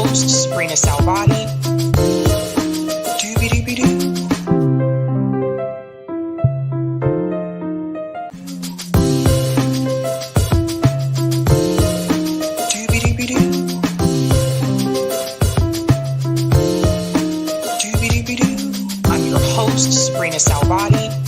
host, sabrinasalvati. Doobie-doobie-doo. I'm your host, sabrinasalvati.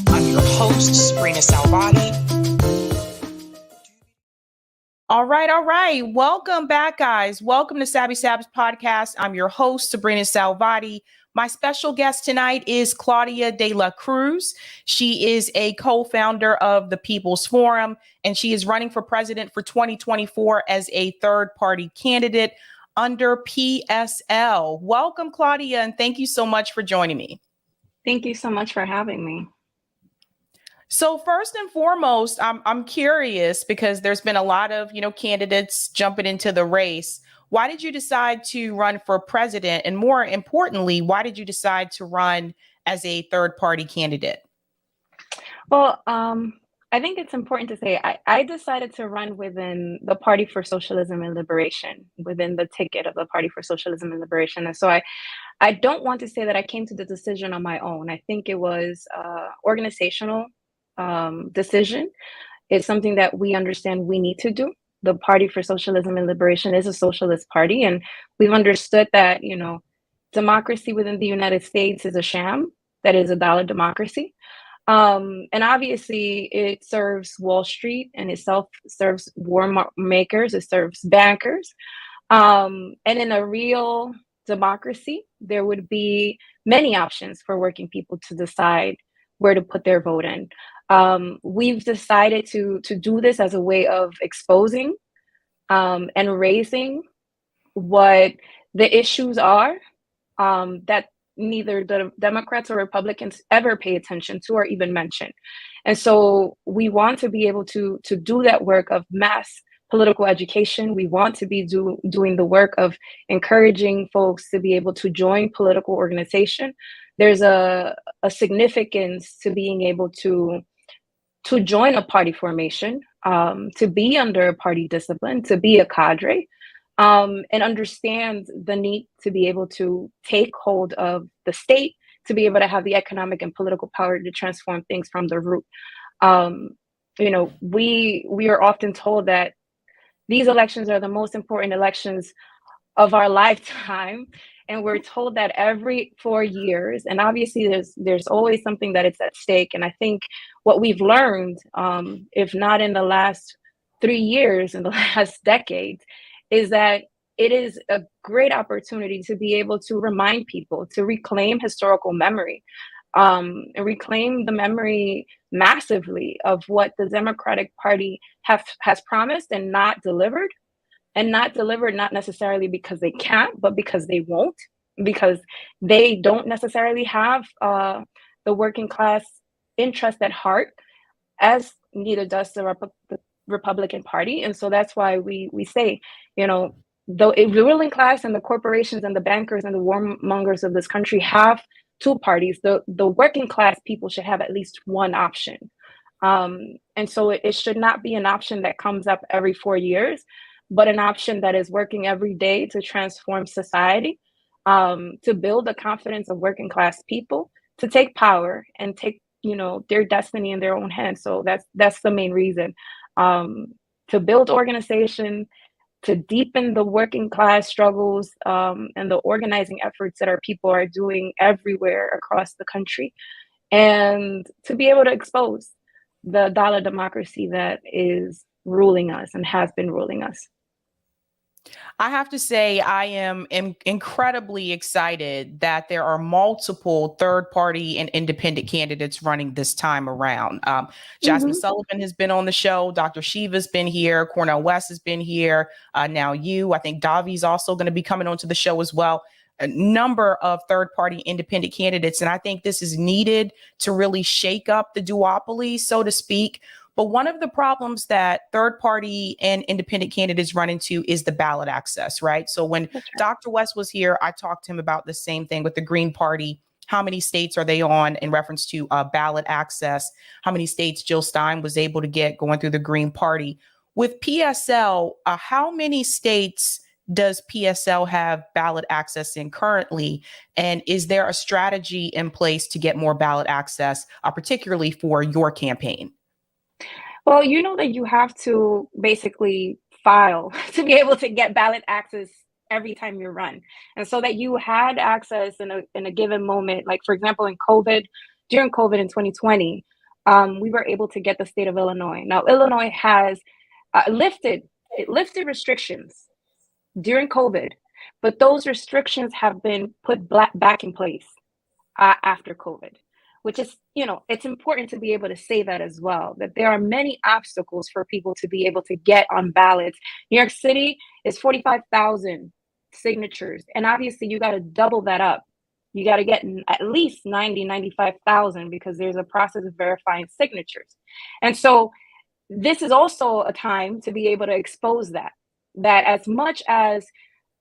I'm your host, sabrinasalvati. All right. Welcome back, guys. Welcome to Sab's podcast. I'm your host, Sabrina Salvati. My special guest tonight is Claudia de la Cruz. She is a co-founder of the People's Forum, and she is running for president for 2024 as a third-party candidate under PSL. Welcome, Claudia, and thank you so much for joining me. Thank you so much for having me. So first and foremost, I'm curious because there's been a lot of, candidates jumping into the race. Why did you decide to run for president? And more importantly, why did you decide to run as a third party candidate? Well, I think it's important to say I decided to run within the Party for Socialism and Liberation, within the ticket of the Party for Socialism and Liberation. And so I don't want to say that I came to the decision on my own. I think it was organizational decision. It's something that we understand we need to do. The Party for Socialism and Liberation is a socialist party, and we've understood that, democracy within the United States is a sham, that is a dollar democracy. And obviously it serves Wall Street, and it serves war makers, it serves bankers. And in a real democracy, there would be many options for working people to decide where to put their vote in. We've decided to do this as a way of exposing and raising what the issues are that neither the Democrats or Republicans ever pay attention to or even mention. And so we want to be able to do that work of mass political education. We want to be doing the work of encouraging folks to be able to join political organization. There's a significance to being able to join a party formation, to be under a party discipline, to be a cadre, and understand the need to be able to take hold of the state, to be able to have the economic and political power to transform things from the root. We are often told that these elections are the most important elections of our lifetime. And we're told that every 4 years, and obviously there's always something that is at stake. And I think what we've learned, if not in the last 3 years, in the last decade, is that it is a great opportunity to be able to remind people, to reclaim historical memory, and reclaim the memory massively of what the Democratic Party has promised and not delivered. And not delivered, not necessarily because they can't, but because they won't, because they don't necessarily have the working class interest at heart, as neither does the Republican Party. And so that's why we say, the ruling class and the corporations and the bankers and the warmongers of this country have two parties. The working class people should have at least one option. And so it should not be an option that comes up every 4 years, but an option that is working every day to transform society, to build the confidence of working class people, to take power and take, their destiny in their own hands. So that's the main reason, to build organization, to deepen the working class struggles, and the organizing efforts that our people are doing everywhere across the country, and to be able to expose the dollar democracy that is ruling us and has been ruling us. I have to say, I am incredibly excited that there are multiple third party and independent candidates running this time around. Jasmine Sullivan has been on the show. Dr. Shiva's been here. Cornel West has been here. Now I think Davi's also going to be coming onto the show as well. A number of third party independent candidates. And I think this is needed to really shake up the duopoly, so to speak. But one of the problems that third party and independent candidates run into is the ballot access, right? So when Dr. West was here, I talked to him about the same thing with the Green Party. How many states are they on in reference to ballot access? How many states Jill Stein was able to get going through the Green Party? With PSL, how many states does PSL have ballot access in currently? And is there a strategy in place to get more ballot access, particularly for your campaign? Well, you know that you have to basically file to be able to get ballot access every time you run. And so that you had access in a given moment, like for example, during COVID in 2020, we were able to get the state of Illinois. Now, Illinois has lifted restrictions during COVID, but those restrictions have been put back in place after COVID, which is, it's important to be able to say that as well, that there are many obstacles for people to be able to get on ballots. New York City is 45,000 signatures. And obviously you got to double that up. You got to get at least 95,000 because there's a process of verifying signatures. And so this is also a time to be able to expose that as much as,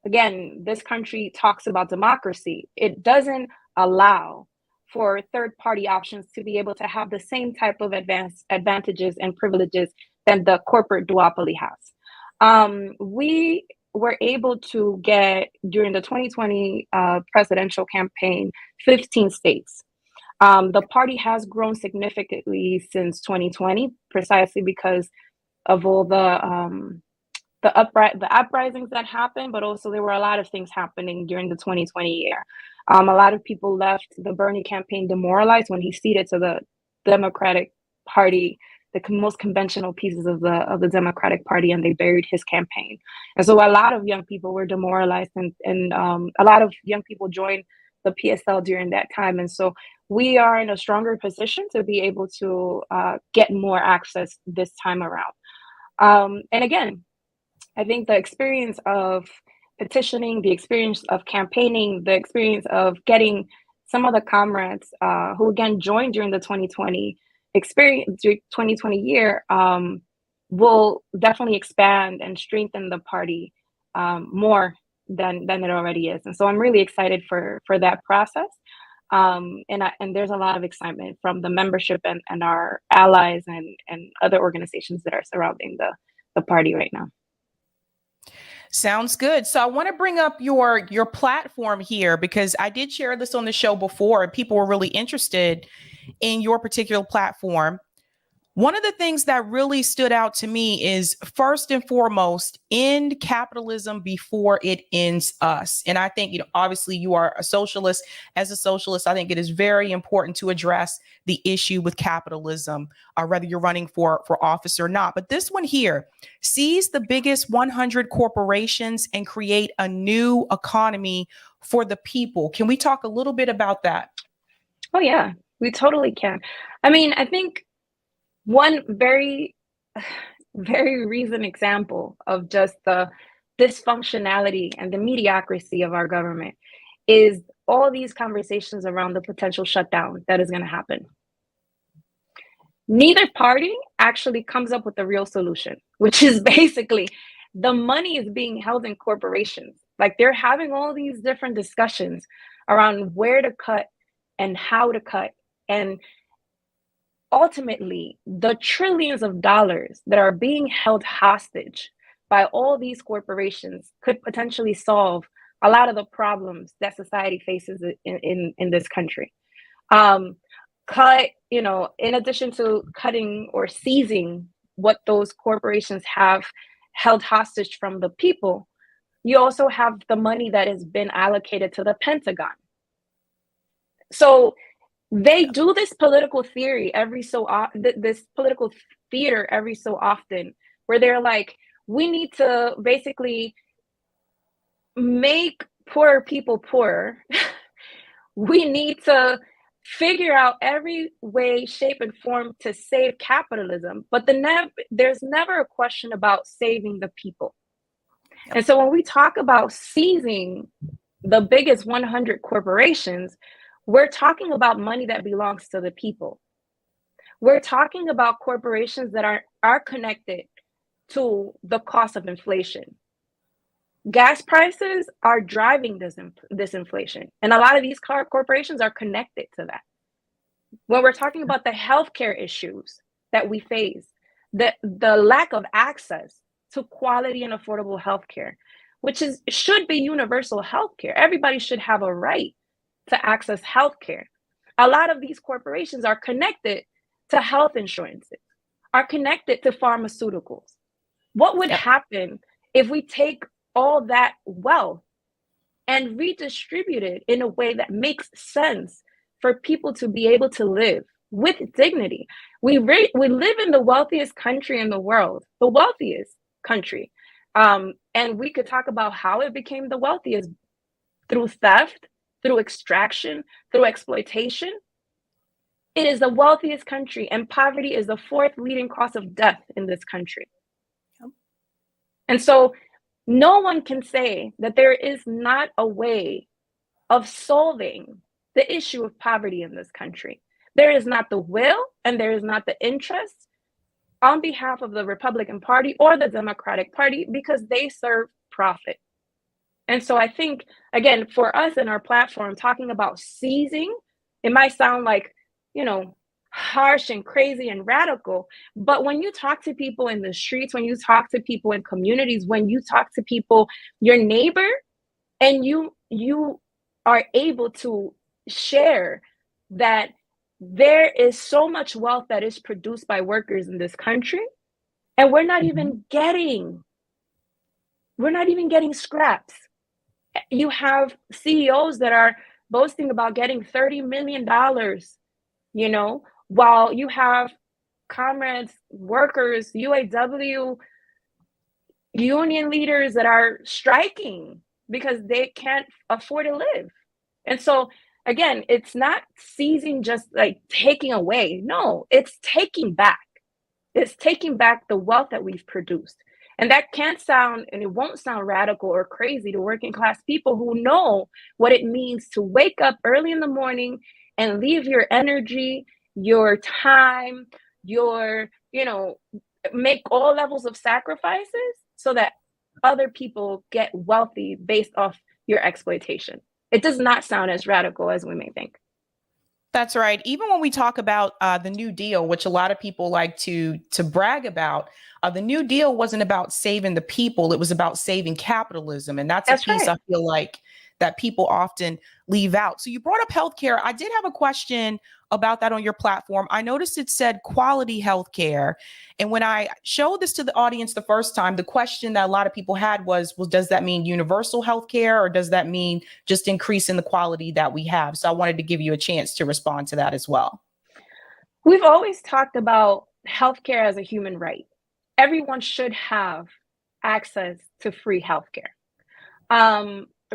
again, this country talks about democracy, it doesn't allow for third-party options to be able to have the same type of advantages and privileges that the corporate duopoly has. We were able to get, during the 2020 presidential campaign, 15 states. The party has grown significantly since 2020, precisely because of all the uprisings that happened, but also there were a lot of things happening during the 2020 year. A lot of people left the Bernie campaign demoralized when he ceded to the Democratic Party, the most conventional pieces of the Democratic Party, and they buried his campaign. And so a lot of young people were demoralized, and a lot of young people joined the PSL during that time. And so we are in a stronger position to be able to get more access this time around. And again, I think the experience of petitioning, the experience of campaigning, the experience of getting some of the comrades who again joined during the 2020 year will definitely expand and strengthen the party more than it already is. And so I'm really excited for that process. And there's a lot of excitement from the membership and our allies and other organizations that are surrounding the party right now. Sounds good. So I want to bring up your platform here, because I did share this on the show before and people were really interested in your particular platform. One of the things that really stood out to me is, first and foremost, end capitalism before it ends us. And I think, obviously you are a socialist. As a socialist, I think it is very important to address the issue with capitalism, whether you're running for office or not. But this one here: seize the biggest 100 corporations and create a new economy for the people. Can we talk a little bit about that? Oh, yeah, we totally can. I mean, I think one very, very recent example of just the dysfunctionality and the mediocrity of our government is all these conversations around the potential shutdown that is going to happen. Neither party actually comes up with a real solution, which is basically the money is being held in corporations. Like, they're having all these different discussions around where to cut and how to cut. And ultimately, the trillions of dollars that are being held hostage by all these corporations could potentially solve a lot of the problems that society faces in this country. In addition to cutting or seizing what those corporations have held hostage from the people, you also have the money that has been allocated to the Pentagon. So they do this political theory this political theater every so often, where they're like, we need to basically make poorer people poorer. We need to figure out every way, shape, and form to save capitalism. But there's never a question about saving the people. Yep. And so when we talk about seizing the biggest 100 corporations, we're talking about money that belongs to the people. we're talking about corporations that are connected to the cost of inflation. Gas prices are driving this inflation, and a lot of these corporations are connected to that. When we're talking about the healthcare issues that we face, the lack of access to quality and affordable healthcare, which should be universal healthcare. Everybody should have a right to access healthcare. A lot of these corporations are connected to health insurances, are connected to pharmaceuticals. What would happen if we take all that wealth and redistribute it in a way that makes sense for people to be able to live with dignity? We live in the wealthiest country in the world, the wealthiest country. And we could talk about how it became the wealthiest through theft, through extraction, through exploitation. It is the wealthiest country, and poverty is the fourth leading cause of death in this country. And so no one can say that there is not a way of solving the issue of poverty in this country. There is not the will and there is not the interest on behalf of the Republican Party or the Democratic Party, because they serve profit. And so I think, again, for us in our platform, talking about seizing, it might sound like, harsh and crazy and radical. But when you talk to people in the streets, when you talk to people in communities, when you talk to people, your neighbor, and you are able to share that there is so much wealth that is produced by workers in this country, and we're not even getting scraps. You have CEOs that are boasting about getting $30 million, while you have comrades, workers, UAW, union leaders that are striking because they can't afford to live. And so, again, it's not seizing, just like taking away. No, it's taking back. It's taking back the wealth that we've produced. And that can't sound, and it won't sound radical or crazy to working class people who know what it means to wake up early in the morning and leave your energy, your time, make all levels of sacrifices so that other people get wealthy based off your exploitation. It does not sound as radical as we may think. That's right. Even when we talk about the New Deal, which a lot of people like to brag about, the New Deal wasn't about saving the people. It was about saving capitalism. And that's a piece I feel like that people often leave out. So you brought up healthcare. I did have a question about that on your platform. I noticed it said quality healthcare. And when I showed this to the audience the first time, the question that a lot of people had was, well, does that mean universal healthcare, or does that mean just increasing the quality that we have? So I wanted to give you a chance to respond to that as well. We've always talked about healthcare as a human right. Everyone should have access to free healthcare.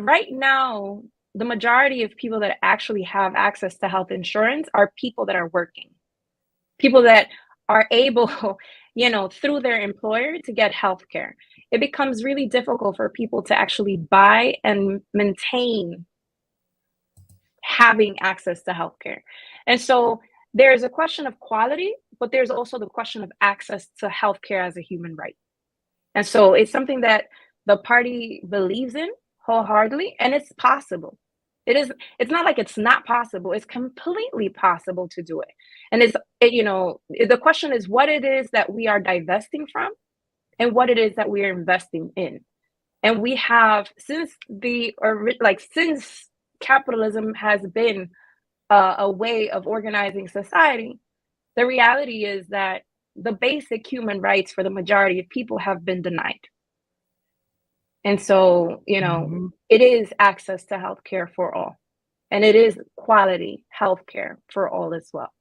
Right now, the majority of people that actually have access to health insurance are people that are working, people that are able, through their employer to get healthcare. It becomes really difficult for people to actually buy and maintain having access to healthcare. And so there's a question of quality, but there's also the question of access to healthcare as a human right. And so it's something that the party believes in wholeheartedly, and it's possible. It's not like it's not possible. It's completely possible to do it. And the question is what it is that we are divesting from and what it is that we are investing in. And we have, since capitalism has been a way of organizing society, the reality is that the basic human rights for the majority of people have been denied. And so, it is access to healthcare for all, and it is quality healthcare for all as well.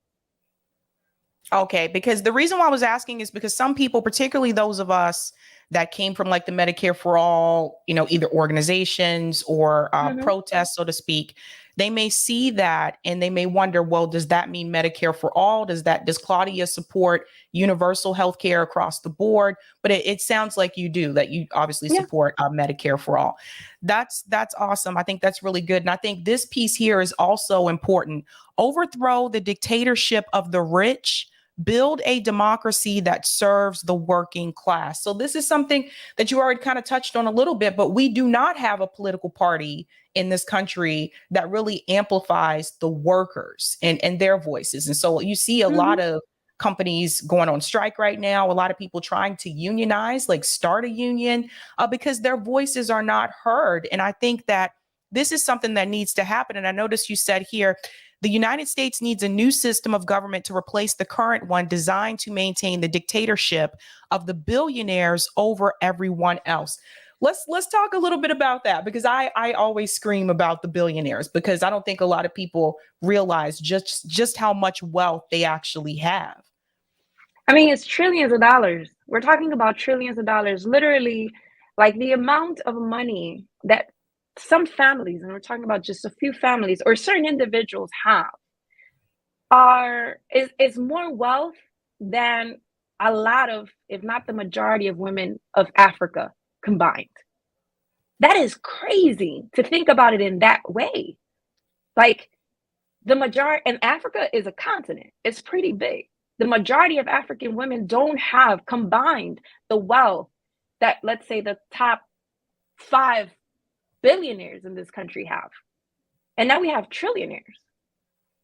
Okay, because the reason why I was asking is because some people, particularly those of us that came from like the Medicare for all, either organizations or protests, so to speak, they may see that and they may wonder, well, does that mean Medicare for all? Does Claudia support universal health care across the board? But it sounds like you do, that you obviously support Medicare for all. That's awesome. I think that's really good. And I think this piece here is also important. Overthrow the dictatorship of the rich, build a democracy that serves the working class. So this is something that you already kind of touched on a little bit, but we do not have a political party in this country that really amplifies the workers and their voices. And so you see a lot of companies going on strike right now, a lot of people trying to unionize, like start a union, because their voices are not heard. And I think that this is something that needs to happen. And I noticed you said here, the United States needs a new system of government to replace the current one designed to maintain the dictatorship of the billionaires over everyone else. Let's talk a little bit about that, because I always scream about the billionaires, because I don't think a lot of people realize just how much wealth they actually have. I mean, it's trillions of dollars. We're talking about trillions of dollars, literally, like the amount of money that some families, and we're talking about just a few families or certain individuals have, is more wealth than a lot of, if not the majority of women of Africa combined. That is crazy to think about it in that way. Like, the majority, and Africa is a continent, it's pretty big. The majority of African women don't have combined the wealth that, let's say, the top 5 billionaires in this country have. And now we have trillionaires.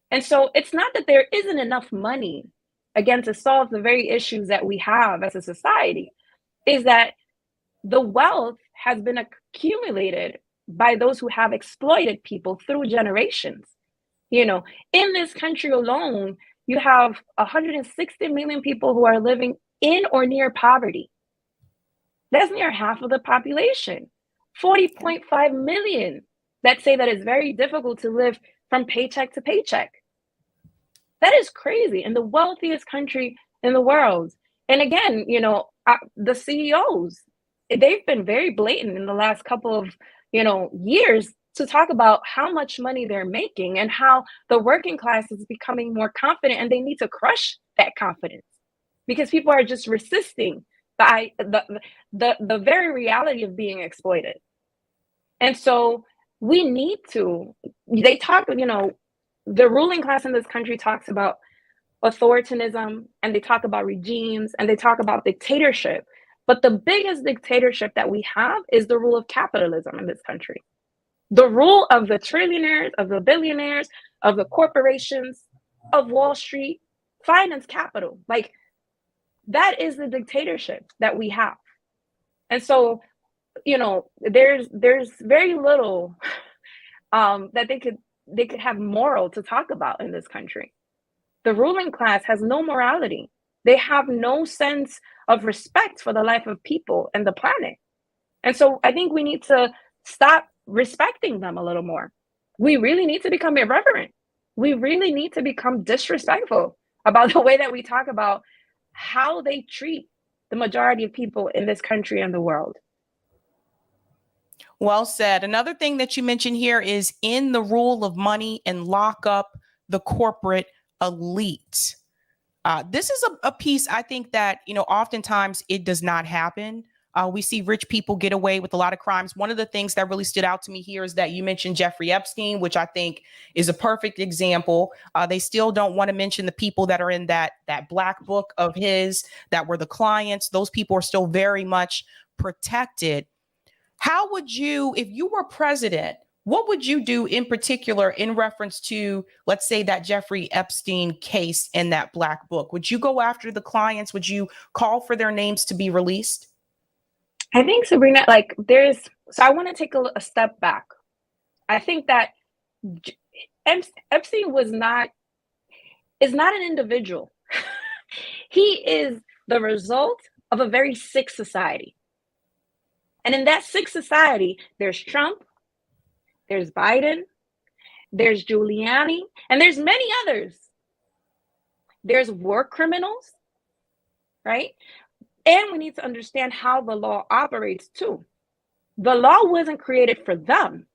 And so it's not that there isn't enough money, again, to solve the very issues that we have as a society, is that the wealth has been accumulated by those who have exploited people through generations. You know, in this country alone, you have 160 million people who are living in or near poverty. That's near half of the population. 40.5 million that say that it's very difficult to live from paycheck to paycheck. That is crazy. In the wealthiest country in the world. And again, you know, the CEOs, they've been very blatant in the last couple of, years to talk about how much money they're making and how the working class is becoming more confident, and they need to crush that confidence because people are just resisting the very reality of being exploited. And so we need to, they talk, the ruling class in this country talks about authoritarianism, and they talk about regimes, and they talk about dictatorship. But the biggest dictatorship that we have is the rule of capitalism in this country. The rule of the trillionaires, of the billionaires, of the corporations, of Wall Street, finance capital. Like, that is the dictatorship that we have. And so, there's very little that they could have moral to talk about in this country. The ruling class has no morality. They have no sense of respect for the life of people and the planet. And so I think we need to stop respecting them a little more. We really need to become irreverent. We really need to become disrespectful about the way that we talk about how they treat the majority of people in this country and the world. Well said. Another thing that you mentioned here is in the rule of money and lock up the corporate elite. This is a piece I think that, oftentimes it does not happen. We see rich people get away with a lot of crimes. One of the things that really stood out to me here is that you mentioned Jeffrey Epstein, which I think is a perfect example. They still don't want to mention the people that are in that black book of his that were the clients. Those people are still very much protected. How would you, if you were president, what would you do in particular in reference to, let's say, that Jeffrey Epstein case in that black book? Would you go after the clients? Would you call for their names to be released? I think, Sabrina, so I want to take a step back. I think that Epstein is not an individual. He is the result of a very sick society. And in that sick society, there's Trump, there's Biden, there's Giuliani, and there's many others. There's war criminals, right? And we need to understand how the law operates too. The law wasn't created for them.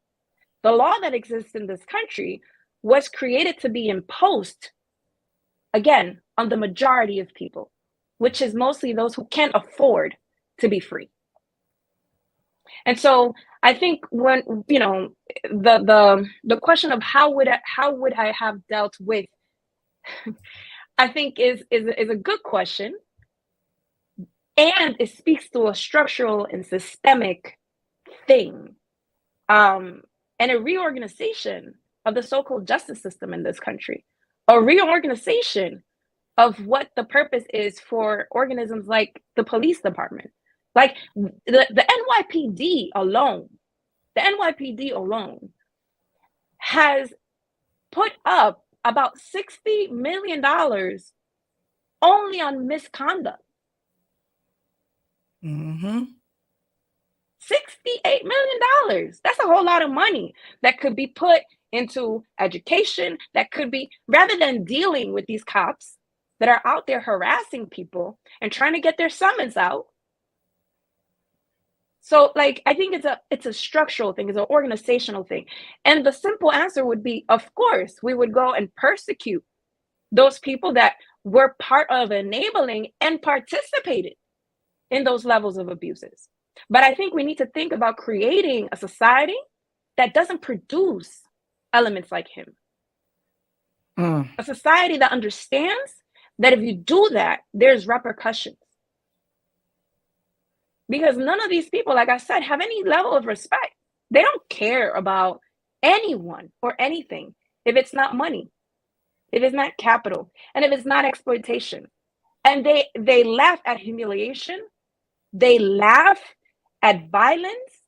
The law that exists in this country was created to be imposed, again, on the majority of people, which is mostly those who can't afford to be free. And so I think when, the question of how would I have dealt with I think is a good question. And it speaks to a structural and systemic thing, and a reorganization of the so-called justice system in this country, a reorganization of what the purpose is for organisms like the police department. Like the NYPD alone, has put up about $60 million only on misconduct. Mm-hmm. $68 million. That's a whole lot of money that could be put into education, that could be, rather than dealing with these cops that are out there harassing people and trying to get their summons out. So like, I think it's a structural thing, it's an organizational thing. And the simple answer would be, of course, we would go and persecute those people that were part of enabling and participated in those levels of abuses. But I think we need to think about creating a society that doesn't produce elements like him. A society that understands that if you do that, there's repercussions. Because none of these people, like I said, have any level of respect. They don't care about anyone or anything if it's not money, if it's not capital, and if it's not exploitation. And they laugh at humiliation. They laugh at violence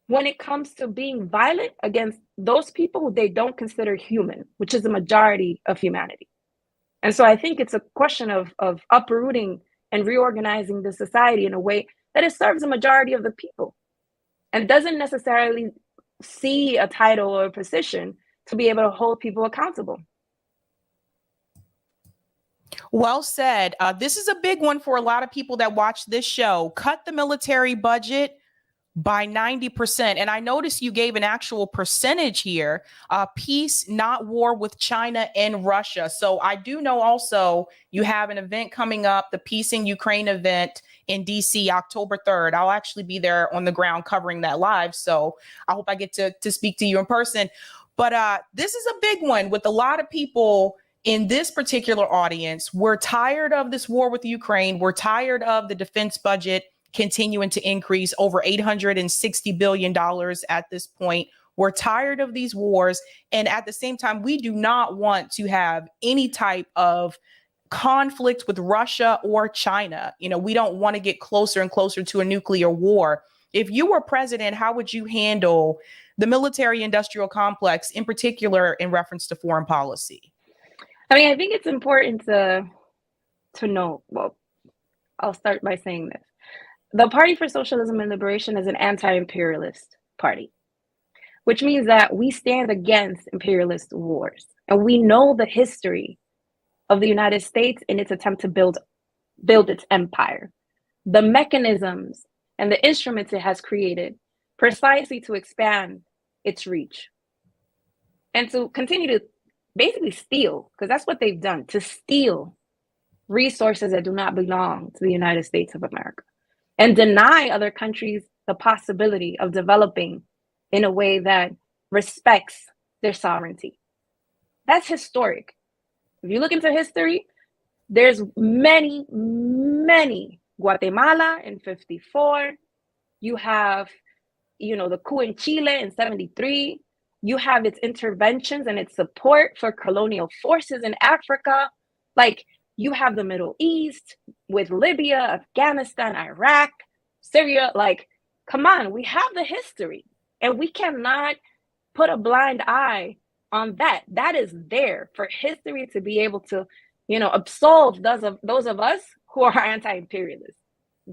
when it comes to being violent against those people who they don't consider human, which is the majority of humanity. And so I think it's a question of uprooting and reorganizing the society in a way that it serves the majority of the people and doesn't necessarily see a title or a position to be able to hold people accountable. Well said. This is a big one for a lot of people that watch this show. Cut the military budget by 90%. And I noticed you gave an actual percentage here. Peace, not war with China and Russia. So I do know also you have an event coming up, the Peace in Ukraine event in DC, October 3rd. I'll actually be there on the ground covering that live. So I hope I get to speak to you in person. But this is a big one with a lot of people in this particular audience. We're tired of this war with Ukraine. We're tired of the defense budget continuing to increase over $860 billion at this point. We're tired of these wars. And at the same time, we do not want to have any type of conflict with Russia or China. You know, we don't want to get closer and closer to a nuclear war. If you were president, how would you handle the military industrial complex, in particular in reference to foreign policy? I mean, I think it's important to know, well, I'll start by saying this. The Party for Socialism and Liberation is an anti-imperialist party, which means that we stand against imperialist wars. And we know the history of the United States in its attempt to build its empire, the mechanisms and the instruments it has created precisely to expand its reach and to continue to basically steal, because that's what they've done, to steal resources that do not belong to the United States of America and deny other countries the possibility of developing in a way that respects their sovereignty. That's historic. If you look into history, there's many Guatemala in 54. You have, the coup in Chile in 73. You have its interventions and its support for colonial forces in Africa. Like, you have the Middle East with Libya, Afghanistan, Iraq, Syria. Like, come on, we have the history and we cannot put a blind eye on that. That is there for history to be able to, absolve those of us who are anti-imperialists.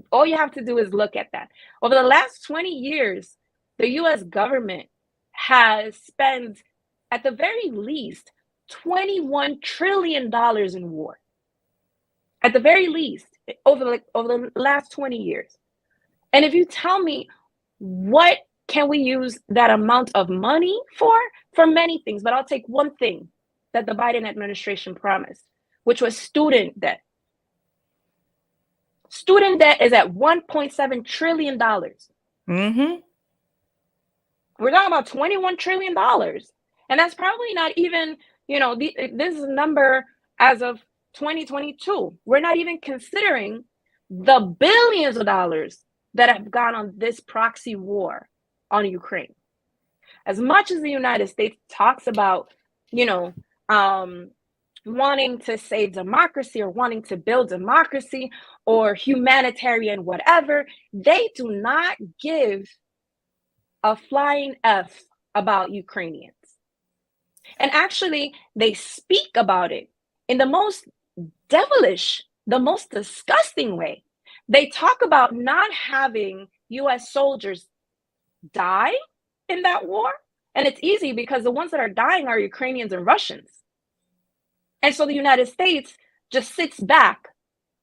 All you have to do is look at that. Over the last 20 years, the US government has spent, at the very least, $21 trillion in war. At the very least, over the last 20 years. And if you tell me what can we use that amount of money for many things, but I'll take one thing that the Biden administration promised, which was student debt. Student debt is at $1.7 trillion. Mm-hmm. We're talking about $21 trillion. And that's probably not even, this is a number as of 2022. We're not even considering the billions of dollars that have gone on this proxy war on Ukraine. As much as the United States talks about, wanting to save democracy or wanting to build democracy or humanitarian whatever, they do not give a flying F about Ukrainians. And actually, they speak about it in the most devilish, the most disgusting way. They talk about not having US soldiers die in that war. And it's easy because the ones that are dying are Ukrainians and Russians. And so the United States just sits back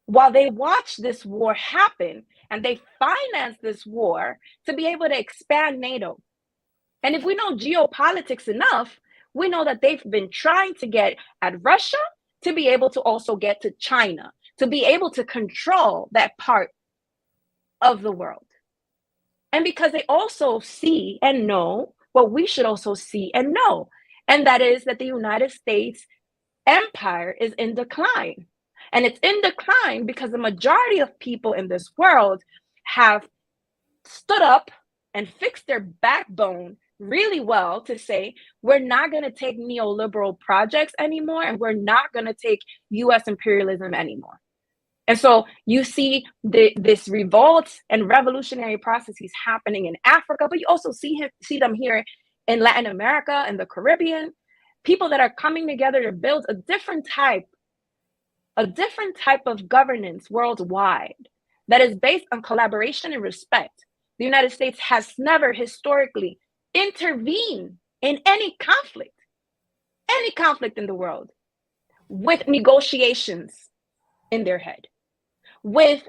while they watch this war happen, and they finance this war to be able to expand NATO. And if we know geopolitics enough, we know that they've been trying to get at Russia to be able to also get to China, to be able to control that part of the world. And because they also see and know what we should also see and know, and that is that the United States empire is in decline. And it's in decline because the majority of people in this world have stood up and fixed their backbone really well to say, we're not going to take neoliberal projects anymore, and we're not going to take US imperialism anymore. And so you see this revolt and revolutionary processes happening in Africa, but you also see them here in Latin America and the Caribbean. People that are coming together to build a different type of governance worldwide that is based on collaboration and respect. The United States has never historically intervened in any conflict in the world with negotiations in their head, with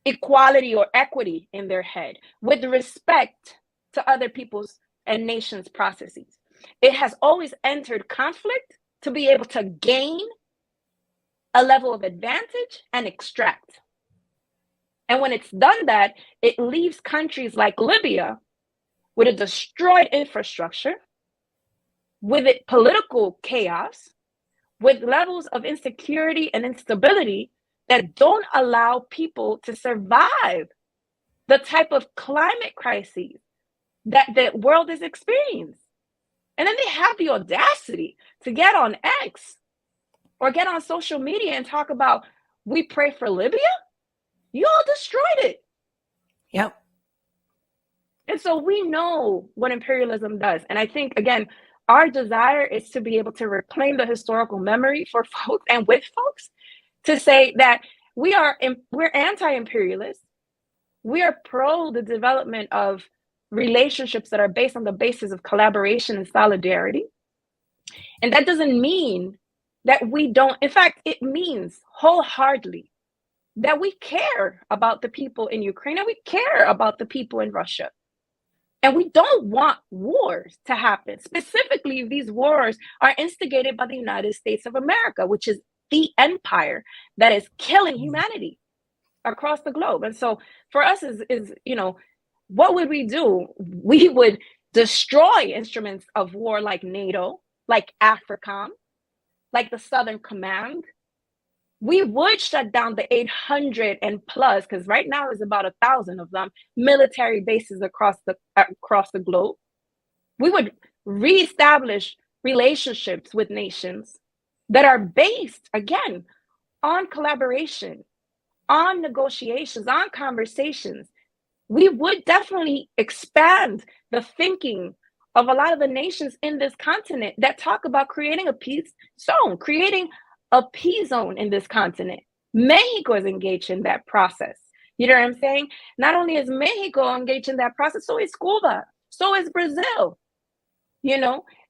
equality or equity in their head, with respect to other people's and nations' processes. It has always entered conflict to be able to gain a level of advantage and extract. And when it's done that, it leaves countries like Libya with a destroyed infrastructure, with political chaos, with levels of insecurity and instability that don't allow people to survive the type of climate crises that the world is experiencing. And then they have the audacity to get on X or get on social media and talk about, we pray for Libya? You all destroyed it. Yep. And so we know what imperialism does. And I think, again, our desire is to be able to reclaim the historical memory for folks and with folks to say that we're anti-imperialist. We are pro the development of relationships that are based on the basis of collaboration and solidarity. And that doesn't mean that we don't, in fact, it means wholeheartedly that we care about the people in Ukraine and we care about the people in Russia. And we don't want wars to happen. Specifically, these wars are instigated by the United States of America, which is the empire that is killing humanity across the globe. And so for us is what would we do? We would destroy instruments of war like NATO, like AFRICOM, like the Southern Command. We would shut down the 800 and plus, because right now there's about 1,000 of them, military bases across the globe. We would reestablish relationships with nations that are based, again, on collaboration, on negotiations, on conversations. We would definitely expand the thinking of a lot of the nations in this continent that talk about creating a peace zone, creating a peace zone in this continent. Mexico is engaged in that process. You know what I'm saying? Not only is Mexico engaged in that process, so is Cuba, so is Brazil,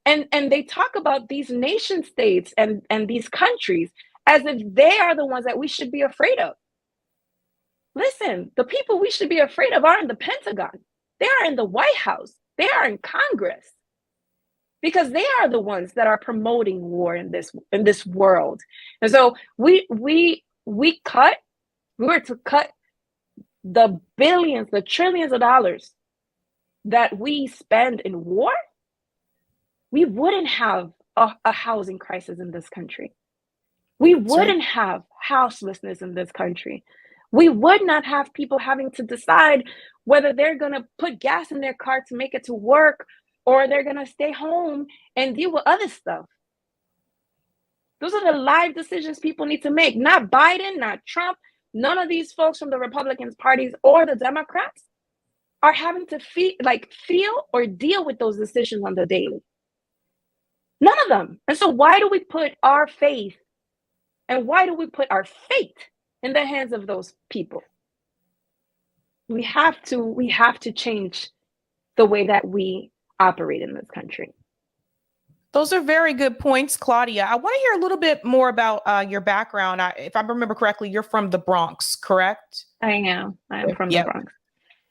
and they talk about these nation states and these countries as if they are the ones that we should be afraid of. Listen, the people we should be afraid of are in the Pentagon. They are in the White House. They are in Congress, because they are the ones that are promoting war in this world. And so we were to cut the billions, the trillions of dollars that we spend in war, we wouldn't have a housing crisis in this country. We That's right. wouldn't have houselessness in this country. We would not have people having to decide whether they're going to put gas in their car to make it to work or they're going to stay home and deal with other stuff. Those are the live decisions people need to make. Not Biden, not Trump. None of these folks from the Republican parties or the Democrats are having to feel or deal with those decisions on the daily. None of them. And so why do we put our faith and why do we put our fate in the hands of those people? We have to change the way that we operate in this country. Those are very good points, Claudia. I want to hear a little bit more about your background. If I remember correctly, you're from the Bronx, correct? I am from the Bronx.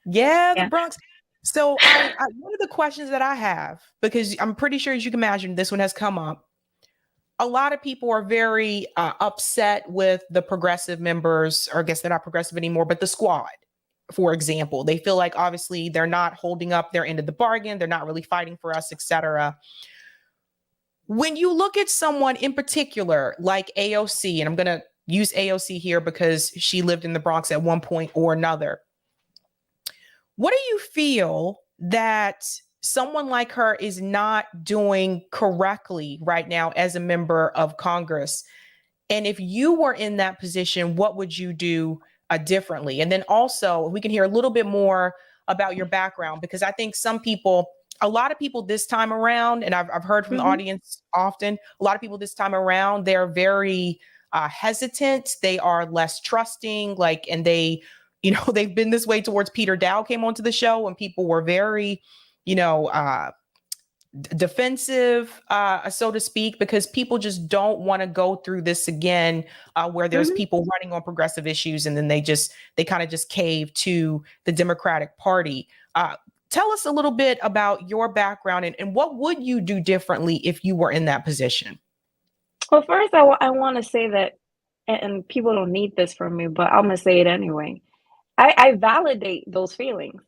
Yeah, the Bronx. So one of the questions that I have, because I'm pretty sure, as you can imagine, this one has come up. A lot of people are very upset with the progressive members, or I guess they're not progressive anymore, but the squad, for example. They feel like obviously they're not holding up their end of the bargain. They're not really fighting for us, etc. When you look at someone in particular like AOC, and I'm going to use AOC here because she lived in the Bronx at one point or another, what do you feel that someone like her is not doing correctly right now as a member of Congress? And if you were in that position, what would you do differently? And then also, we can hear a little bit more about your background, because I think a lot of people this time around, and I've heard from the audience often, a lot of people this time around, they're very hesitant. They are less trusting, and they, they've been this way towards Peter Dow came onto the show, and people were very, defensive, so to speak, because people just don't want to go through this again, where there's people running on progressive issues, and then they kind of just cave to the Democratic Party. Tell us a little bit about your background and what would you do differently if you were in that position? Well, first, I want to say that, and people don't need this from me, but I'm going to say it anyway. I validate those feelings.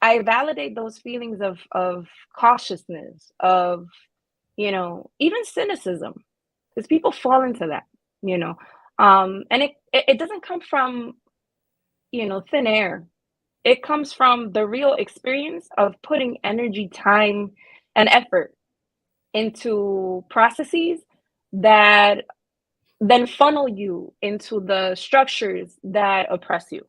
I validate those feelings of cautiousness, of, even cynicism, because people fall into that, and it doesn't come from, thin air. It comes from the real experience of putting energy, time, and effort into processes that then funnel you into the structures that oppress you.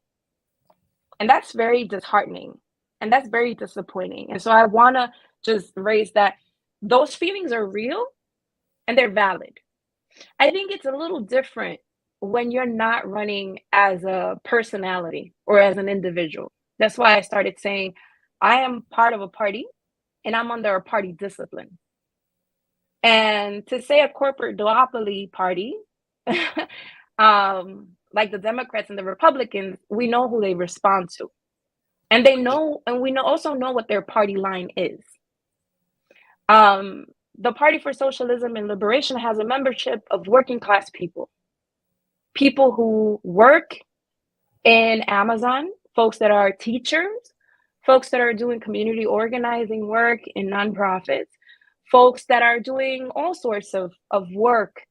And that's very disheartening. And that's very disappointing. And so I want to just raise that those feelings are real and they're valid. I think it's a little different when you're not running as a personality or as an individual. That's why I started saying I am part of a party and I'm under a party discipline. And to say a corporate duopoly party, like the Democrats and the Republicans, we know who they respond to. And they know, and we also know what their party line is. The Party for Socialism and Liberation has a membership of working class people who work in Amazon, folks that are teachers, folks that are doing community organizing work in nonprofits, folks that are doing all sorts of work,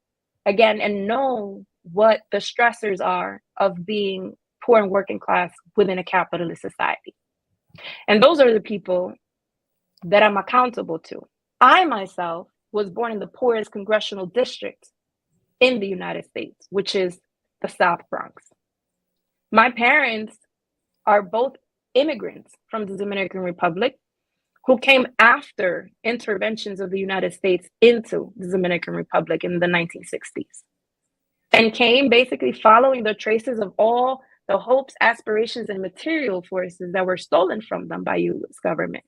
again, and know what the stressors are of being poor and working class within a capitalist society. And those are the people that I'm accountable to. I myself was born in the poorest congressional district in the United States, which is the South Bronx. My parents are both immigrants from the Dominican Republic who came after interventions of the United States into the Dominican Republic in the 1960s, and came basically following the traces of all the hopes, aspirations, and material forces that were stolen from them by U.S. government.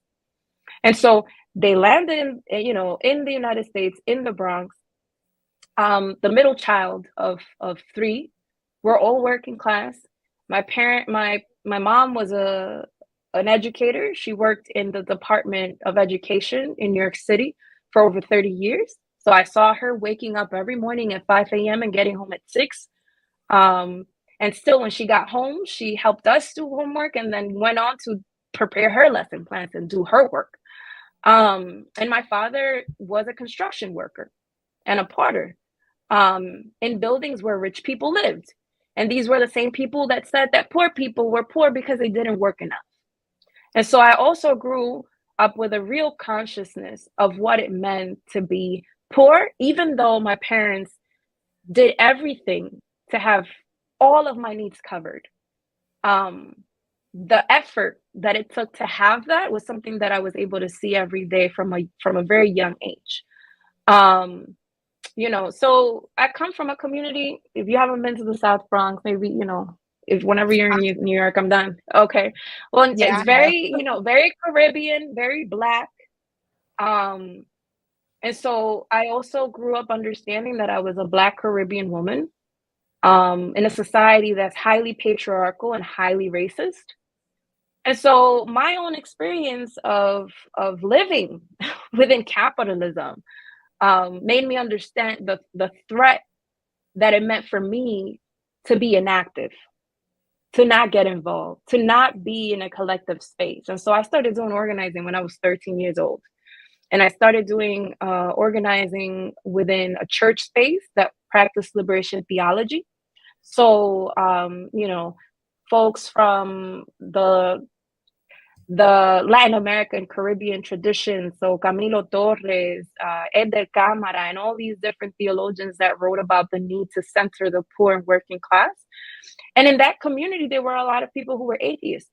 And so they landed in the United States, in the Bronx, the middle child of three. We're all working class. My mom was an educator. She worked in the Department of Education in New York City for over 30 years. So I saw her waking up every morning at 5 a.m. and getting home at 6. And still, when she got home, she helped us do homework and then went on to prepare her lesson plans and do her work. And my father was a construction worker and a potter. in buildings where rich people lived. And these were the same people that said that poor people were poor because they didn't work enough. And so I also grew up with a real consciousness of what it meant to be poor, even though my parents did everything to have all of my needs covered. The effort that it took to have that was something that I was able to see every day from a very young age. So I come from a community. If you haven't been to the South Bronx, maybe, if whenever you're in New York, I'm done. Okay. Well, Yeah, it's very, very Caribbean, very Black. And so I also grew up understanding that I was a Black Caribbean woman in a society that's highly patriarchal and highly racist. And so my own experience of living within capitalism made me understand the threat that it meant for me to be inactive, to not get involved, to not be in a collective space. And so I started doing organizing when I was 13 years old. And I started doing organizing within a church space that practiced liberation theology. So, folks from the Latin American Caribbean tradition, so Camilo Torres, Ed del Cámara, and all these different theologians that wrote about the need to center the poor and working class. And in that community, there were a lot of people who were atheists.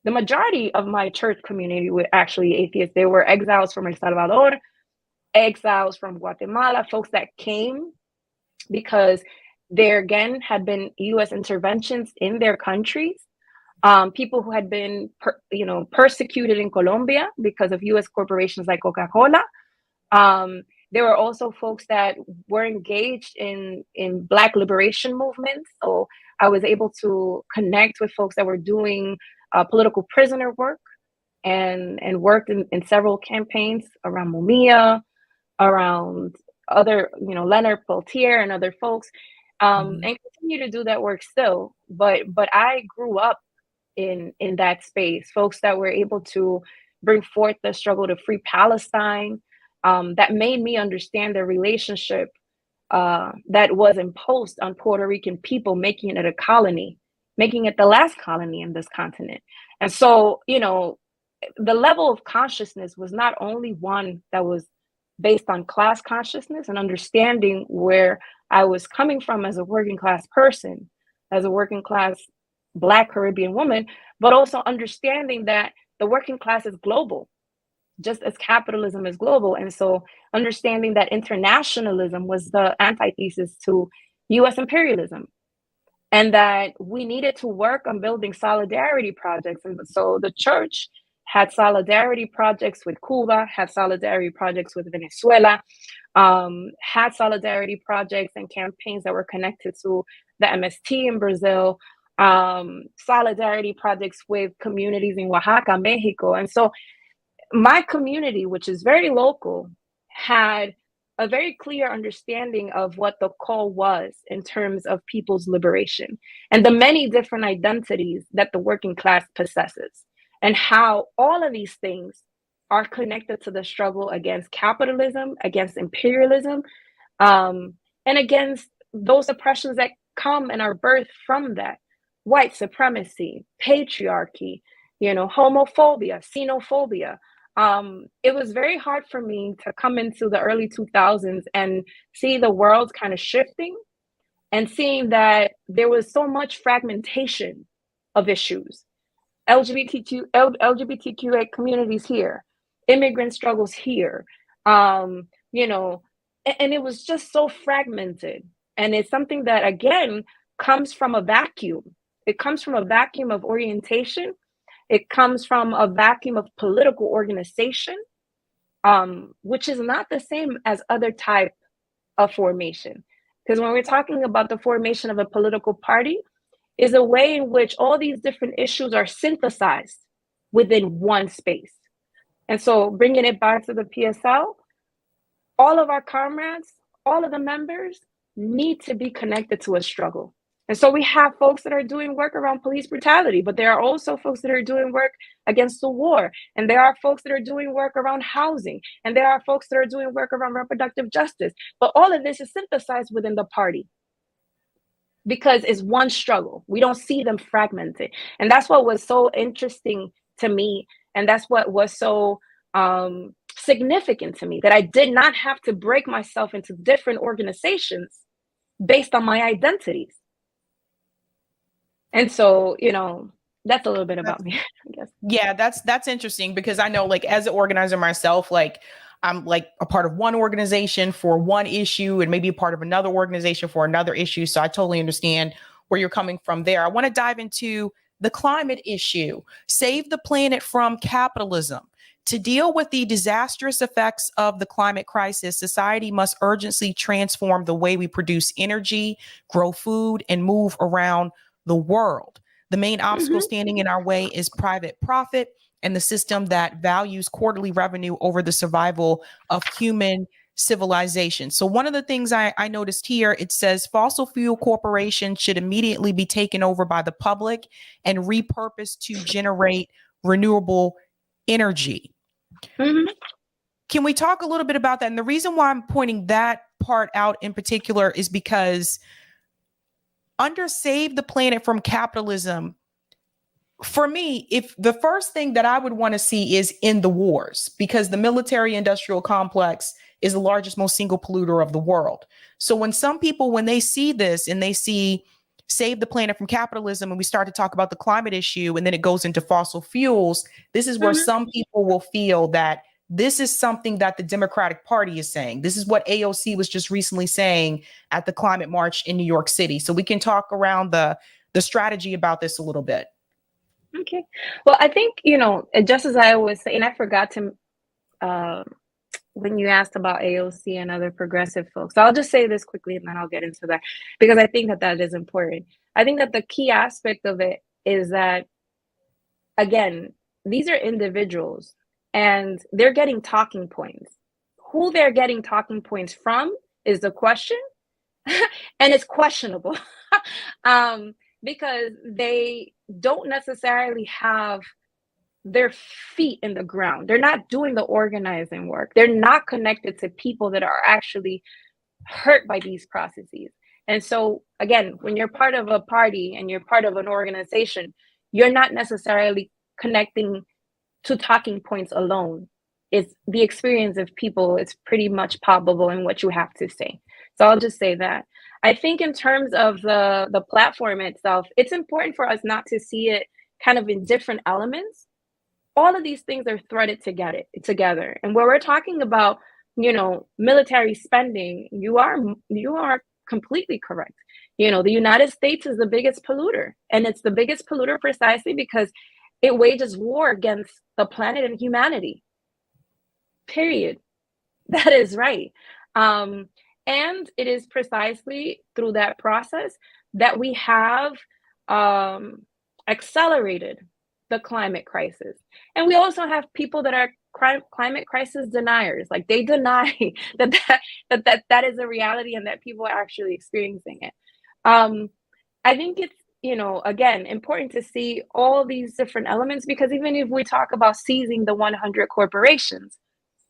The majority of my church community were actually atheists. They were exiles from El Salvador, exiles from Guatemala, folks that came because there again had been US interventions in their countries. People who had been, persecuted in Colombia because of US corporations like Coca-Cola. There were also folks that were engaged in Black liberation movements. So I was able to connect with folks that were doing political prisoner work and worked in several campaigns around Mumia, around other, Leonard Peltier and other folks, and continue to do that work still. But I grew up in that space, folks that were able to bring forth the struggle to free Palestine, that made me understand the relationship that was imposed on Puerto Rican people, making it a colony, making it the last colony in this continent. And so, the level of consciousness was not only one that was based on class consciousness and understanding where I was coming from as a working class person, as a working class Black Caribbean woman, but also understanding that the working class is global, just as capitalism is global. And so understanding that internationalism was the antithesis to US imperialism, and that we needed to work on building solidarity projects. And so the church had solidarity projects with Cuba, had solidarity projects with Venezuela, had solidarity projects and campaigns that were connected to the MST in Brazil, solidarity projects with communities in Oaxaca, Mexico. And so my community, which is very local, had a very clear understanding of what the call was in terms of people's liberation and the many different identities that the working class possesses, and how all of these things are connected to the struggle against capitalism, against imperialism, and against those oppressions that come and are birthed from that: white supremacy, patriarchy, homophobia, xenophobia. It was very hard for me to come into the early 2000s and see the world kind of shifting, and seeing that there was so much fragmentation of issues. LGBTQA communities here, immigrant struggles here, and it was just so fragmented. And it's something that, again, comes from a vacuum. It comes from a vacuum of orientation. It comes from a vacuum of political organization, which is not the same as other type of formation. Because when we're talking about the formation of a political party, is a way in which all these different issues are synthesized within one space. And so bringing it back to the PSL, all of our comrades, all of the members need to be connected to a struggle. And so we have folks that are doing work around police brutality, but there are also folks that are doing work against the war. And there are folks that are doing work around housing. And there are folks that are doing work around reproductive justice. But all of this is synthesized within the party because it's one struggle. We don't see them fragmented. And that's what was so interesting to me. And that's what was so significant to me, that I did not have to break myself into different organizations based on my identities. And so, you know, that's a little bit about me, I guess. Yeah, that's interesting, because I know, like, as an organizer myself, like, I'm like a part of one organization for one issue and maybe a part of another organization for another issue. So I totally understand where you're coming from there. I want to dive into the climate issue. Save the planet from capitalism. To deal with the disastrous effects of the climate crisis, society must urgently transform the way we produce energy, grow food, and move around the world. The main obstacle standing in our way is private profit and the system that values quarterly revenue over the survival of human civilization. So one of the things I noticed here, it says fossil fuel corporations should immediately be taken over by the public and repurposed to generate renewable energy. Can we talk a little bit about that? And the reason why I'm pointing that part out in particular is because under Save the Planet from Capitalism, for me, if the first thing that I would want to see is end the wars, because the military industrial complex is the largest, most single polluter of the world. So when some people, when they see this and they see Save the Planet from Capitalism, and we start to talk about the climate issue, and then it goes into fossil fuels, this is where some people will feel that this is something that the Democratic Party is saying. This is what AOC was just recently saying at the climate march in New York City. So we can talk around the strategy about this a little bit. Okay. Well, I think, you know, just as I always say, and I forgot to, when you asked about AOC and other progressive folks, I'll just say this quickly and then I'll get into that, because I think that that is important. I think that the key aspect of it is that, again, these are individuals and they're getting talking points. Who they're getting talking points from is the question, and it's questionable because they don't necessarily have their feet in the ground. They're not doing the organizing work. They're not connected to people that are actually hurt by these processes. And so, again, when you're part of a party and you're part of an organization, you're not necessarily connecting to talking points alone. It's the experience of people. It's pretty much palpable in what you have to say. So I'll just say that. I think in terms of the platform itself, it's important for us not to see it kind of in different elements. All of these things are threaded together. And where we're talking about, you know, military spending, you are completely correct. You know, the United States is the biggest polluter, and it's the biggest polluter precisely because it wages war against the planet and humanity. Period. That is right. And it is precisely through that process that we have accelerated the climate crisis. And we also have people that are climate crisis deniers. Like, they deny that is a reality and that people are actually experiencing it. I think it's, you know, again, important to see all these different elements, because even if we talk about seizing the 100 corporations,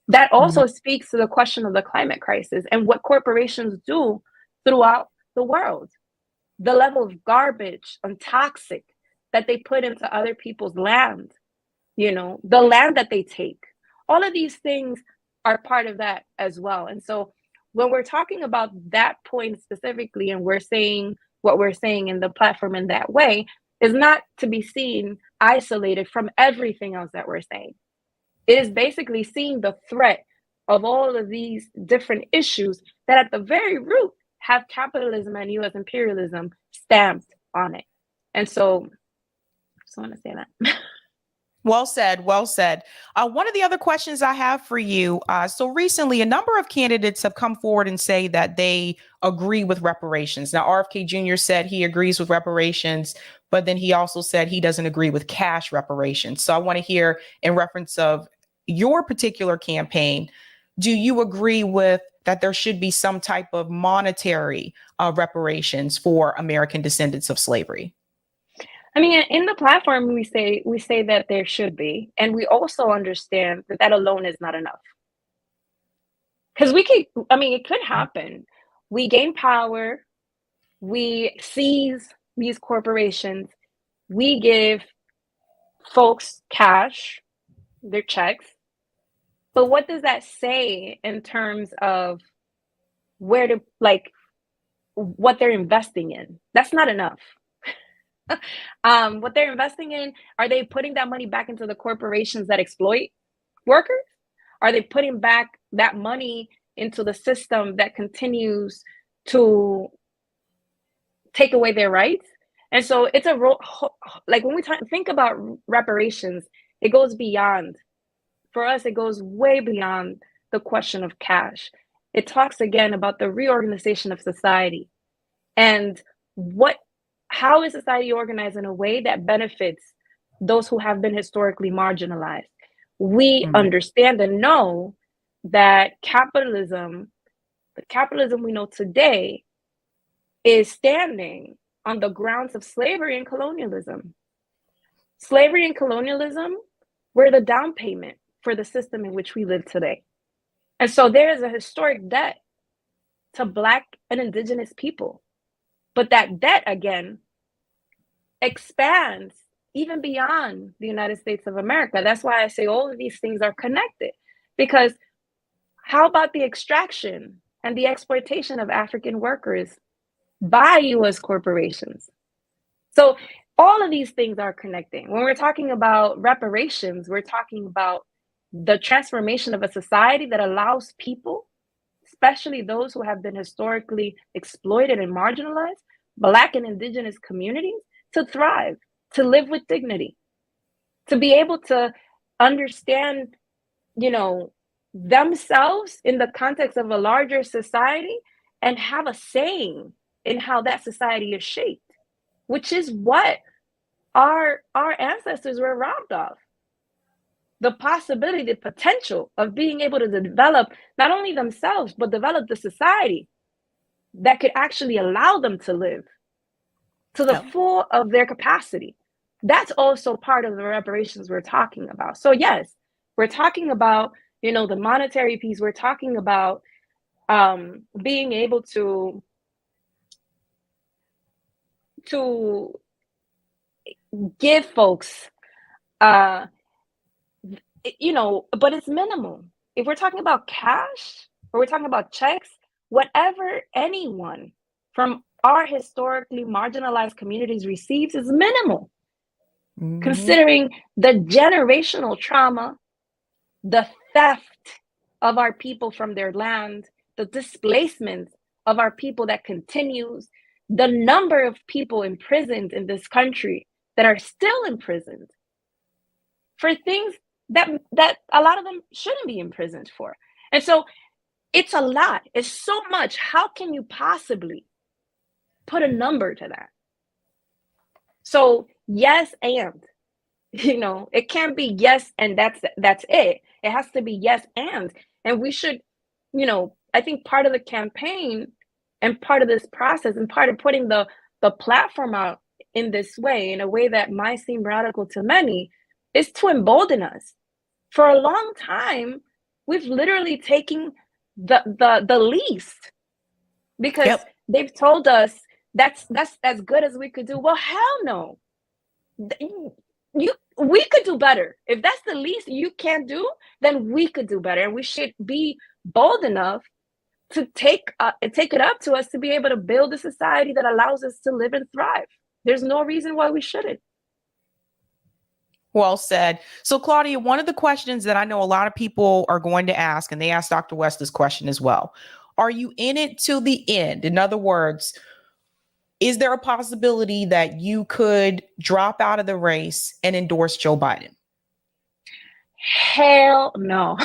that also speaks to the question of the climate crisis and what corporations do throughout the world. The level of garbage and toxic that they put into other people's land, you know, the land that they take. All of these things are part of that as well. And so when we're talking about that point specifically, and we're saying what we're saying in the platform in that way, is not to be seen isolated from everything else that we're saying. It is basically seeing the threat of all of these different issues that at the very root have capitalism and US imperialism stamped on it. And so I just want to say that. Well said. Well said. One of the other questions I have for you. So recently, a number of candidates have come forward and say that they agree with reparations. Now, RFK Jr. said he agrees with reparations, but then he also said he doesn't agree with cash reparations. So I want to hear, in reference of your particular campaign, do you agree with that there should be some type of monetary reparations for American descendants of slavery? I mean, in the platform, we say that there should be, and we also understand that that alone is not enough. Because it could happen. We gain power, we seize these corporations, we give folks cash, their checks. But what does that say in terms of what they're investing in? That's not enough. What they're investing in, are they putting that money back into the corporations that exploit workers? Are they putting back that money into the system that continues to take away their rights? And so it's a role, like when we think about reparations, it goes beyond, for us, it goes way beyond the question of cash. It talks again about the reorganization of society and how is society organized in a way that benefits those who have been historically marginalized. We understand and know that the capitalism we know today, is standing on the grounds of slavery and colonialism. Slavery and colonialism were the down payment for the system in which we live today. And so there is a historic debt to Black and Indigenous people. But that debt, again, expands even beyond the United States of America. That's why I say all of these things are connected. Because how about the extraction and the exploitation of African workers by US corporations? So all of these things are connecting. When we're talking about reparations, we're talking about the transformation of a society that allows people, especially those who have been historically exploited and marginalized, Black and Indigenous communities, to thrive, to live with dignity, to be able to understand, themselves in the context of a larger society and have a saying in how that society is shaped, which is what our ancestors were robbed of. The possibility, the potential of being able to develop not only themselves, but develop the society that could actually allow them to live to the full of their capacity. That's also part of the reparations we're talking about. So yes, we're talking about, the monetary piece. We're talking about being able to give folks, but it's minimal. If we're talking about cash or we're talking about checks, whatever anyone from our historically marginalized communities receives is minimal, considering the generational trauma, the theft of our people from their land, the displacement of our people that continues, the number of people imprisoned in this country that are still imprisoned for things that a lot of them shouldn't be imprisoned for. And so it's a lot. It's so much. How can you possibly put a number to that? So yes, and it can't be yes and that's it. It has to be yes and we should, I think part of the campaign and part of this process and part of putting the platform out in this way, in a way that might seem radical to many, is to embolden us. For a long time, we've literally taken the least, because they've told us that's as good as we could do. Well, hell no. We could do better. If that's the least you can do, then we could do better. And we should be bold enough to take it up to us to be able to build a society that allows us to live and thrive. There's no reason why we shouldn't. Well said. So, Claudia, one of the questions that I know a lot of people are going to ask, and they asked Dr. West this question as well, are you in it till the end? In other words, is there a possibility that you could drop out of the race and endorse Joe Biden? Hell no.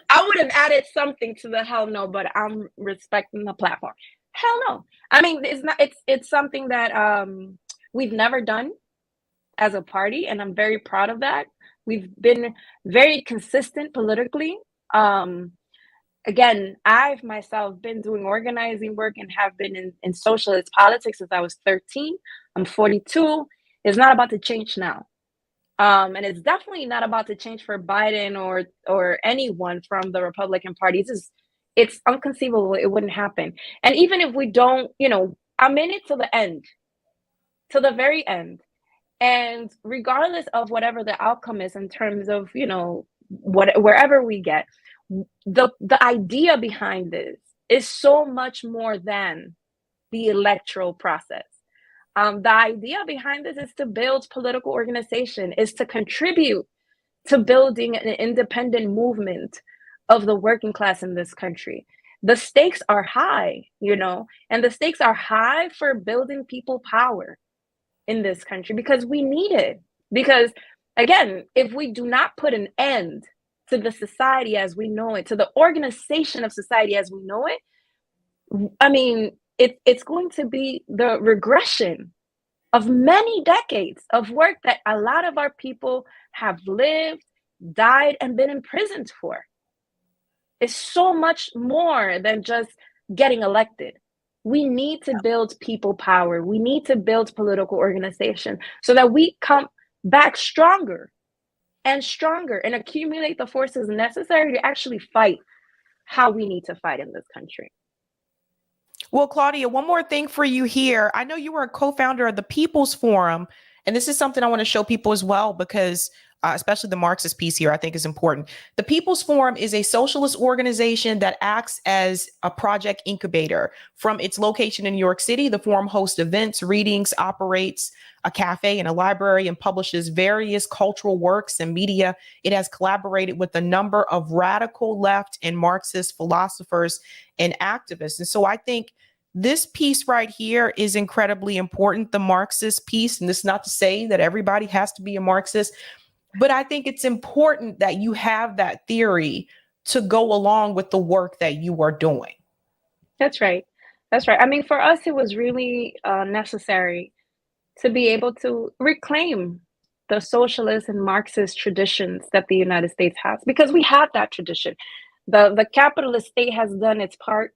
I would have added something to the hell no, but I'm respecting the platform. Hell no. I mean, it's something that we've never done as a party, and I'm very proud of that. We've been very consistent politically. Again, I've myself been doing organizing work and have been in socialist politics since I was 13. I'm 42. It's not about to change now. And it's definitely not about to change for Biden or anyone from the Republican Party. It's inconceivable. It wouldn't happen. And even if we don't, I'm in it to the end, to the very end. And regardless of whatever the outcome is in terms of, wherever we get, the idea behind this is so much more than the electoral process. The idea behind this is to build political organization, is to contribute to building an independent movement of the working class in this country. The stakes are high, and the stakes are high for building people power in this country because we need it. Because again, if we do not put an end to the society as we know it, to the organization of society as we know it, I mean, it's going to be the regression of many decades of work that a lot of our people have lived, died, and been imprisoned for. It's so much more than just getting elected. We need to build people power. We need to build political organization so that we come back stronger and stronger and accumulate the forces necessary to actually fight how we need to fight in this country. Well, Claudia, one more thing for you here. I know you were a co-founder of the People's Forum, and this is something I want to show people as well, because especially the Marxist piece here, I think is important. The People's Forum is a socialist organization that acts as a project incubator. From its location in New York City, the forum hosts events, readings, operates a cafe and a library, and publishes various cultural works and media. It has collaborated with a number of radical left and Marxist philosophers and activists. And so I think this piece right here is incredibly important, the Marxist piece. And this is not to say that everybody has to be a Marxist, but I think it's important that you have that theory to go along with the work that you are doing. That's right. That's right. I mean, for us, it was really necessary to be able to reclaim the socialist and Marxist traditions that the United States has, because we have that tradition. The capitalist state has done its part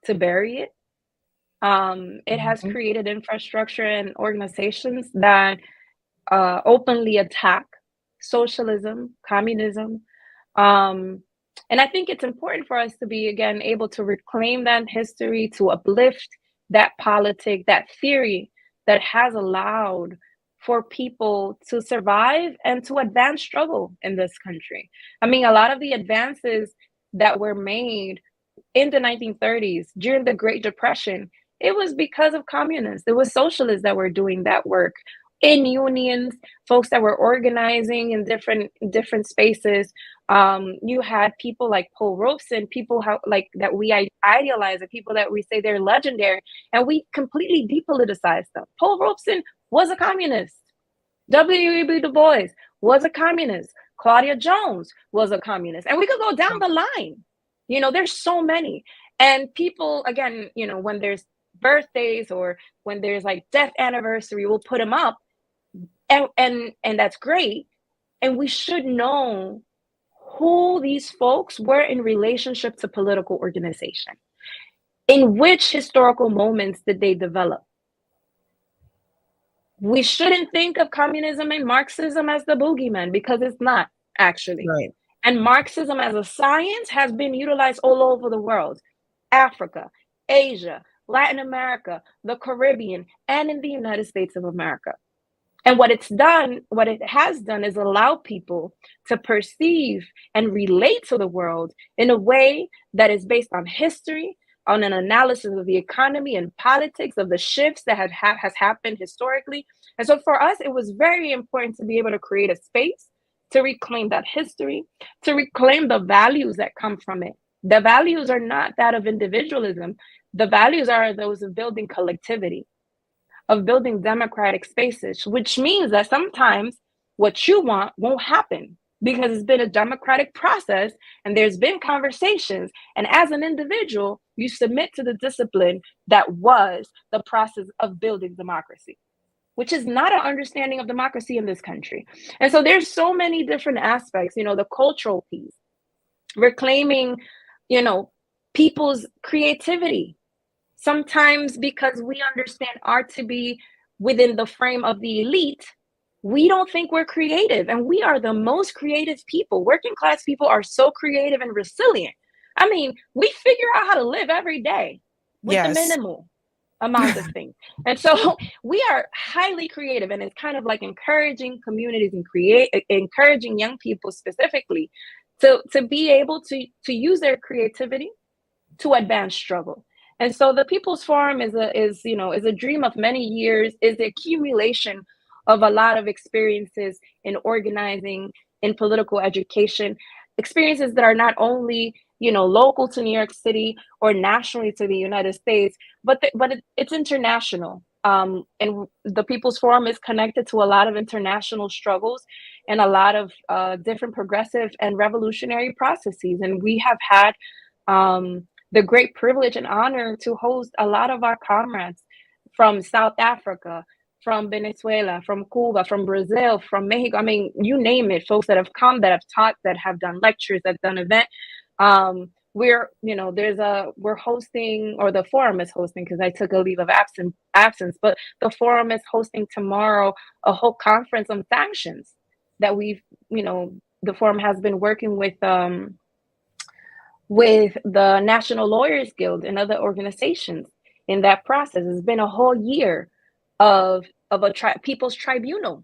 to bury it. It has created infrastructure and organizations that openly attack socialism, communism. And I think it's important for us to be, again, able to reclaim that history, to uplift that politic, that theory that has allowed for people to survive and to advance struggle in this country. I mean, a lot of the advances that were made in the 1930s during the Great Depression, it was because of communists. It was socialists that were doing that work in unions, folks that were organizing in different spaces. You had people like Paul Robeson, people that we idealize, and people that we say they're legendary, and we completely depoliticized them. Paul Robeson was a communist. W.E.B. Du Bois was a communist. Claudia Jones was a communist. And we could go down the line. There's so many. And people, again, when there's birthdays or when there's like death anniversary, we'll put them up. And that's great. And we should know who these folks were in relationship to political organization. In which historical moments did they develop? We shouldn't think of communism and Marxism as the boogeyman, because it's not actually. Right. And Marxism as a science has been utilized all over the world: Africa, Asia, Latin America, the Caribbean, and in the United States of America. And what it has done is allow people to perceive and relate to the world in a way that is based on history, on an analysis of the economy and politics, of the shifts that has happened historically. And so for us, it was very important to be able to create a space to reclaim that history, to reclaim the values that come from it. The values are not that of individualism. The values are those of building collectivity, of building democratic spaces, which means that sometimes what you want won't happen because it's been a democratic process and there's been conversations. And as an individual, you submit to the discipline that was the process of building democracy. which is not an understanding of democracy in this country. And so there's so many different aspects, the cultural piece, reclaiming, people's creativity. Sometimes because we understand art to be within the frame of the elite, we don't think we're creative, and we are the most creative people. Working class people are so creative and resilient. I mean, we figure out how to live every day with the minimal amount of things. And so we are highly creative, and it's kind of like encouraging communities and encouraging young people specifically to be able to use their creativity to advance struggle. And so the People's Forum is a dream of many years, is the accumulation of a lot of experiences in organizing, in political education, experiences that are not only local to New York City or nationally to the United States, but it's international. And the People's Forum is connected to a lot of international struggles and a lot of different progressive and revolutionary processes. And we have had the great privilege and honor to host a lot of our comrades from South Africa, from Venezuela, from Cuba, from Brazil, from Mexico. I mean, you name it, folks that have come, that have taught, that have done lectures, that have done events. We're hosting, or the forum is hosting, because I took a leave of absence, but the forum is hosting tomorrow a whole conference on sanctions that the forum has been working with the National Lawyers Guild and other organizations in that process. It's been a whole year of a people's tribunal,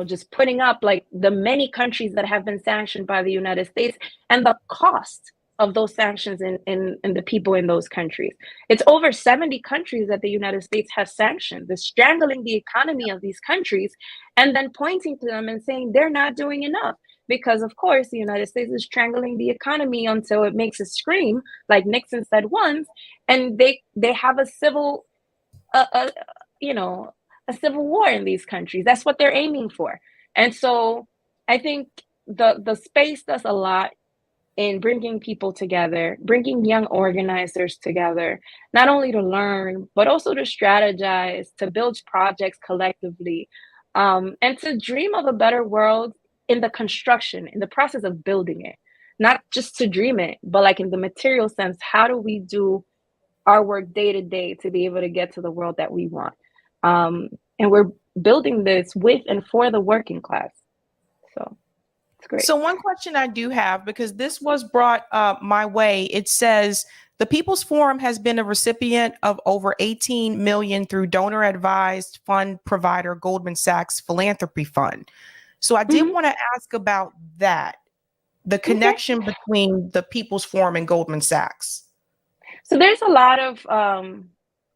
just putting up like the many countries that have been sanctioned by the United States and the cost of those sanctions in the people in those countries. It's over 70 countries that the United States has sanctioned. They're strangling the economy of these countries and then pointing to them and saying they're not doing enough. Because of course, the United States is strangling the economy until it makes a scream, like Nixon said once, and they have a civil war in these countries. That's what they're aiming for. And so I think the space does a lot in bringing people together, bringing young organizers together, not only to learn, but also to strategize, to build projects collectively, and to dream of a better world in the construction, in the process of building it, not just to dream it, but like in the material sense. How do we do our work day to day to be able to get to the world that we want? And we're building this with and for the working class. So it's great. So one question I do have, because this was brought my way, it says the People's Forum has been a recipient of over 18 million through donor advised fund provider Goldman Sachs Philanthropy Fund. So I did want to ask about that, the connection between the People's Forum and Goldman Sachs. So there's a lot of,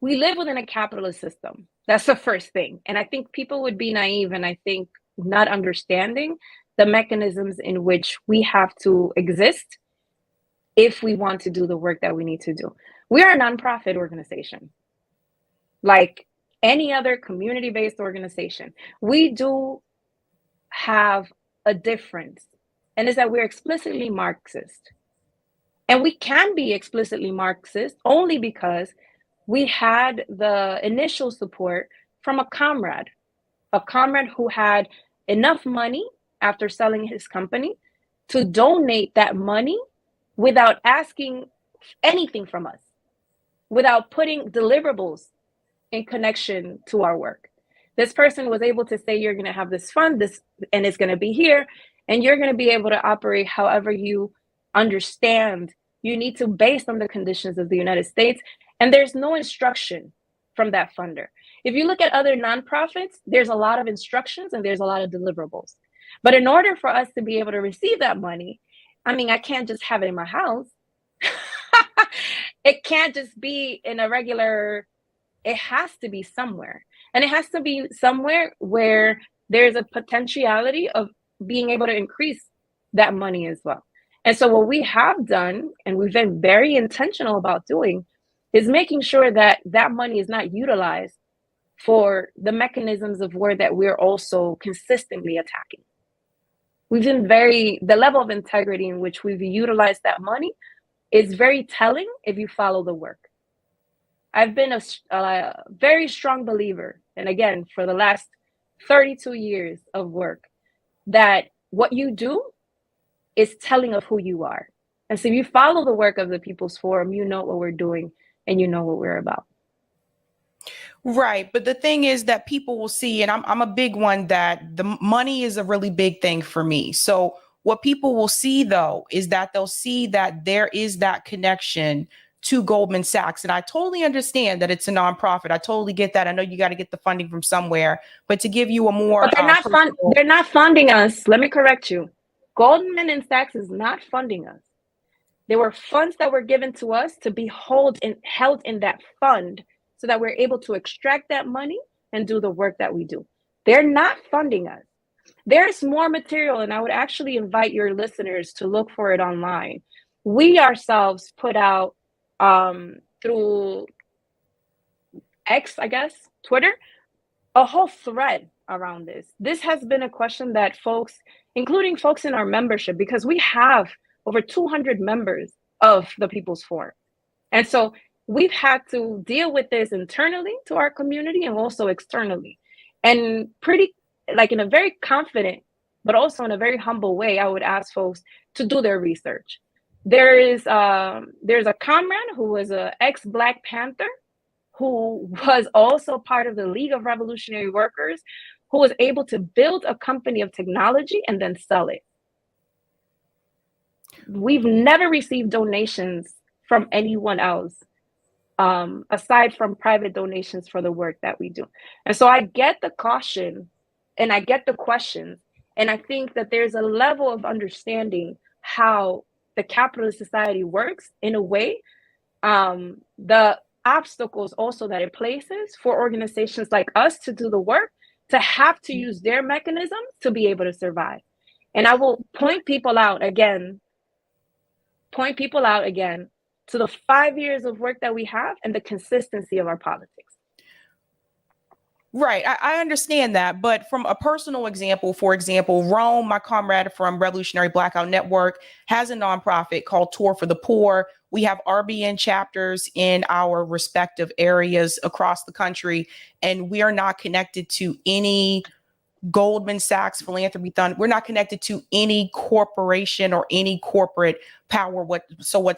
we live within a capitalist system. That's the first thing. And I think people would be naive, and I think not understanding the mechanisms in which we have to exist if we want to do the work that we need to do. We are a nonprofit organization, like any other community-based organization. We do have a difference, and is that we're explicitly Marxist. And we can be explicitly Marxist only because we had the initial support from a comrade who had enough money after selling his company to donate that money without asking anything from us, without putting deliverables in connection to our work. This person was able to say, you're going to have this fund, and it's going to be here, and you're going to be able to operate however you understand you need to, based on the conditions of the United States. And there's no instruction from that funder. If you look at other nonprofits, there's a lot of instructions and there's a lot of deliverables. But in order for us to be able to receive that money, I mean, I can't just have it in my house. It can't just be in a regular, it has to be somewhere. And it has to be somewhere where there's a potentiality of being able to increase that money as well. And so what we have done, and we've been very intentional about doing, is making sure that that money is not utilized for the mechanisms of war that we're also consistently attacking. We've been the level of integrity in which we've utilized that money is very telling if you follow the work. I've been a very strong believer and again, for the last 32 years of work, that what you do is telling of who you are. And so if you follow the work of the People's Forum, you know what we're doing and you know what we're about. Right. But the thing is that people will see, and I'm a big one, that the money is a really big thing for me. So what people will see, though, is that they'll see that there is that connection to Goldman Sachs. And I totally understand that it's a nonprofit. I totally get that. I know you got to get the funding from somewhere, but to give you a more But they're not funding us. Let me correct you. Goldman Sachs is not funding us. There were funds that were given to us to be held in that fund so that we're able to extract that money and do the work that we do. They're not funding us. There's more material, and I would actually invite your listeners to look for it online. We ourselves put out through X, I guess, Twitter, a whole thread around this. This has been a question that folks, including folks in our membership, because we have over 200 members of the People's Forum. And so we've had to deal with this internally to our community and also externally. And pretty, like in a very confident, but also in a very humble way, I would ask folks to do their research. There's a comrade who was an ex-Black Panther who was also part of the League of Revolutionary Workers, who was able to build a company of technology and then sell it. We've never received donations from anyone else, aside from private donations for the work that we do. And so I get the caution and I get the questions. And I think that there's a level of understanding how the capitalist society works in a way. The obstacles also that it places for organizations like us to do the work, to have to use their mechanisms to be able to survive. And I will point people out again to the 5 years of work that we have and the consistency of our politics. Right. I understand that. But from a personal example, for example, Rome, my comrade from Revolutionary Blackout Network, has a nonprofit called Tour for the Poor. We have RBN chapters in our respective areas across the country, and we are not connected to any Goldman Sachs philanthropy fund. We're not connected to any corporation or any corporate power, what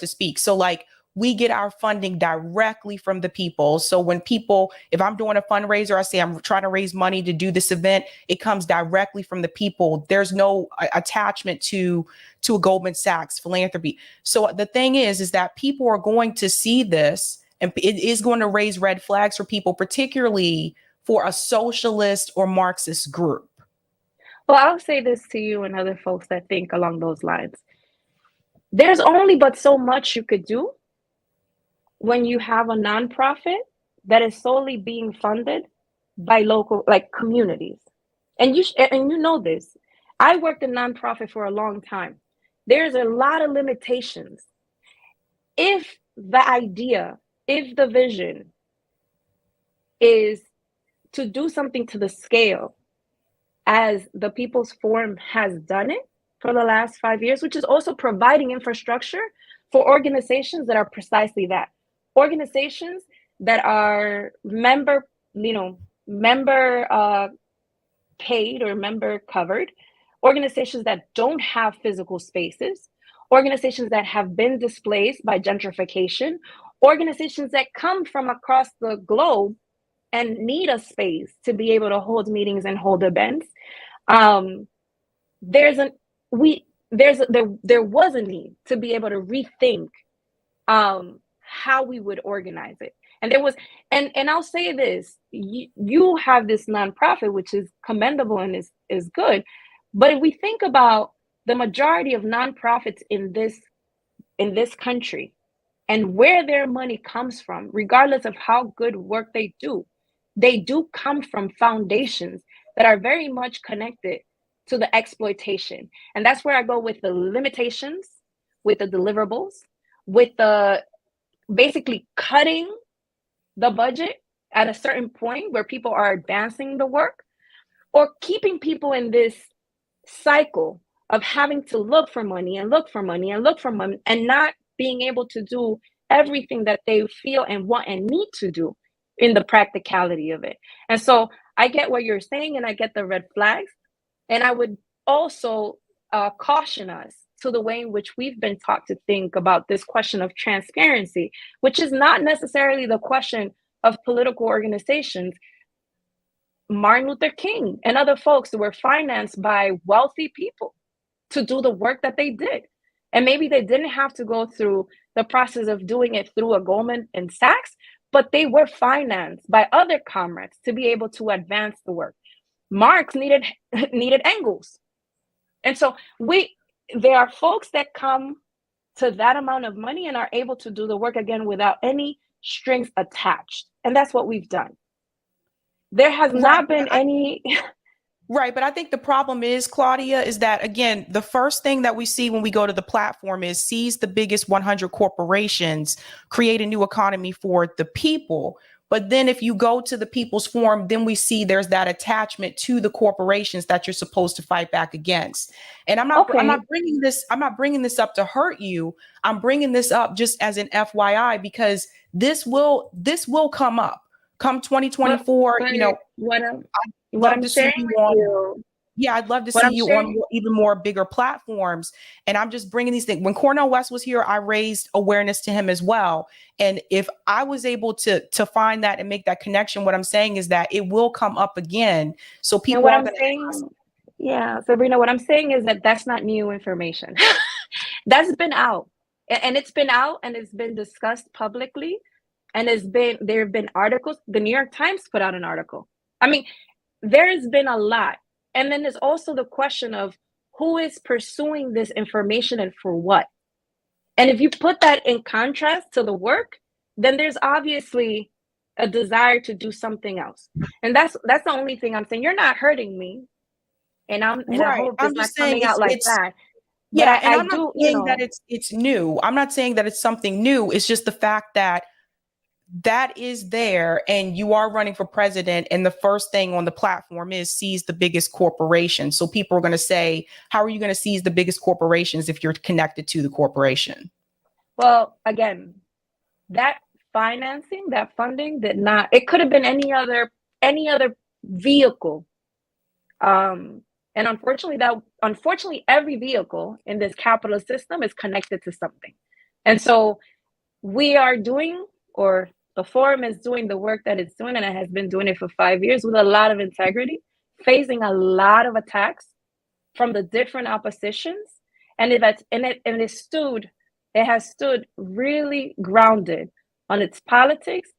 to speak. So like, we get our funding directly from the people. So when people, if I'm doing a fundraiser, I say I'm trying to raise money to do this event, it comes directly from the people. There's no attachment to a Goldman Sachs philanthropy. So the thing is that people are going to see this, and it is going to raise red flags for people, particularly for a socialist or Marxist group. Well, I'll say this to you and other folks that think along those lines. There's only but so much you could do when you have a nonprofit that is solely being funded by local, like, communities. And you know this. I worked in nonprofit for a long time. There's a lot of limitations. If the idea, if the vision is to do something to the scale as the People's Forum has done it for the last 5 years, which is also providing infrastructure for organizations that are precisely that. Organizations that are member paid or member covered, organizations that don't have physical spaces, organizations that have been displaced by gentrification, organizations that come from across the globe and need a space to be able to hold meetings and hold events. There was a need to be able to rethink how we would organize it. And there was, and I'll say this, you have this nonprofit, which is commendable and is good. But if we think about the majority of nonprofits in this country and where their money comes from, regardless of how good work they do come from foundations that are very much connected to the exploitation. And that's where I go with the limitations, with the deliverables, with the basically cutting the budget at a certain point where people are advancing the work, or keeping people in this cycle of having to look for money and look for money and look for money and not being able to do everything that they feel and want and need to do in the practicality of it. And so I get what you're saying, and I get the red flags. And I would also caution us to the way in which we've been taught to think about this question of transparency, which is not necessarily the question of political organizations. Martin Luther King and other folks were financed by wealthy people to do the work that they did. And maybe they didn't have to go through the process of doing it through a Goldman and Sachs, but they were financed by other comrades to be able to advance the work. Marx needed Engels. And so there are folks that come to that amount of money and are able to do the work again without any strings attached. And that's what we've done. There has not been any. Right. But I think the problem is, Claudia, is that, again, the first thing that we see when we go to the platform is seize the biggest 100 corporations, create a new economy for the people. But then if you go to the People's Forum, then we see there's that attachment to the corporations that you're supposed to fight back against. And I'm not bringing this up to hurt you. I'm bringing this up just as an FYI, because this will come up come 2024. I'd love to see you on even more bigger platforms. And I'm just bringing these things. When Cornel West was here, I raised awareness to him as well. And if I was able to find that and make that connection, what I'm saying is that it will come up again. So people are going to. Yeah, Sabrina, what I'm saying is that that's not new information. That's been out, and it's been out, and it's been discussed publicly, and there have been articles. The New York Times put out an article. I mean, there's been a lot. And then there's also the question of who is pursuing this information and for what. And if you put that in contrast to the work, then there's obviously a desire to do something else. And that's the only thing I'm saying. You're not hurting me. And I hope it's not coming out like that. Yeah, and I'm not saying that it's new. I'm not saying that it's something new. It's just the fact that is there, and you are running for president, and the first thing on the platform is seize the biggest corporation. So people are going to say, how are you going to seize the biggest corporations if you're connected to the corporation? Well, again, that financing, that funding it could have been any other vehicle. And unfortunately, every vehicle in this capitalist system is connected to something. And so we are doing, or the forum is doing the work that it's doing, and it has been doing it for 5 years with a lot of integrity, facing a lot of attacks from the different oppositions. And it has stood really grounded on its politics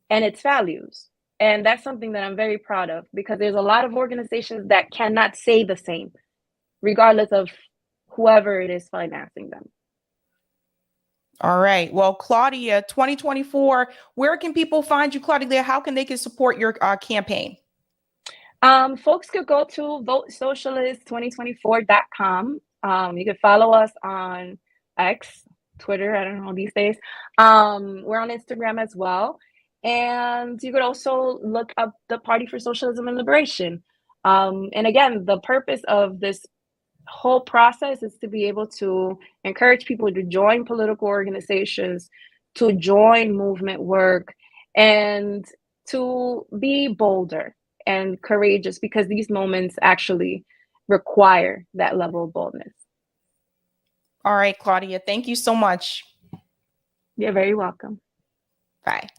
and its values. And that's something that I'm very proud of, because there's a lot of organizations that cannot say the same, regardless of whoever it is financing them. All right. Well, Claudia, 2024, where can people find you, Claudia? How can they support your campaign? Folks could go to votesocialist2024.com. You can follow us on X, Twitter, I don't know these days. We're on Instagram as well. And you could also look up the Party for Socialism and Liberation. And again, the purpose of this whole process is to be able to encourage people to join political organizations, to join movement work, and to be bolder and courageous, because these moments actually require that level of boldness. All right, Claudia, thank you so much. You're very welcome. Bye.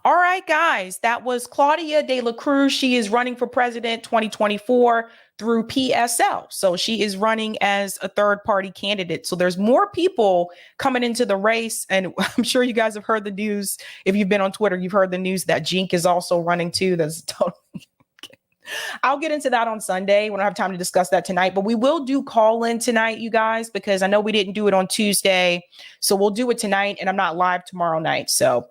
All right, guys, that was Claudia de la Cruz. She is running for president 2024 through PSL. So she is running as a third party candidate. So there's more people coming into the race. And I'm sure you guys have heard the news. If you've been on Twitter, you've heard the news that Jink is also running too. That's totally. I'll get into that on Sunday. We don't have time to discuss that tonight, but we will do call in tonight, you guys, because I know we didn't do it on Tuesday. So we'll do it tonight, and I'm not live tomorrow night. So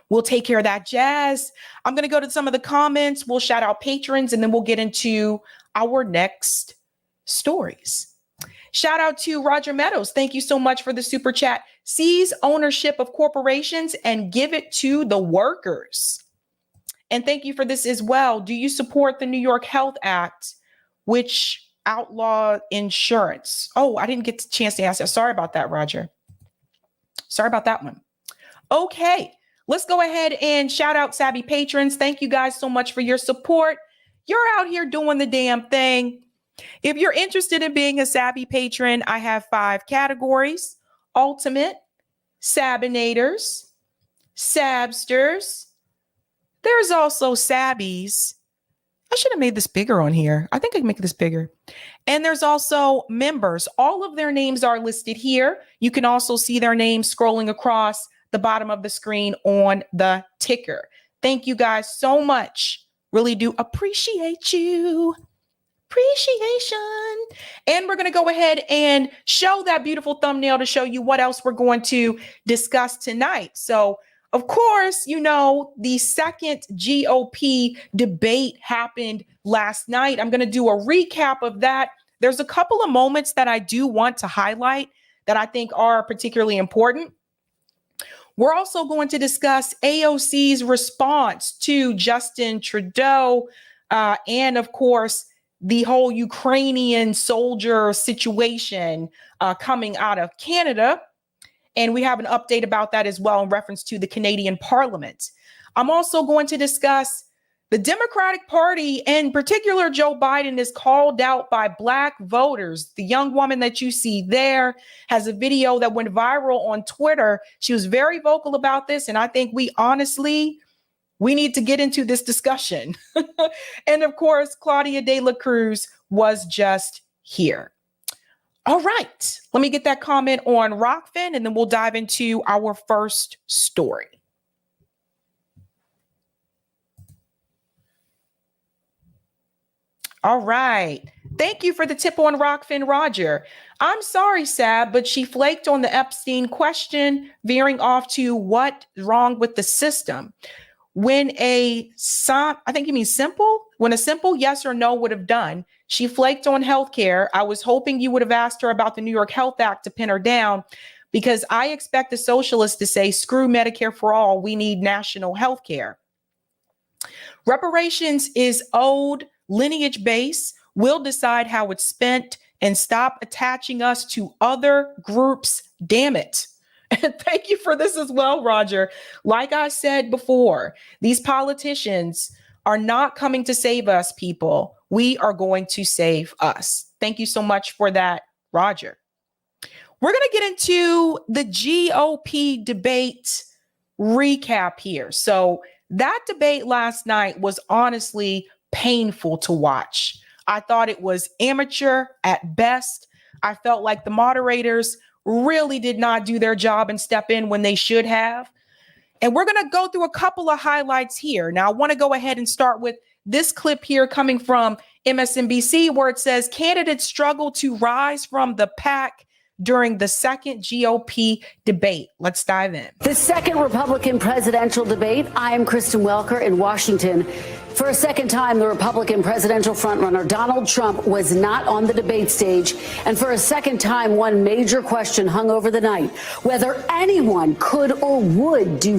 we'll take care of that jazz. I'm going to go to some of the comments. We'll shout out patrons, and then we'll get into our next stories. Shout out to Roger Meadows. Thank you so much for the super chat. Seize ownership of corporations and give it to the workers. And thank you for this as well. Do you support the New York Health Act, which outlaw insurance? Oh, I didn't get the chance to ask that. Sorry about that, Roger. Sorry about that one. Okay, let's go ahead and shout out Sabby patrons. Thank you guys so much for your support. You're out here doing the damn thing. If you're interested in being a Sabby patron, I have 5 categories: Ultimate, Sabinators, Sabsters. There's also Sabbies. I should have made this bigger on here. I think I can make this bigger. And there's also members. All of their names are listed here. You can also see their names scrolling across the bottom of the screen on the ticker. Thank you guys so much. Really do appreciate you. Appreciation. And we're going to go ahead and show that beautiful thumbnail to show you what else we're going to discuss tonight. So, of course, you know, the second GOP debate happened last night. I'm going to do a recap of that. There's a couple of moments that I do want to highlight that I think are particularly important. We're also going to discuss AOC's response to Justin Trudeau and, of course, the whole Ukrainian soldier situation coming out of Canada. And we have an update about that as well in reference to the Canadian Parliament. I'm also going to discuss the Democratic Party, in particular, Joe Biden is called out by Black voters. The young woman that you see there has a video that went viral on Twitter. She was very vocal about this. And I think we need to get into this discussion. And of course, Claudia de la Cruz was just here. All right, let me get that comment on Rockfin, and then we'll dive into our first story. All right. Thank you for the tip on Rockfin, Roger. I'm sorry, Sab, but she flaked on the Epstein question, veering off to what's wrong with the system. When I think you mean simple, when a simple yes or no would have done, she flaked on healthcare. I was hoping you would have asked her about the New York Health Act to pin her down, because I expect the socialists to say, screw Medicare for all, we need national healthcare. Reparations is owed, lineage based. We'll decide how it's spent and stop attaching us to other groups. Damn it. And thank you for this as well, Roger. Like I said before, these politicians are not coming to save us, people. We are going to save us. Thank you so much for that, Roger. We're going to get into the GOP debate recap here. So that debate last night was honestly painful to watch. I thought it was amateur at best. I felt like the moderators really did not do their job and step in when they should have. And we're going to go through a couple of highlights here. Now, I want to go ahead and start with this clip here coming from MSNBC, where it says candidates struggle to rise from the pack during the second GOP debate. Let's dive in. The second Republican presidential debate. I am Kristen Welker in Washington. For a second time, the Republican presidential frontrunner Donald Trump was not on the debate stage. And for a second time, one major question hung over the night: whether anyone could or would do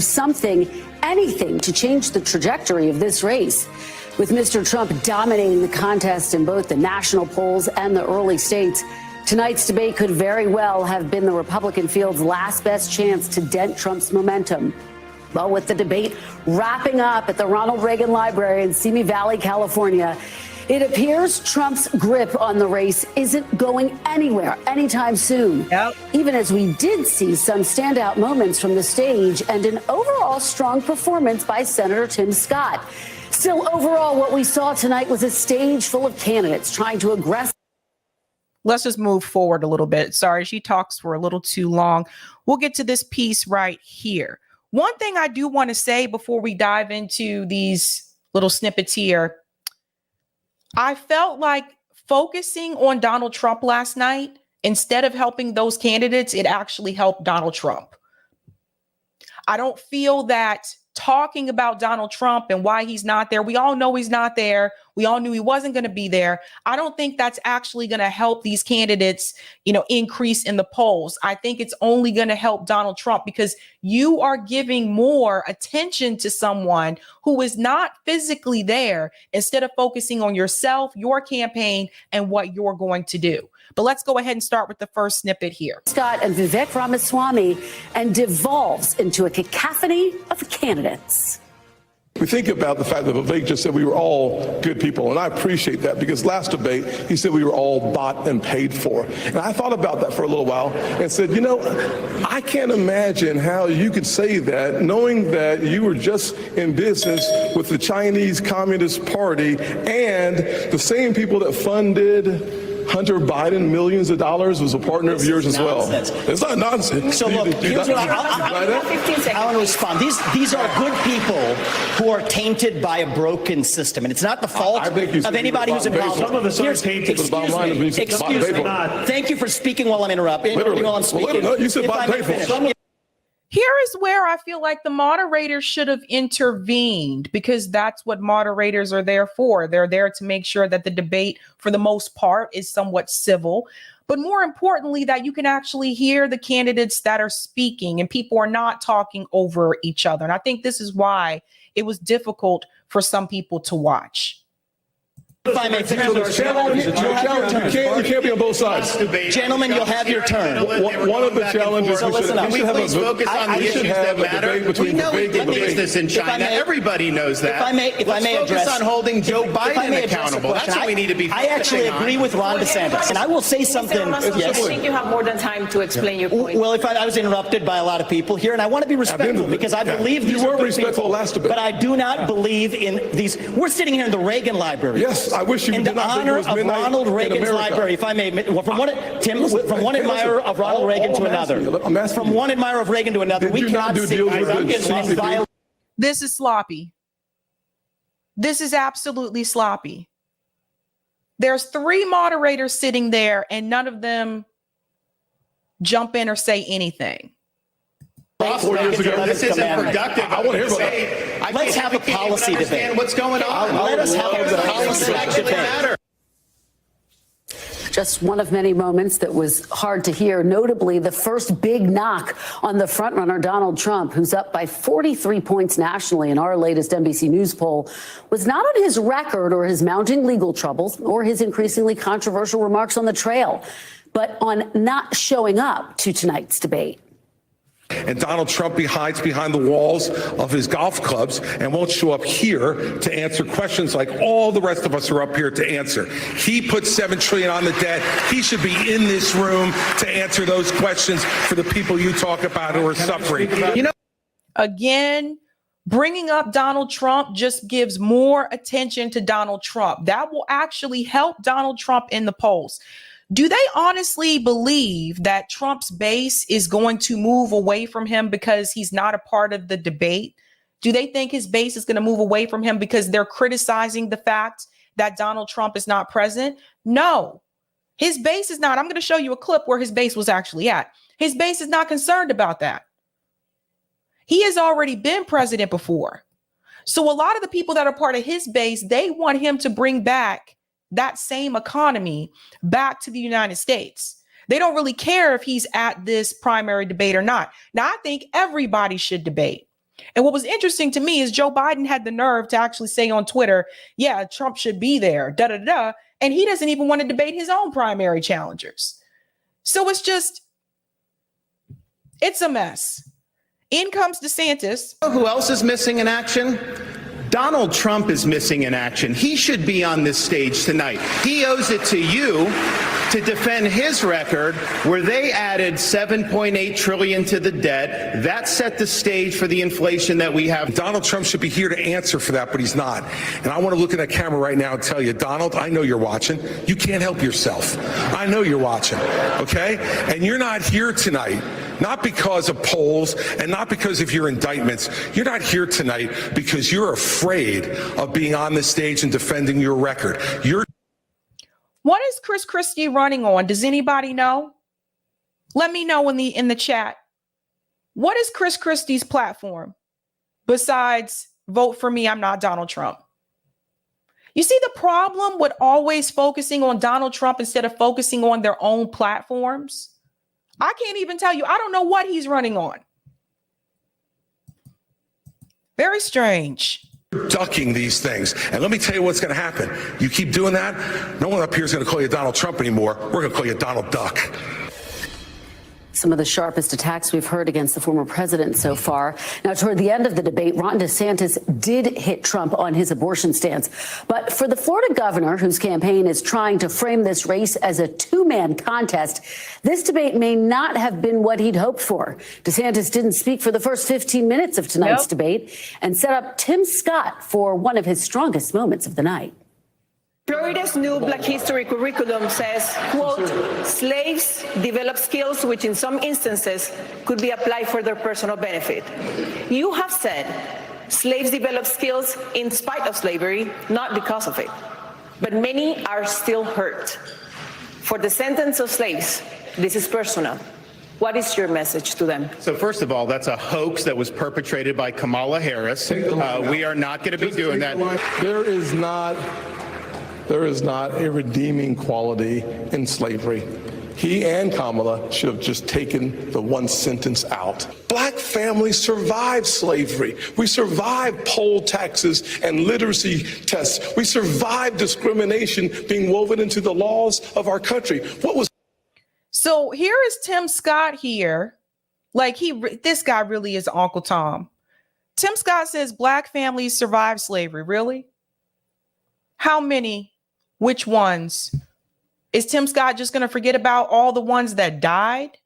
anything to change the trajectory of this race. With Mr. Trump dominating the contest in both the national polls and the early states, tonight's debate could very well have been the Republican field's last best chance to dent Trump's momentum. Well, with the debate wrapping up at the Ronald Reagan Library in Simi Valley, California, it appears Trump's grip on the race isn't going anywhere anytime soon. Yep. Even as we did see some standout moments from the stage and an overall strong performance by Senator Tim Scott. Still, overall, what we saw tonight was a stage full of candidates trying to aggressively. Let's just move forward a little bit. Sorry, she talks for a little too long. We'll get to this piece right here. One thing I do want to say before we dive into these little snippets here, I felt like focusing on Donald Trump last night, instead of helping those candidates, it actually helped Donald Trump. I don't feel that talking about Donald Trump and why he's not there. We all know he's not there. We all knew he wasn't going to be there. I don't think that's actually going to help these candidates, increase in the polls. I think it's only going to help Donald Trump, because you are giving more attention to someone who is not physically there, instead of focusing on yourself, your campaign, and what you're going to do. But let's go ahead and start with the first snippet here. Scott and Vivek Ramaswamy, and devolves into a cacophony of candidates. We think about the fact that Vivek just said we were all good people, and I appreciate that, because last debate he said we were all bought and paid for. And I thought about that for a little while and said, you know, I can't imagine how you could say that knowing that you were just in business with the Chinese Communist Party and the same people that funded Hunter Biden millions of dollars was a partner of yours as well. It's not nonsense. So look, here's what I want to respond. These are good people who are tainted by a broken system, and it's not the fault of anybody who's involved. Some of us are tainted. Excuse me. Thank you for speaking while I'm interrupting. While I'm speaking. You said about Here is where I feel like the moderators should have intervened, because that's what moderators are there for. They're there to make sure that the debate, for the most part, is somewhat civil, but more importantly, that you can actually hear the candidates that are speaking and people are not talking over each other. And I think this is why it was difficult for some people to watch. If I may finish, you can't be on both sides. Gentlemen, you'll have your turn. One of the challenges we should have a focus on the issues that matter. We know we did business in China. Everybody knows that. If I may address, focus on holding Joe Biden accountable. That's what we need to be focusing on. I actually agree with Ron DeSantis, and I will say something. Yes. I think you have more than time to explain your point. Well, if I was interrupted by a lot of people here, and I want to be respectful, because I believe these were respectful last debate. But I do not believe in these. We're sitting here in the Reagan Library. Yes. I wish you in did the not honor think it was of Ronald Reagan's library, if I may, from one admirer of Ronald Reagan to another, from one admirer of Reagan to another, we cannot see violence. This is sloppy. This is absolutely sloppy. There's 3 moderators sitting there, and none of them jump in or say anything. 4 years ago, this isn't productive. I want to hear about that. Let's have a policy debate. What's going on? Let us have a policy debate. Just one of many moments that was hard to hear. Notably, the first big knock on the frontrunner Donald Trump, who's up by 43 points nationally in our latest NBC News poll, was not on his record or his mounting legal troubles or his increasingly controversial remarks on the trail, but on not showing up to tonight's debate. And Donald Trump hides behind the walls of his golf clubs and won't show up here to answer questions like all the rest of us are up here to answer. He put $7 trillion on the debt. He should be in this room to answer those questions for the people you talk about who are suffering. You know, again, bringing up Donald Trump just gives more attention to Donald Trump. That will actually help Donald Trump in the polls. Do they honestly believe that Trump's base is going to move away from him because he's not a part of the debate? Do they think his base is going to move away from him because they're criticizing the fact that Donald Trump is not present? No, his base is not. I'm going to show you a clip where his base was actually at. His base is not concerned about that. He has already been president before. So a lot of the people that are part of his base, they want him to bring back that same economy back to the United States. They don't really care if he's at this primary debate or not. Now, I think everybody should debate. And what was interesting to me is Joe Biden had the nerve to actually say on Twitter, yeah, Trump should be there, da, da, da. And he doesn't even want to debate his own primary challengers. So it's a mess. In comes DeSantis. Who else is missing in action? Donald Trump is missing in action. He should be on this stage tonight. He owes it to you to defend his record where they added $7.8 trillion to the debt. That set the stage for the inflation that we have. Donald Trump should be here to answer for that, but he's not. And I want to look at that camera right now and tell you, Donald, I know you're watching. You can't help yourself. I know you're watching, okay? And you're not here tonight, not because of polls and not because of your indictments. You're not here tonight because you're afraid of being on the stage and defending your record. What is Chris Christie running on? Does anybody know? Let me know in the chat. What is Chris Christie's platform besides vote for me, I'm not Donald Trump? You see the problem with always focusing on Donald Trump instead of focusing on their own platforms? I can't even tell you. I don't know what he's running on. Very strange. ducking these things. And let me tell you what's going to happen. You keep doing that, no one up here is going to call you Donald Trump anymore. We're going to call you Donald Duck. Some of the sharpest attacks we've heard against the former president so far. Now, toward the end of the debate, Ron DeSantis did hit Trump on his abortion stance. But for the Florida governor, whose campaign is trying to frame this race as a two-man contest, this debate may not have been what he'd hoped for. DeSantis didn't speak for the first 15 minutes of tonight's debate and set up Tim Scott for one of his strongest moments of the night. Florida's new Black History curriculum says, quote, slaves develop skills which in some instances could be applied for their personal benefit. You have said slaves develop skills in spite of slavery, not because of it. But many are still hurt. For descendants of slaves, this is personal. What is your message to them? So first of all, that's a hoax that was perpetrated by Kamala Harris. We are not going to be doing that. There is not a redeeming quality in slavery. He and Kamala should have just taken the one sentence out. Black families survived slavery. We survived poll taxes and literacy tests. We survived discrimination being woven into the laws of our country. So here is Tim Scott here. Like this guy really is Uncle Tom. Tim Scott says Black families survived slavery. Really? How many? Which ones? Is Tim Scott just going to forget about all the ones that died?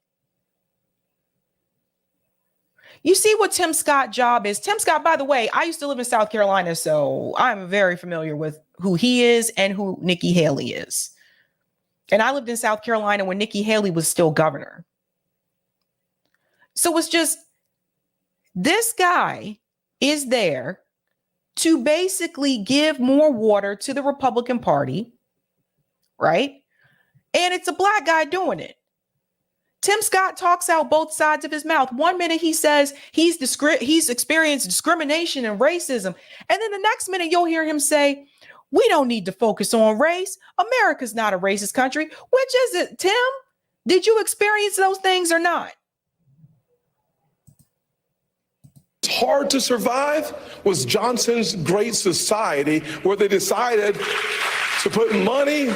You see what Tim Scott's job is. Tim Scott, by the way, I used to live in South Carolina, so I'm very familiar with who he is and who Nikki Haley is. And I lived in South Carolina when Nikki Haley was still governor. So it's just, this guy is there to basically give more water to the Republican Party, right? And it's a Black guy doing it. Tim Scott talks out both sides of his mouth. One minute he says he's experienced discrimination and racism. And then the next minute you'll hear him say, we don't need to focus on race. America's not a racist country. Which is it, Tim? Did you experience those things or not? Hard to survive was Johnson's Great Society, where they decided to put money,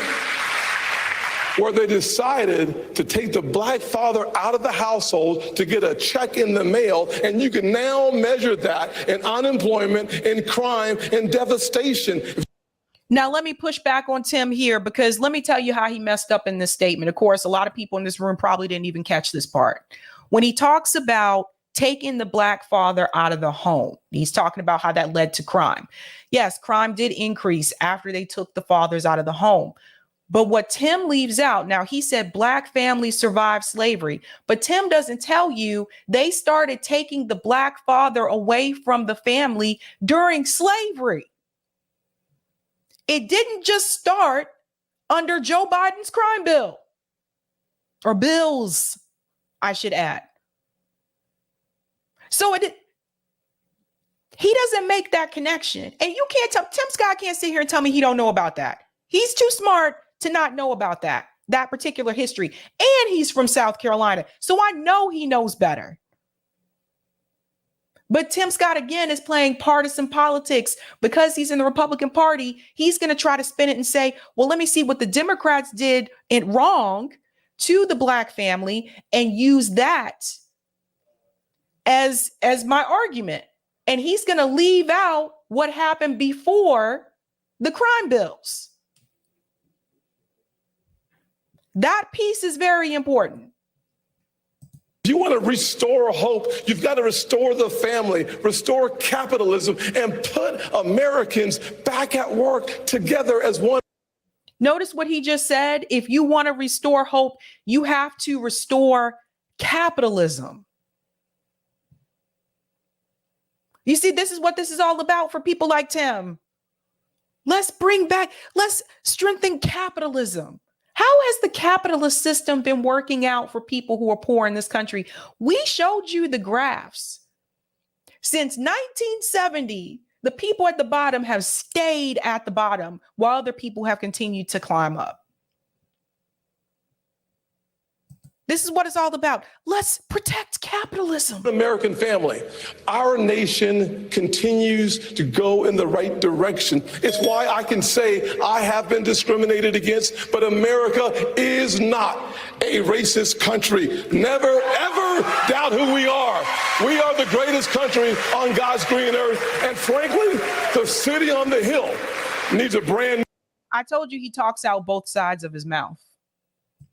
where they decided to take the Black father out of the household to get a check in the mail. And you can now measure that in unemployment, in crime, in devastation. Now, let me push back on Tim here, because let me tell you how he messed up in this statement. Of course, a lot of people in this room probably didn't even catch this part. When he talks about taking the Black father out of the home, he's talking about how that led to crime. Yes, crime did increase after they took the fathers out of the home. But what Tim leaves out, now he said Black families survived slavery, but Tim doesn't tell you they started taking the Black father away from the family during slavery. It didn't just start under Joe Biden's crime bill, or bills, I should add. So he doesn't make that connection. And you can't tell, Tim Scott can't sit here and tell me he don't know about that. He's too smart to not know about that particular history. And he's from South Carolina. So I know he knows better. But Tim Scott, again, is playing partisan politics because he's in the Republican Party. He's going to try to spin it and say, well, let me see what the Democrats did it wrong to the Black family and use that as my argument. And he's going to leave out what happened before the crime bills. That piece is very important. If you want to restore hope, you've got to restore the family, restore capitalism, and put Americans back at work together as one. Notice what he just said. If you want to restore hope, you have to restore capitalism. You see, this is what this is all about for people like Tim. Let's strengthen capitalism. How has the capitalist system been working out for people who are poor in this country? We showed you the graphs. Since 1970, the people at the bottom have stayed at the bottom while other people have continued to climb up. This is what it's all about. Let's protect capitalism. American family, our nation continues to go in the right direction. It's why I can say I have been discriminated against, but America is not a racist country. Never, ever doubt who we are. We are the greatest country on God's green earth. And frankly, the city on the hill needs a brand I told you he talks out both sides of his mouth.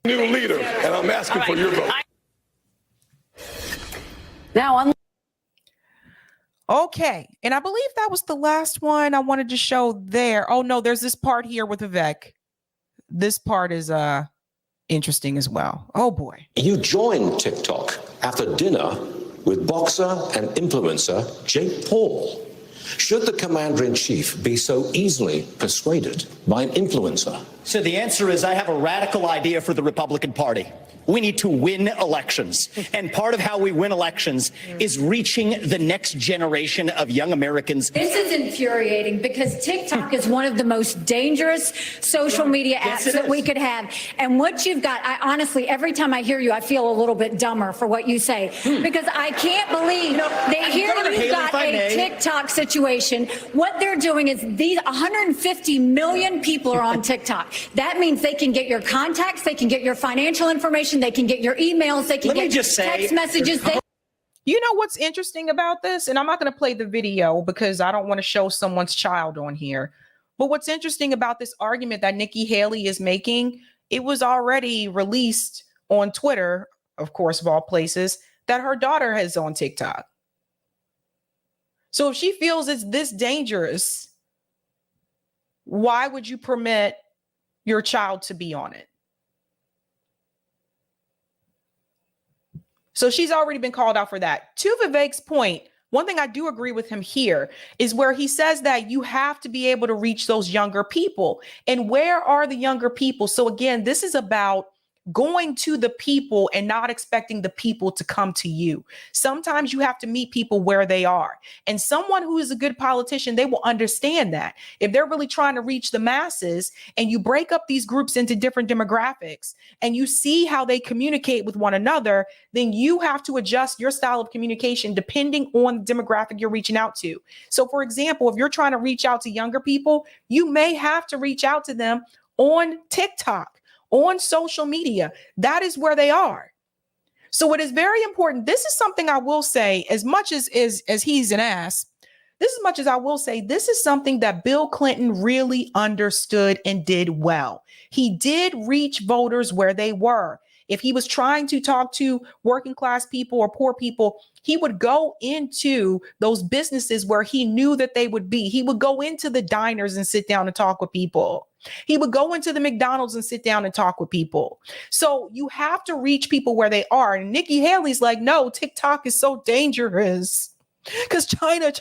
new leader, and I'm asking for your vote. Now, Okay, and I believe that was the last one I wanted to show there. Oh no, there's this part here with Vivek. This part is interesting as well. Oh boy. You joined TikTok after dinner with boxer and influencer Jake Paul. Should the commander-in-chief be so easily persuaded by an influencer? So the answer is I have a radical idea for the Republican Party. We need to win elections. And part of how we win elections is reaching the next generation of young Americans. This is infuriating because TikTok is one of the most dangerous social media apps that we could have. And what you've got, I honestly, every time I hear you, I feel a little bit dumber for what you say. Because I can't believe that here you've got a TikTok situation. What they're doing is these 150 million people are on TikTok. That means they can get your contacts, they can get your financial information, they can get your emails, they can get text messages. You know what's interesting about this? And I'm not going to play the video because I don't want to show someone's child on here. But what's interesting about this argument that Nikki Haley is making, it was already released on Twitter, of course, of all places, that her daughter is on TikTok. So if she feels it's this dangerous, why would you permit your child to be on it? So she's already been called out for that. To Vivek's point, one thing I do agree with him here is where he says that you have to be able to reach those younger people. And where are the younger people? So again, this is about going to the people and not expecting the people to come to you. Sometimes you have to meet people where they are. And someone who is a good politician, they will understand that. If they're really trying to reach the masses and you break up these groups into different demographics and you see how they communicate with one another, then you have to adjust your style of communication depending on the demographic you're reaching out to. So for example, if you're trying to reach out to younger people, you may have to reach out to them on TikTok, on social media. That is where they are. So it is very important. This is something I will say, as much as he's an ass, this is much as I will say, this is something that Bill Clinton really understood and did well. He did reach voters where they were. If he was trying to talk to working class people or poor people, he would go into those businesses where he knew that they would be. He would go into the diners and sit down and talk with people. He would go into the McDonald's and sit down and talk with people. So you have to reach people where they are. And Nikki Haley's like, no, TikTok is so dangerous because China.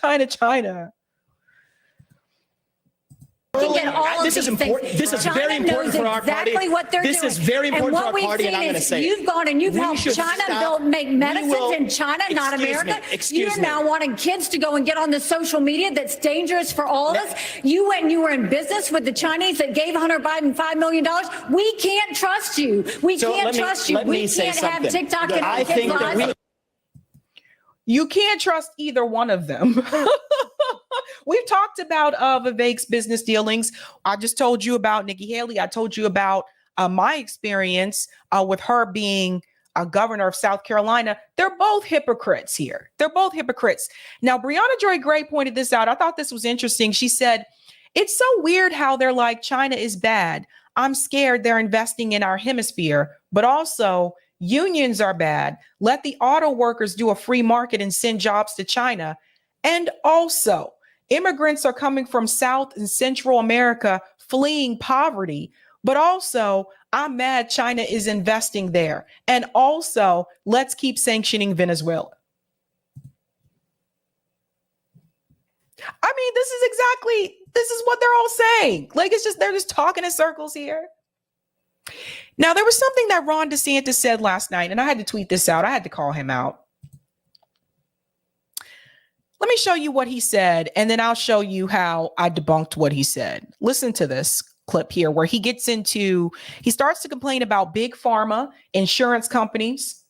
This is important. This is very important for our party. This is very important for our party, and I'm going to say you've gone and you've helped China make medicines in China, not America. You're now wanting kids to go and get on the social media that's dangerous for all of us. You went and you were in business with the Chinese that gave Hunter Biden $5 million. We can't trust you. We can't trust you. We can't have TikTok in our kids' lives. You can't trust either one of them. We've talked about Vivek's business dealings. I just told you about Nikki Haley. I told you about my experience with her being a governor of South Carolina. They're both hypocrites here. They're both hypocrites. Now, Brianna Joy Gray pointed this out. I thought this was interesting. She said, it's so weird how they're like, China is bad. I'm scared they're investing in our hemisphere, but also unions are bad. Let the auto workers do a free market and send jobs to China. And also, immigrants are coming from South and Central America fleeing poverty, but also I'm mad China is investing there. And also, let's keep sanctioning Venezuela. I mean, this is what they're all saying. Like, they're just talking in circles here. Now, there was something that Ron DeSantis said last night, and I had to tweet this out. I had to call him out. Let me show you what he said, and then I'll show you how I debunked what he said. Listen to this. clip here where he starts to complain about big pharma, insurance companies,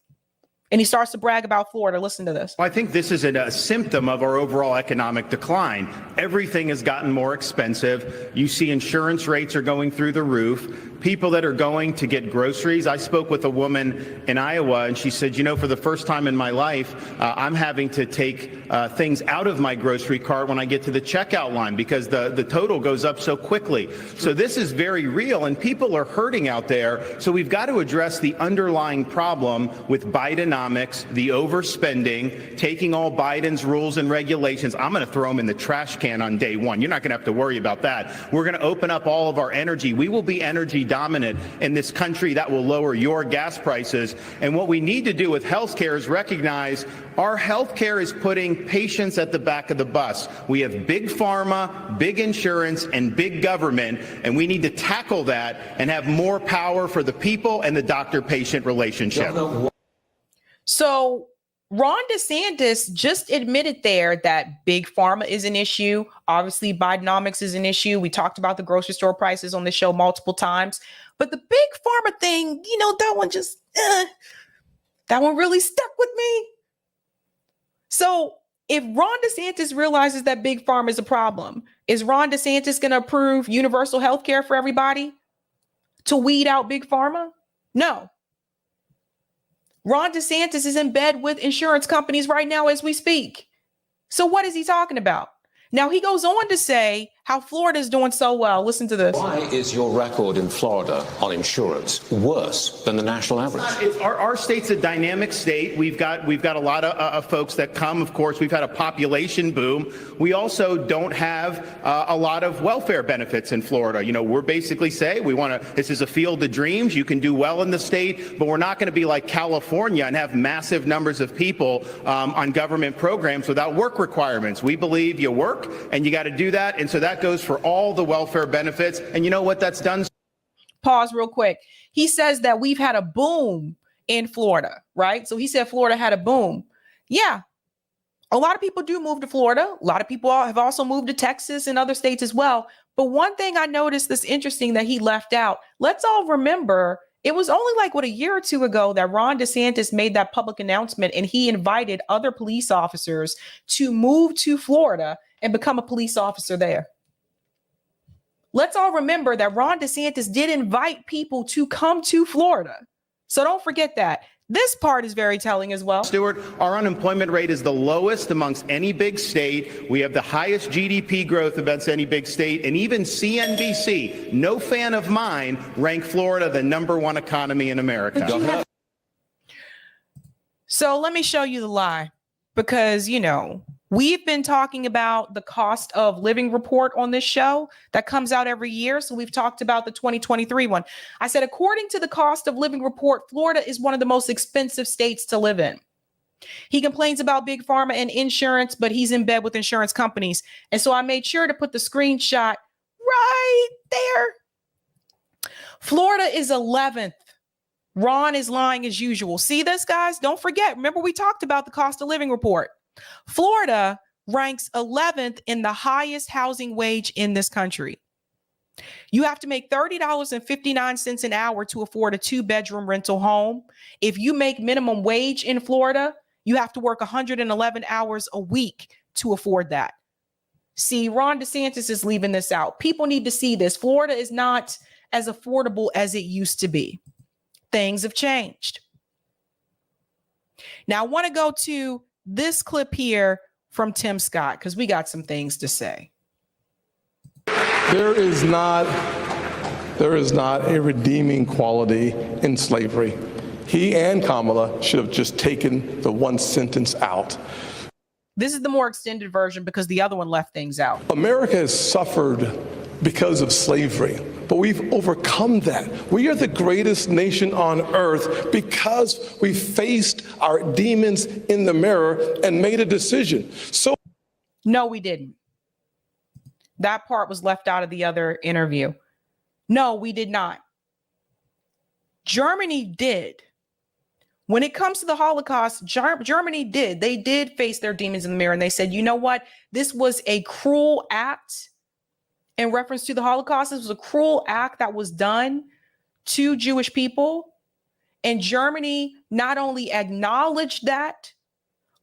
and he starts to brag about Florida. Listen to this. I think this is a symptom of our overall economic decline. Everything has gotten more expensive. You see insurance rates are going through the roof. People that are going to get groceries. I spoke with a woman in Iowa, and she said, for the first time in my life, I'm having to take things out of my grocery cart when I get to the checkout line because the total goes up so quickly. So this is very real, and people are hurting out there. So we've got to address the underlying problem with Bidenomics, the overspending, taking all Biden's rules and regulations. I'm going to throw them in the trash can on day one. You're not going to have to worry about that. We're going to open up all of our energy. We will be energy dominant in this country. That will lower your gas prices. And what we need to do with healthcare is recognize our healthcare is putting patients at the back of the bus. We have big pharma, big insurance, and big government, and we need to tackle that and have more power for the people and the doctor-patient relationship. So Ron DeSantis just admitted there that big pharma is an issue. Obviously, Bidenomics is an issue. We talked about the grocery store prices on the show multiple times. But the big pharma thing, that one just, that one really stuck with me. So if Ron DeSantis realizes that big pharma is a problem, is Ron DeSantis going to approve universal health care for everybody to weed out big pharma? No. Ron DeSantis is in bed with insurance companies right now as we speak. So what is he talking about? Now, he goes on to say how Florida is doing so well. Listen to this. Why is your record in Florida on insurance worse than the national average? Our state's a dynamic state. We've got a lot of folks that come. Of course, we've had a population boom. We also don't have a lot of welfare benefits in Florida. We're basically say this is a field of dreams. You can do well in the state, but we're not going to be like California and have massive numbers of people on government programs without work requirements. We believe you work and you got to do that. And so that goes for all the welfare benefits. And you know what that's done? Pause real quick. He says that we've had a boom in Florida, right? So he said Florida had a boom. Yeah. A lot of people do move to Florida. A lot of people have also moved to Texas and other states as well. But one thing I noticed that's interesting that he left out, let's all remember, it was only a year or two ago that Ron DeSantis made that public announcement, and he invited other police officers to move to Florida and become a police officer there. Let's all remember that Ron DeSantis did invite people to come to Florida. So don't forget that. This part is very telling as well. Stuart, our unemployment rate is the lowest amongst any big state. We have the highest GDP growth amongst any big state. And even CNBC, no fan of mine, ranked Florida the #1 economy in America. So let me show you the lie, because, we've been talking about the cost of living report on this show that comes out every year. So we've talked about the 2023 one. I said, according to the cost of living report, Florida is one of the most expensive states to live in. He complains about big pharma and insurance, but he's in bed with insurance companies. And so I made sure to put the screenshot right there. Florida is 11th. Ron is lying as usual. See this, guys? Don't forget. Remember, we talked about the cost of living report. Florida ranks 11th in the highest housing wage in this country. You have to make $30.59 an hour to afford a 2-bedroom rental home. If you make minimum wage in Florida, you have to work 111 hours a week to afford that. See, Ron DeSantis is leaving this out. People need to see this. Florida is not as affordable as it used to be. Things have changed. Now, I want to go to this clip here from Tim Scott, because we got some things to say. There is not a redeeming quality in slavery. He and Kamala should have just taken the one sentence out. This is the more extended version because the other one left things out. America has suffered because of slavery, but we've overcome that. We are the greatest nation on earth because we faced our demons in the mirror and made a decision. So, no, we didn't. That part was left out of the other interview. No, we did not. Germany did. When it comes to the Holocaust, Germany did. They did face their demons in the mirror, and they said, you know what? This was a cruel act, in reference to the Holocaust. This was a cruel act that was done to Jewish people. And Germany not only acknowledged that,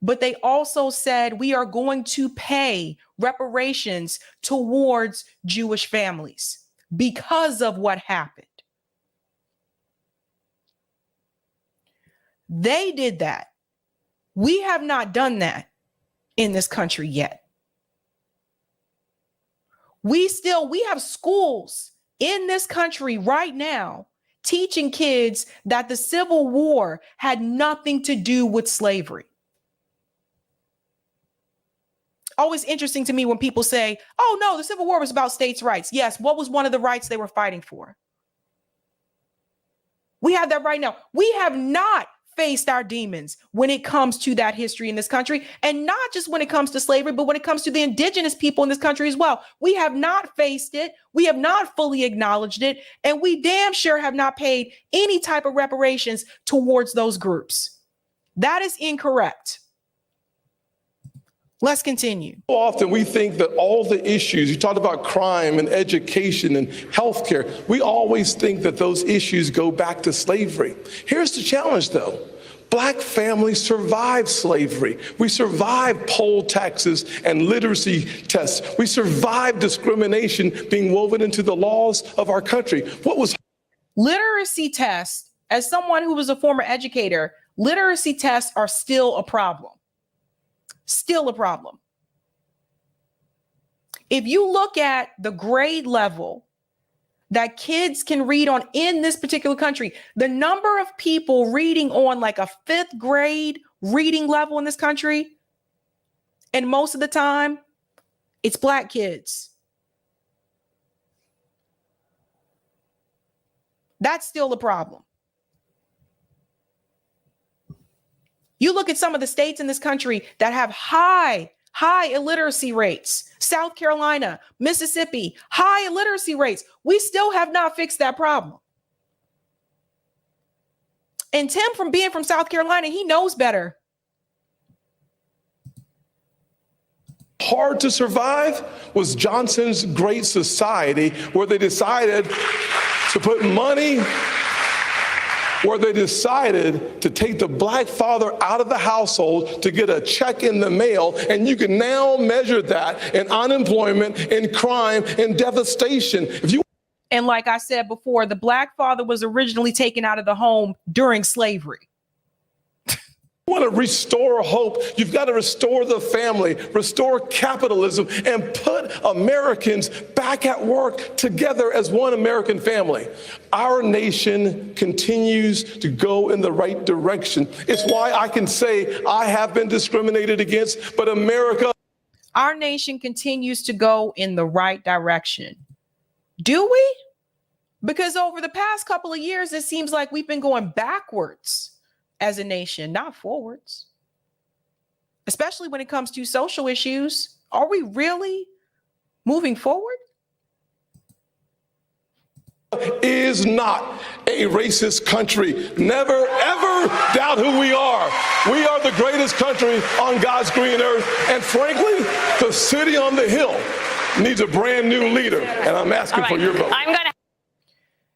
but they also said, we are going to pay reparations towards Jewish families because of what happened. They did that. We have not done that in this country yet. We have schools in this country right now teaching kids that the Civil War had nothing to do with slavery. Always interesting to me when people say, oh no, the Civil War was about states' rights. Yes, what was one of the rights they were fighting for? We have that right now. We have not faced our demons when it comes to that history in this country, and not just when it comes to slavery, but when it comes to the indigenous people in this country as well. We have not faced it. We have not fully acknowledged it, and we damn sure have not paid any type of reparations towards those groups. That is incorrect. Let's continue. Often we think that all the issues, you talked about crime and education and healthcare, we always think that those issues go back to slavery. Here's the challenge though. Black families survived slavery. We survived poll taxes and literacy tests. We survived discrimination being woven into the laws of our country. What was literacy tests? As someone who was a former educator, literacy tests are still a problem. Still a problem. If you look at the grade level that kids can read on in this particular country, the number of people reading on like a 5th grade reading level in this country, and most of the time, it's Black kids. That's still a problem. You look at some of the states in this country that have high illiteracy rates. South Carolina, Mississippi, high illiteracy rates. We still have not fixed that problem. And Tim, from being from South Carolina, he knows better. hard to survive was Johnson's Great Society, where they decided to put money, where they decided to take the black father out of the household to get a check in the mail. And you can now measure that in unemployment, in crime, in devastation. And like I said before, the black father was originally taken out of the home during slavery. You want to restore hope, you've got to restore the family, restore capitalism, and put Americans back at work together as one American family. Our nation continues to go in the right direction. It's why I can say I have been discriminated against, but America. Our nation continues to go in the right direction. Do we? Because over the past couple of years, it seems like we've been going backwards as a nation, not forwards. Especially when it comes to social issues. Are we really moving forward? Is not a racist country. Never, ever doubt who we are. We are the greatest country on God's green earth. And frankly, the city on the hill needs a brand new leader. And I'm asking for your vote.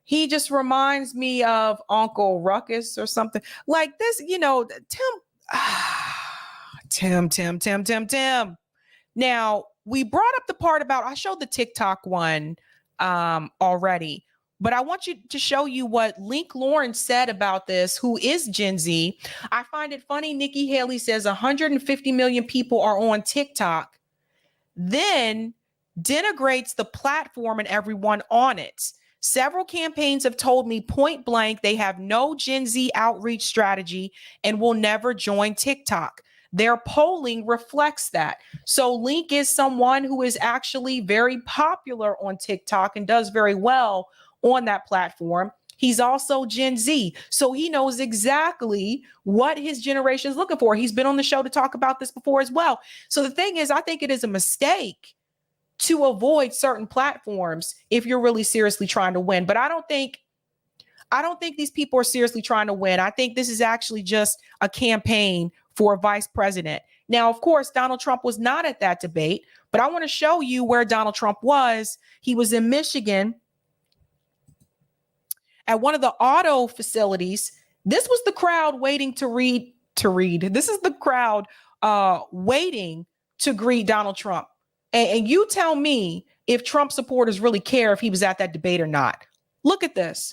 He just reminds me of Uncle Ruckus or something like this. You know, Tim. Now, we brought up the part about, I showed the TikTok one already, but I want you to show you what Link Lawrence said about this, who is Gen Z. I find it funny. Nikki Haley says 150 million people are on TikTok, then denigrates the platform and everyone on it. Several campaigns have told me point blank they have no Gen Z outreach strategy and will never join TikTok. Their polling reflects that. So Link is someone who is actually very popular on TikTok and does very well on that platform. He's also Gen Z, so he knows exactly what his generation is looking for. He's been on the show to talk about this before as well. So the thing is, I think it is a mistake to avoid certain platforms if you're really seriously trying to win. But I don't think these people are seriously trying to win. I think this is actually just a campaign for vice president. Now, of course, Donald Trump was not at that debate, but I want to show you where Donald Trump was. He was in Michigan at one of the auto facilities. This was the crowd waiting to read. This is the crowd waiting to greet Donald Trump. And you tell me if Trump supporters really care if he was at that debate or not. Look at this.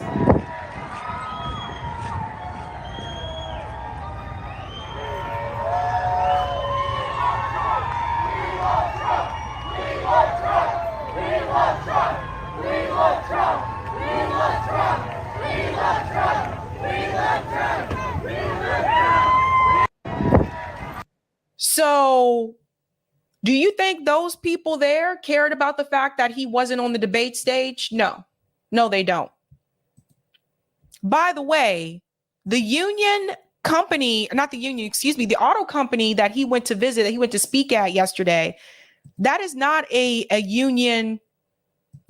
So, do you think those people there cared about the fact that he wasn't on the debate stage? No, they don't. By the way, the union company, not the union, excuse me, the auto company that he went to visit, that he went to speak at yesterday, that is not a union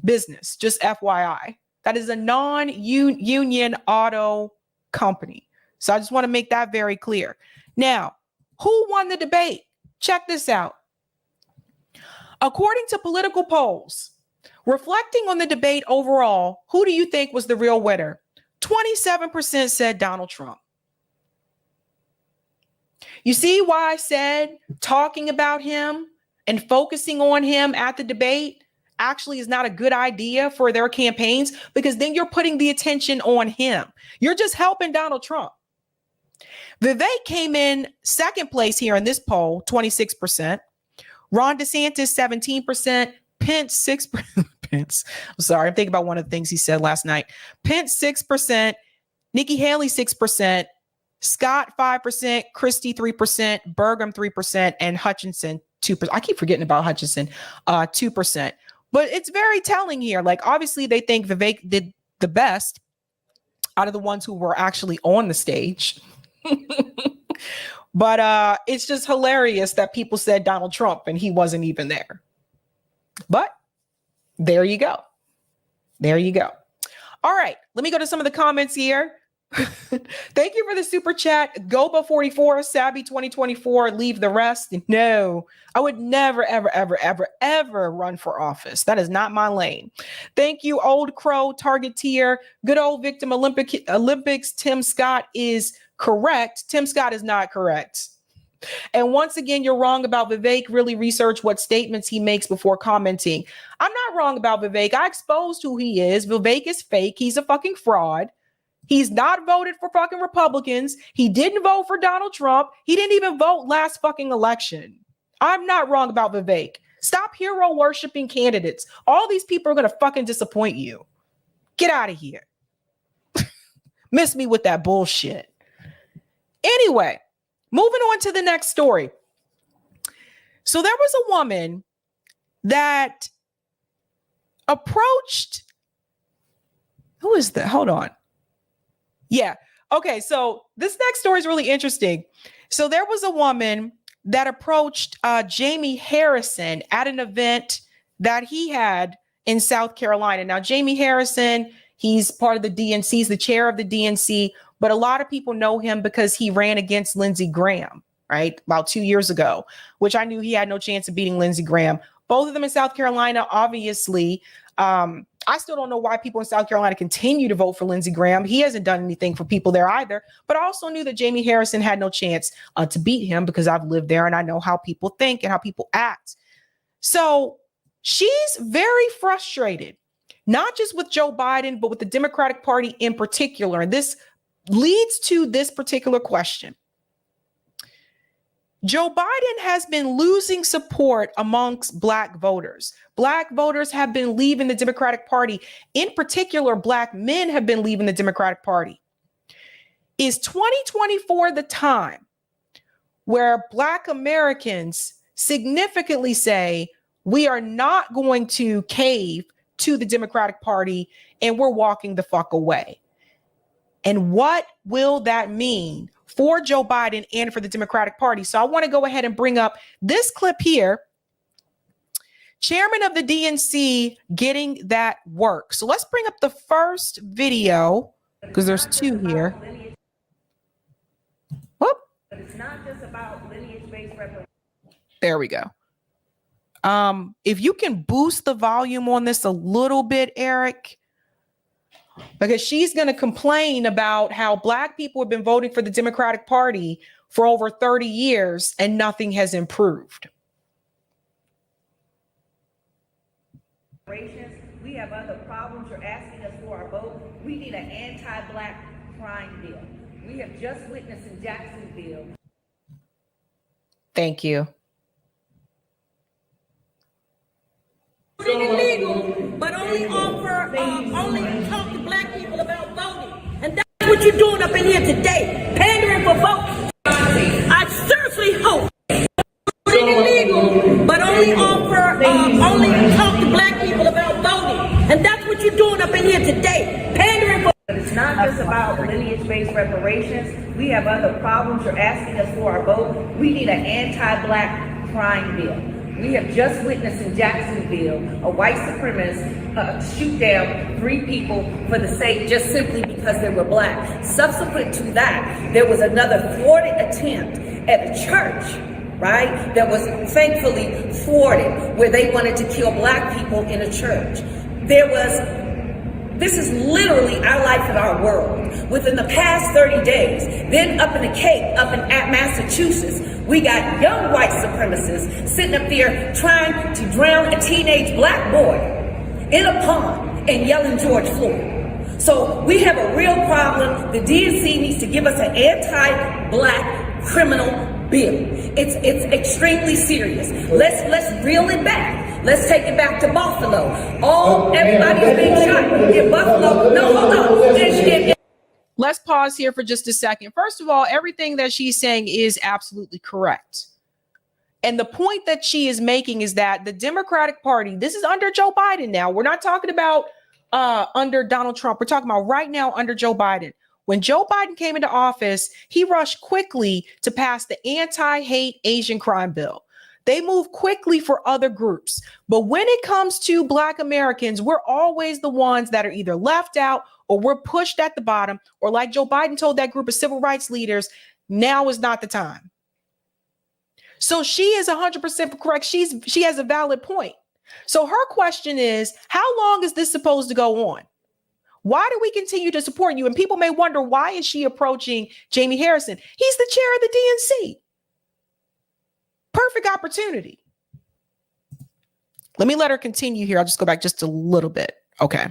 business, just FYI. That is a non-union auto company. So I just want to make that very clear. Now, who won the debate? Check this out. According to political polls, reflecting on the debate overall, who do you think was the real winner? 27% said Donald Trump. You see why I said talking about him and focusing on him at the debate actually is not a good idea for their campaigns, because then you're putting the attention on him. You're just helping Donald Trump. Vivek came in second place here in this poll, 26%. Ron DeSantis, 17%. Pence, 6%. Pence. I'm sorry, I'm thinking about one of the things he said last night. Pence, 6%. Nikki Haley, 6%. Scott, 5%. Christie, 3%. Burgum, 3%. And Hutchinson, 2%. I keep forgetting about Hutchinson, 2%. But it's very telling here. Like, obviously, they think Vivek did the best out of the ones who were actually on the stage. But it's just hilarious that people said Donald Trump and he wasn't even there. But there you go. There you go. All right, let me go to some of the comments here. Thank you for the super chat. Goba44, Sabby 2024, leave the rest. No, I would never, ever run for office. That is not my lane. Thank you, Old Crow, Targeteer. Good old victim Olympics. Tim Scott is correct. Tim Scott is not correct. And once again, you're wrong about Vivek. Really research what statements he makes before commenting. I'm not wrong about Vivek. I exposed who he is. Vivek is fake. He's a fucking fraud. He's not voted for fucking Republicans. He didn't vote for Donald Trump. He didn't even vote last fucking election. I'm not wrong about Vivek. Stop hero worshiping candidates. All these people are going to fucking disappoint you. Get out of here. Miss me with that bullshit. Anyway, moving on to the next story. So there was a woman that approached, who is that? Hold on. Yeah. Okay. So this next story is really interesting. So there was a woman that approached Jamie Harrison at an event that he had in South Carolina. Now, Jamie Harrison, he's part of the DNC, he's the chair of the DNC, but a lot of people know him because he ran against Lindsey Graham, right? About 2 years ago, which I knew he had no chance of beating Lindsey Graham. Both of them in South Carolina, obviously. I still don't know why people in South Carolina continue to vote for Lindsey Graham. He hasn't done anything for people there either. But I also knew that Jamie Harrison had no chance to beat him because I've lived there and I know how people think and how people act. So she's very frustrated, not just with Joe Biden, but with the Democratic Party in particular. And this leads to this particular question. Joe Biden has been losing support amongst Black voters. Black voters have been leaving the Democratic Party. In particular, Black men have been leaving the Democratic Party. Is 2024 the time where Black Americans significantly say, we are not going to cave to the Democratic Party and we're walking the fuck away? And what will that mean for Joe Biden and for the Democratic Party? So I want to go ahead and bring up this clip here. Chairman of the DNC getting that work. So let's bring up the first video because there's two here. Whoop. But it's not just about lineage-based reparation. There we go. If you can boost the volume on this a little bit, Eric, because she's going to complain about how Black people have been voting for the Democratic Party for over 30 years and nothing has improved. We have other problems. You're asking us for our vote. We need an anti-Black crime bill. We have just witnessed in Jacksonville. Thank you. Illegal, but only offer, only talk to Black people about voting. And that's what you're doing up in here today, pandering for votes. I seriously hope illegal, but only offer, only talk to Black people about voting. And that's what you're doing up in here today, pandering for. But it's not just about lineage-based reparations. We have other problems. You're asking us for our vote. We need an anti-Black crime bill. We have just witnessed in Jacksonville a white supremacist shoot down 3 people for the sake, just simply because they were Black. Subsequent to that, there was another thwarted attempt at a church, right, that was thankfully thwarted, where they wanted to kill Black people in a church. This is literally our life and our world. Within the past 30 days, then up in the Cape, up in Massachusetts, we got young white supremacists sitting up there trying to drown a teenage Black boy in a pond and yelling George Floyd. So we have a real problem. The DNC needs to give us an anti-Black criminal bill. It's extremely serious. Let's reel it back. Let's take it back to Buffalo. Everybody's being shot in Buffalo. No, hold on. Let's pause here for just a second. First of all, everything that she's saying is absolutely correct. And the point that she is making is that the Democratic Party, this is under Joe Biden now. We're not talking about under Donald Trump. We're talking about right now under Joe Biden. When Joe Biden came into office, he rushed quickly to pass the anti-hate Asian crime bill. They move quickly for other groups. But when it comes to Black Americans, we're always the ones that are either left out or we're pushed at the bottom, or like Joe Biden told that group of civil rights leaders, now is not the time. So she is 100% correct. She has a valid point. So her question is, how long is this supposed to go on? Why do we continue to support you? And people may wonder, why is she approaching Jamie Harrison? He's the chair of the DNC. Perfect opportunity. Let me let her continue here. I'll just go back just a little bit. Okay.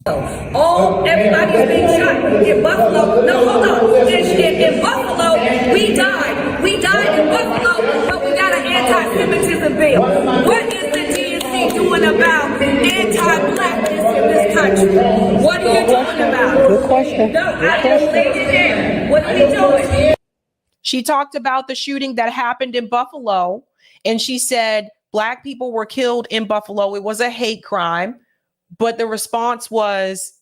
Everybody's being shot in Buffalo. No, hold on. In Buffalo, we died. We died in Buffalo, but we got an anti-Semitism bill. What is the DNC doing about anti-Blackness in this country? What are you doing about it? Good question. No, I just laid it there. What are we doing? She talked about the shooting that happened in Buffalo, and she said Black people were killed in Buffalo. It was a hate crime, but the response was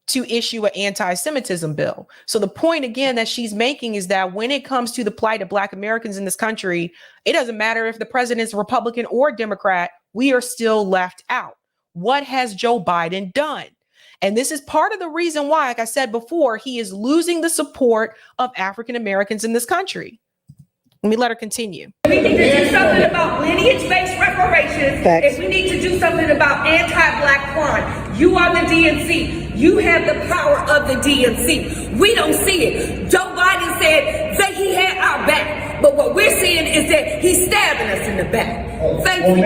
to issue an anti-Semitism bill. So the point again that she's making is that when it comes to the plight of Black Americans in this country, it doesn't matter if the president's Republican or Democrat, we are still left out. What has Joe Biden done? And this is part of the reason why, like I said before, he is losing the support of African Americans in this country. Let me let her continue. We need to do something about lineage-based reparations. If we need to do something about anti-Black crime, you are the DNC. You have the power of the DNC. We don't see it. Joe Biden said that he had our back, but what we're seeing is that he's stabbing us in the back. Thank you.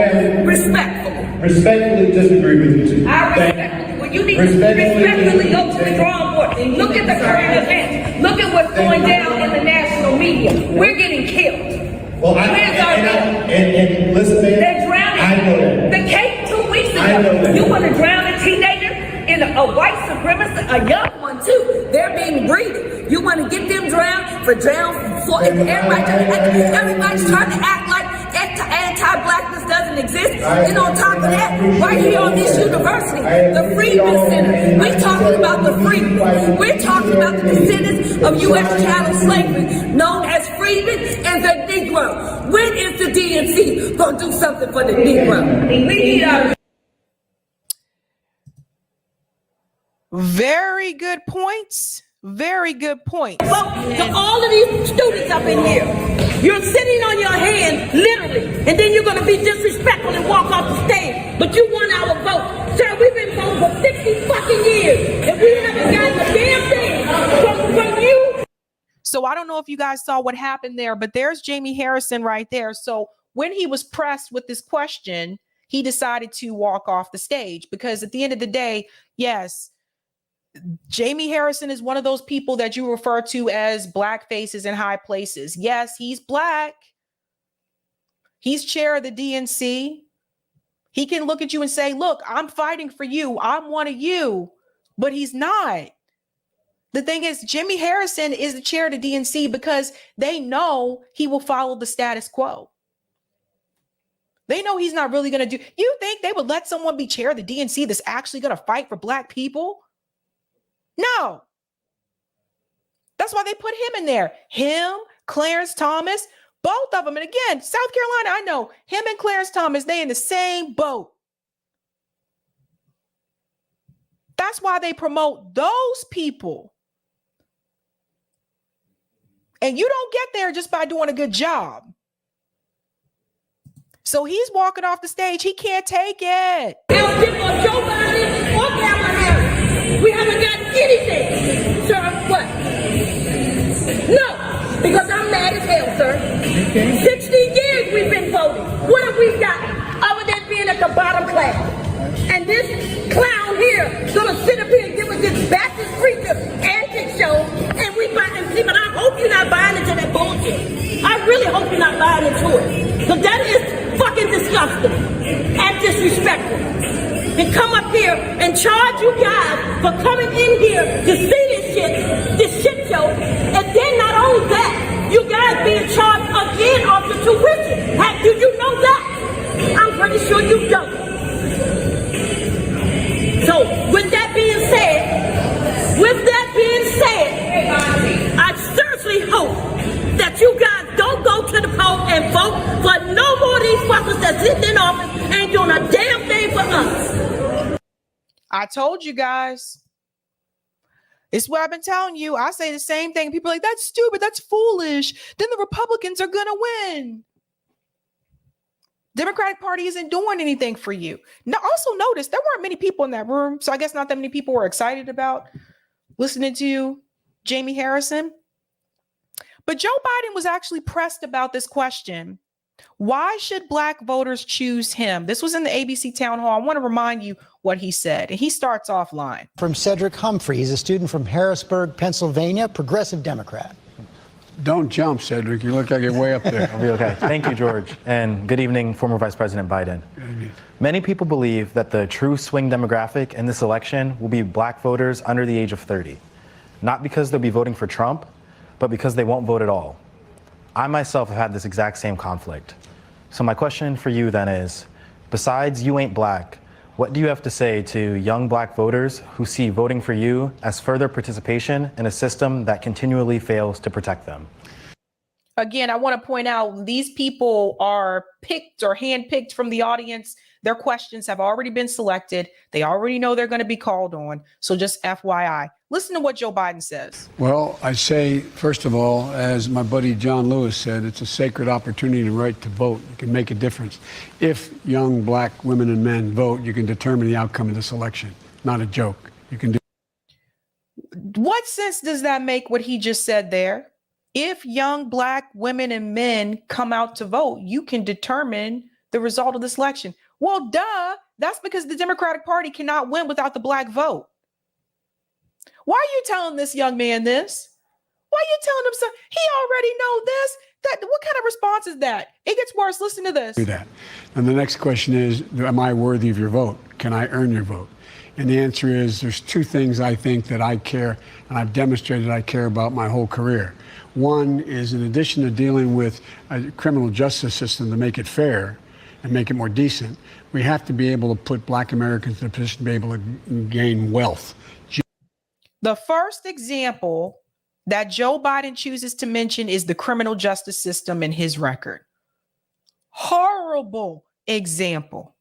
Respectfully. Respectfully disagree with you too. I respect you. Well, you need to respectfully go to the drawing board. Look at the current events. Look at what's going down in the national media. We're getting killed. Well, and listen, man, they're drowning. I know that. The Cape 2 weeks ago, you want to drown a teenager in a white supremacist, a young one too. They're being breeded. You want to get them drowned for everybody's trying to act like anti-Blackness doesn't exist. And on top of that, right here on this university, the Freedmen Center, we're talking about the Freedmen. We're talking about the descendants of U.S. chattel slavery, known as Freedmen and the Negro. When is the DNC going to do something for the Negro? We need our... Very good points. Very good points. Well, to all of these students up in here, You're sitting on your hands, literally, and then you're going to be disrespectful and walk off the stage. But you won our vote. Sir, we've been voting for 60 fucking years, and we haven't gotten a damn thing from you. So I don't know if you guys saw what happened there, but there's Jamie Harrison right there. So when he was pressed with this question, he decided to walk off the stage because at the end of the day, yes, Jamie Harrison is one of those people that you refer to as black faces in high places. Yes, he's black. He's chair of the DNC. He can look at you and say, look, I'm fighting for you. I'm one of you, but he's not. The thing is, Jimmy Harrison is the chair of the DNC because they know he will follow the status quo. They know he's not really going to do. You think they would let someone be chair of the DNC that's actually going to fight for black people? No. That's why they put him in there. Him, Clarence Thomas, both of them. And again, South Carolina, I know him and Clarence Thomas, they in the same boat. That's why they promote those people. And you don't get there just by doing a good job. So he's walking off the stage. He can't take it. Joe Biden or Kamala Harris. We haven't gotten anything. Sir, what? No, because I'm mad as hell, sir. 60 years we've been voting. What have we got other than being at the bottom class? And this clown here is going to sit up here and give us this Baptist preacher antic show, and we buy and see, but I hope you're not buying into that bullshit. I really hope you're not buying into it. Because that is fucking disgusting and disrespectful. And come up here and charge you guys for coming in here to see this shit show. And then not only that, you guys being charged again off the tuition. Do you know that? I'm pretty sure you don't. So with that being said, I seriously hope that you guys don't go to the poll and vote for no more of these fuckers that's sitting in office ain't doing a damn thing for us. I told you guys. It's what I've been telling you. I say the same thing. People are like, that's stupid. That's foolish. Then the Republicans are going to win. Democratic Party isn't doing anything for you. Now, also notice there weren't many people in that room. So I guess not that many people were excited about listening to Jamie Harrison. But Joe Biden was actually pressed about this question. Why should black voters choose him? This was in the ABC town hall. I want to remind you what he said. And he starts offline. From Cedric Humphrey. He's a student from Harrisburg, Pennsylvania, progressive Democrat. Don't jump, Cedric. You look like you're way up there. I'll be okay. Thank you, George. And good evening, former Vice President Biden. Many people believe that the true swing demographic in this election will be black voters under the age of 30. Not because they'll be voting for Trump, but because they won't vote at all. I myself have had this exact same conflict. So my question for you then is, besides you ain't black, what do you have to say to young black voters who see voting for you as further participation in a system that continually fails to protect them? Again, I want to point out these people are picked or handpicked from the audience. Their questions have already been selected. They already know they're going to be called on. So just FYI, listen to what Joe Biden says. Well, I say, first of all, as my buddy John Lewis said, it's a sacred opportunity and right to vote. You can make a difference. If young black women and men vote, you can determine the outcome of this election. Not a joke. You can do. What sense does that make, what he just said there? If young black women and men come out to vote, you can determine the result of this election. Well, duh, that's because the Democratic Party cannot win without the black vote. Why are you telling this young man this? Why are you telling him so? He already know this. What kind of response is that? It gets worse. Listen to this. Do that. And the next question is, am I worthy of your vote? Can I earn your vote? And the answer is, there's two things I think that I care, and I've demonstrated I care about my whole career. One is, in addition to dealing with a criminal justice system to make it fair and make it more decent, we have to be able to put black Americans in a position to be able to gain wealth. The first example that Joe Biden chooses to mention is the criminal justice system in his record. Horrible example.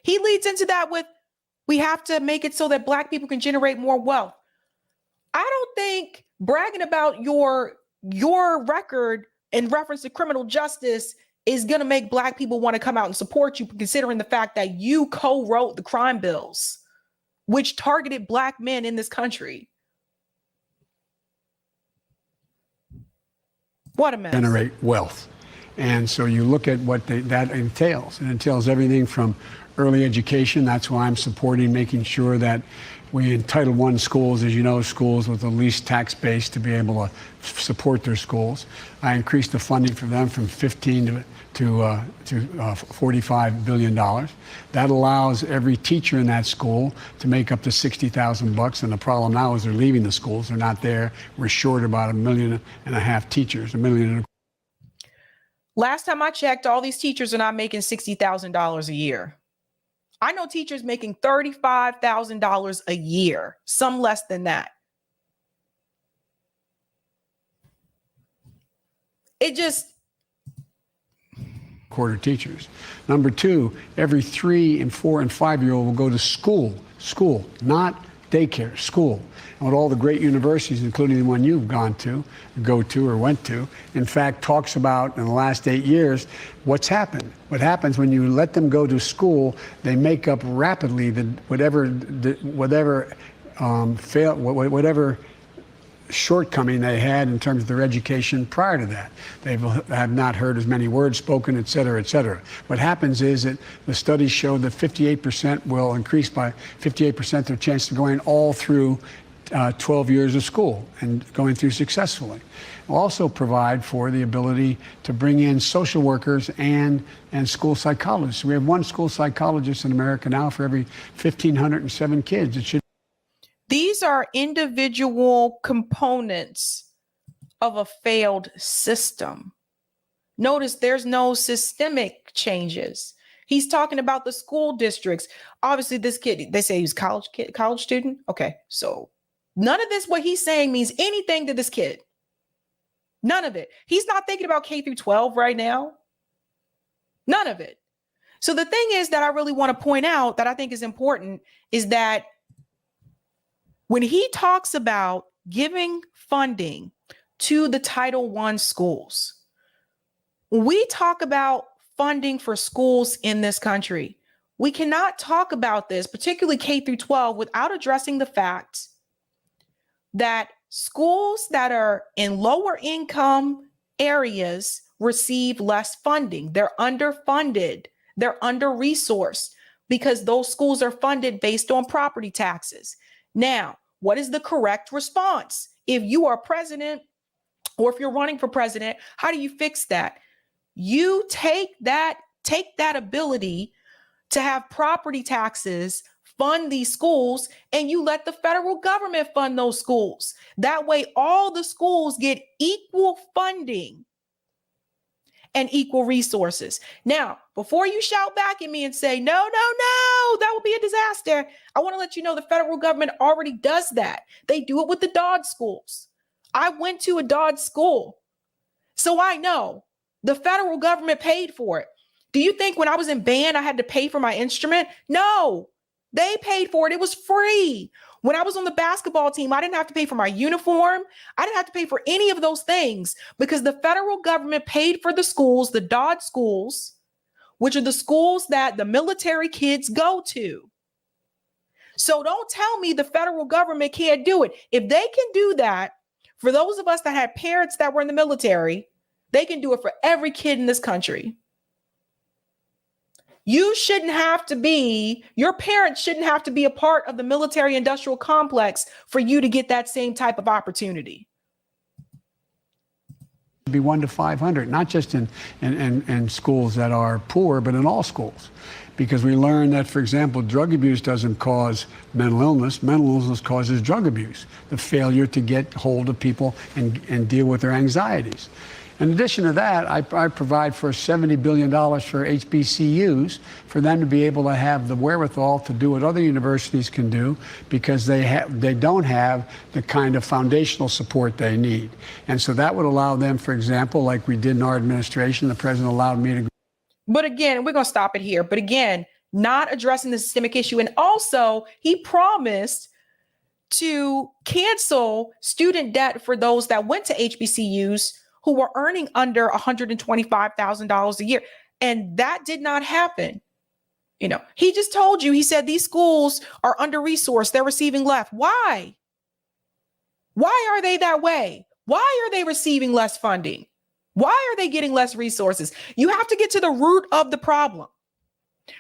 He leads into that with, we have to make it so that black people can generate more wealth. I don't think bragging about your record in reference to criminal justice is going to make Black people want to come out and support you, considering the fact that you co-wrote the crime bills, which targeted Black men in this country. What a mess. Generate wealth. And so you look at what that entails. It entails everything from early education. That's why I'm supporting making sure that we in Title I schools, as you know, schools with the least tax base to be able to support their schools. I increased the funding for them from 15 to $45 billion. That allows every teacher in that school to make up to $60,000. And the problem now is they're leaving the schools. They're not there. We're short about 1.5 million teachers, 1.25 million. Last time I checked, all these teachers are not making $60,000 a year. I know teachers making $35,000 a year, some less than that. It just... Quarter teachers. Number two, every 3 and 4 and 5-year-old will go to school, not daycare, school. And what all the great universities, including the one you've go to or went to, in fact, talks about in the last 8 years, what's happened. What happens when you let them go to school, they make up rapidly whatever shortcoming they had in terms of their education prior to that. They have not heard as many words spoken, et cetera, et cetera. What happens is that the studies show that 58% will increase by 58% their chance of going all through 12 years of school and going through successfully. We'll also provide for the ability to bring in social workers and school psychologists. We have one school psychologist in America now for every 1,507 kids. It should. These are individual components of a failed system. Notice there's no systemic changes. He's talking about the school districts. Obviously, this kid, they say he's a college student. Okay, so none of this, what he's saying means anything to this kid. None of it. He's not thinking about K through 12 right now. None of it. So the thing is that I really want to point out that I think is important is that when he talks about giving funding to the Title I schools, when we talk about funding for schools in this country, we cannot talk about this, particularly K through 12, without addressing the fact that schools that are in lower income areas receive less funding. They're underfunded. They're under-resourced because those schools are funded based on property taxes. Now, what is the correct response? If you are president or if you're running for president, how do you fix that? You take that ability to have property taxes fund these schools and you let the federal government fund those schools. That way, all the schools get equal funding and equal resources. Now, before you shout back at me and say, no, that would be a disaster, I want to let you know the federal government already does that. They do it with the Dodd schools. I went to a Dodd school, so I know the federal government paid for it. Do you think when I was in band, I had to pay for my instrument? No, they paid for it. It was free. When I was on the basketball team, I didn't have to pay for my uniform. I didn't have to pay for any of those things because the federal government paid for the schools, the Dodd schools, which are the schools that the military kids go to. So don't tell me the federal government can't do it. If they can do that, for those of us that had parents that were in the military, they can do it for every kid in this country. You shouldn't have to be, your parents shouldn't have to be a part of the military industrial complex for you to get that same type of opportunity. Be 1 to 500, not just in schools that are poor, but in all schools. Because we learned that, for example, drug abuse doesn't cause mental illness. Mental illness causes drug abuse, the failure to get hold of people and deal with their anxieties. In addition to that, I provide for $70 billion for HBCUs for them to be able to have the wherewithal to do what other universities can do because they don't have the kind of foundational support they need. And so that would allow them, for example, like we did in our administration, the president allowed me to. But again, we're going to stop it here. But again, not addressing the systemic issue. And also, he promised to cancel student debt for those that went to HBCUs who were earning under $125,000 a year. And that did not happen. You know, he just told you, he said these schools are under-resourced. They're receiving less. Why? Why are they that way? Why are they receiving less funding? Why are they getting less resources? You have to get to the root of the problem.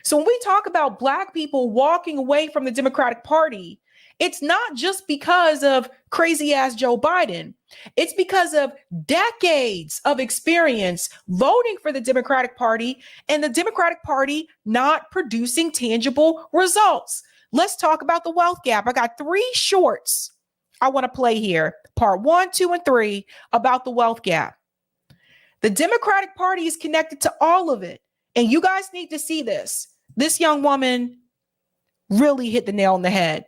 So when we talk about Black people walking away from the Democratic Party, it's not just because of crazy ass Joe Biden. It's because of decades of experience voting for the Democratic Party and the Democratic Party not producing tangible results. Let's talk about the wealth gap. I got 3 shorts I want to play here. Part 1, 2, and 3 about the wealth gap. The Democratic Party is connected to all of it. And you guys need to see this. This young woman really hit the nail on the head.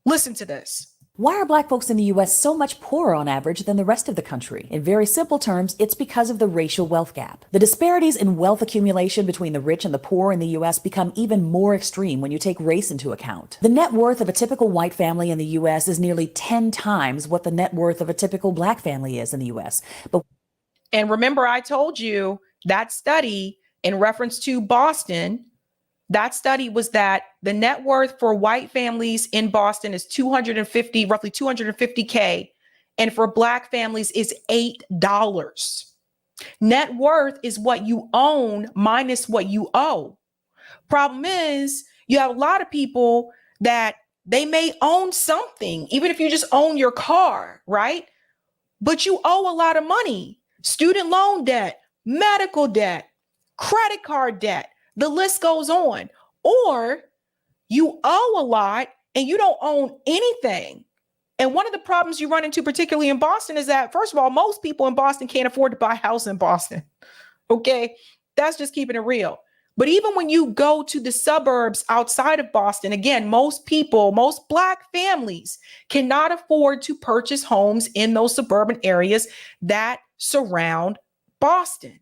Listen to this. Why are Black folks in the U.S. so much poorer on average than the rest of the country? In very simple terms, it's because of the racial wealth gap. The disparities in wealth accumulation between the rich and the poor in the U.S. become even more extreme when you take race into account. The net worth of a typical white family in the U.S. is nearly 10 times what the net worth of a typical Black family is in the U.S. And remember, I told you that study in reference to Boston, that study was that the net worth for white families in Boston is roughly 250K. And for Black families is $8. Net worth is what you own minus what you owe. Problem is, you have a lot of people that they may own something, even if you just own your car, right? But you owe a lot of money. Student loan debt, medical debt, credit card debt. The list goes on. Or you owe a lot and you don't own anything. And one of the problems you run into, particularly in Boston, is that, first of all, most people in Boston can't afford to buy a house in Boston. Okay, that's just keeping it real. But even when you go to the suburbs outside of Boston, again, most people, most Black families cannot afford to purchase homes in those suburban areas that surround Boston.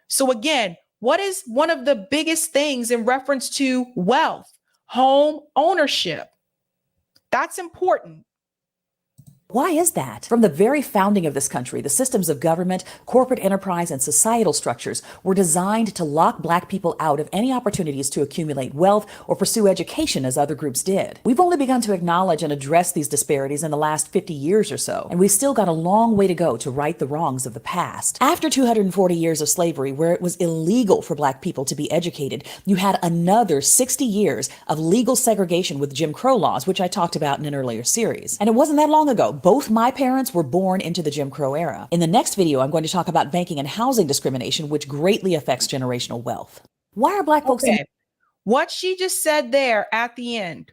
So again, what is one of the biggest things in reference to wealth? Home ownership. That's important. Why is that? From the very founding of this country, the systems of government, corporate enterprise, and societal structures were designed to lock Black people out of any opportunities to accumulate wealth or pursue education as other groups did. We've only begun to acknowledge and address these disparities in the last 50 years or so, and we've still got a long way to go to right the wrongs of the past. After 240 years of slavery, where it was illegal for Black people to be educated, you had another 60 years of legal segregation with Jim Crow laws, which I talked about in an earlier series. And it wasn't that long ago. Both my parents were born into the Jim Crow era. In the next video, I'm going to talk about banking and housing discrimination, which greatly affects generational wealth. Why are Black folks... What she just said there at the end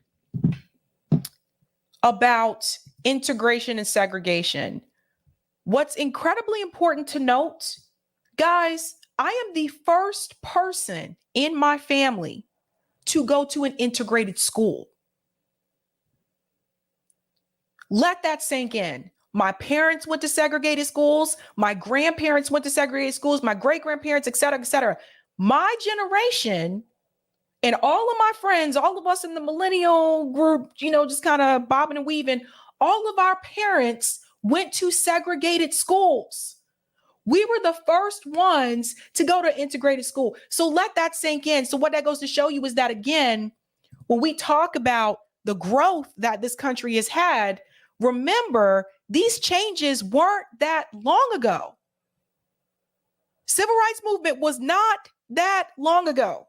about integration and segregation, what's incredibly important to note, guys, I am the first person in my family to go to an integrated school. Let that sink in. My parents went to segregated schools. My grandparents went to segregated schools. My great-grandparents, et cetera, et cetera. My generation and all of my friends, all of us in the millennial group, you know, just kind of bobbing and weaving, all of our parents went to segregated schools. We were the first ones to go to integrated school. So let that sink in. So what that goes to show you is that, again, when we talk about the growth that this country has had, remember, these changes weren't that long ago. Civil rights movement was not that long ago.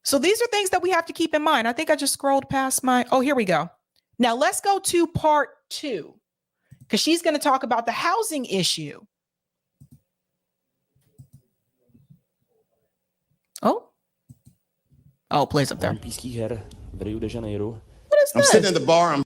So these are things that we have to keep in mind. I think I just scrolled past oh, here we go. Now let's go to part 2, because she's going to talk about the housing issue. Oh, plays up there. I'm sitting in the bar.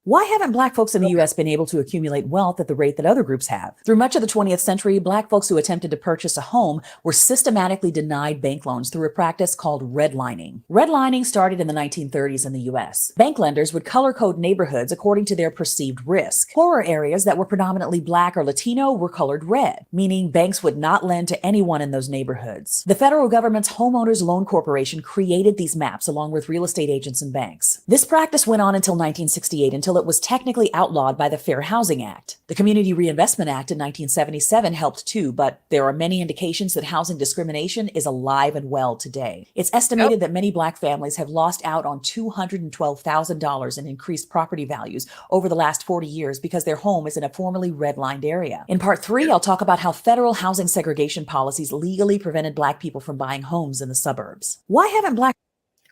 Why haven't Black folks in the U.S. been able to accumulate wealth at the rate that other groups have? Through much of the 20th century, Black folks who attempted to purchase a home were systematically denied bank loans through a practice called redlining. Redlining started in the 1930s in the U.S. Bank lenders would color code neighborhoods according to their perceived risk. Poorer areas that were predominantly Black or Latino were colored red, meaning banks would not lend to anyone in those neighborhoods. The federal government's Homeowners Loan Corporation created these maps along with real estate agents and banks. This practice went on until 1968, until until it was technically outlawed by the Fair Housing Act. The Community Reinvestment Act in 1977 helped too, but there are many indications that housing discrimination is alive and well today. It's estimated that many Black families have lost out on $212,000 in increased property values over the last 40 years because their home is in a formerly redlined area. In part 3, I'll talk about how federal housing segregation policies legally prevented Black people from buying homes in the suburbs. Why haven't Black...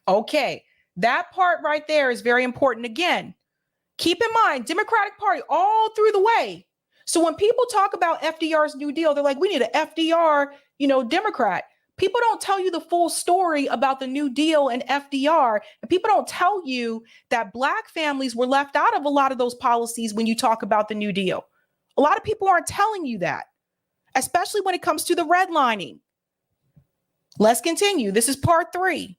Okay, that part right there is very important. Again, keep in mind, Democratic Party all through the way. So when people talk about FDR's New Deal, they're like, we need an FDR, Democrat. People don't tell you the full story about the New Deal and FDR. And people don't tell you that Black families were left out of a lot of those policies when you talk about the New Deal. A lot of people aren't telling you that, especially when it comes to the redlining. Let's continue. This is part 3.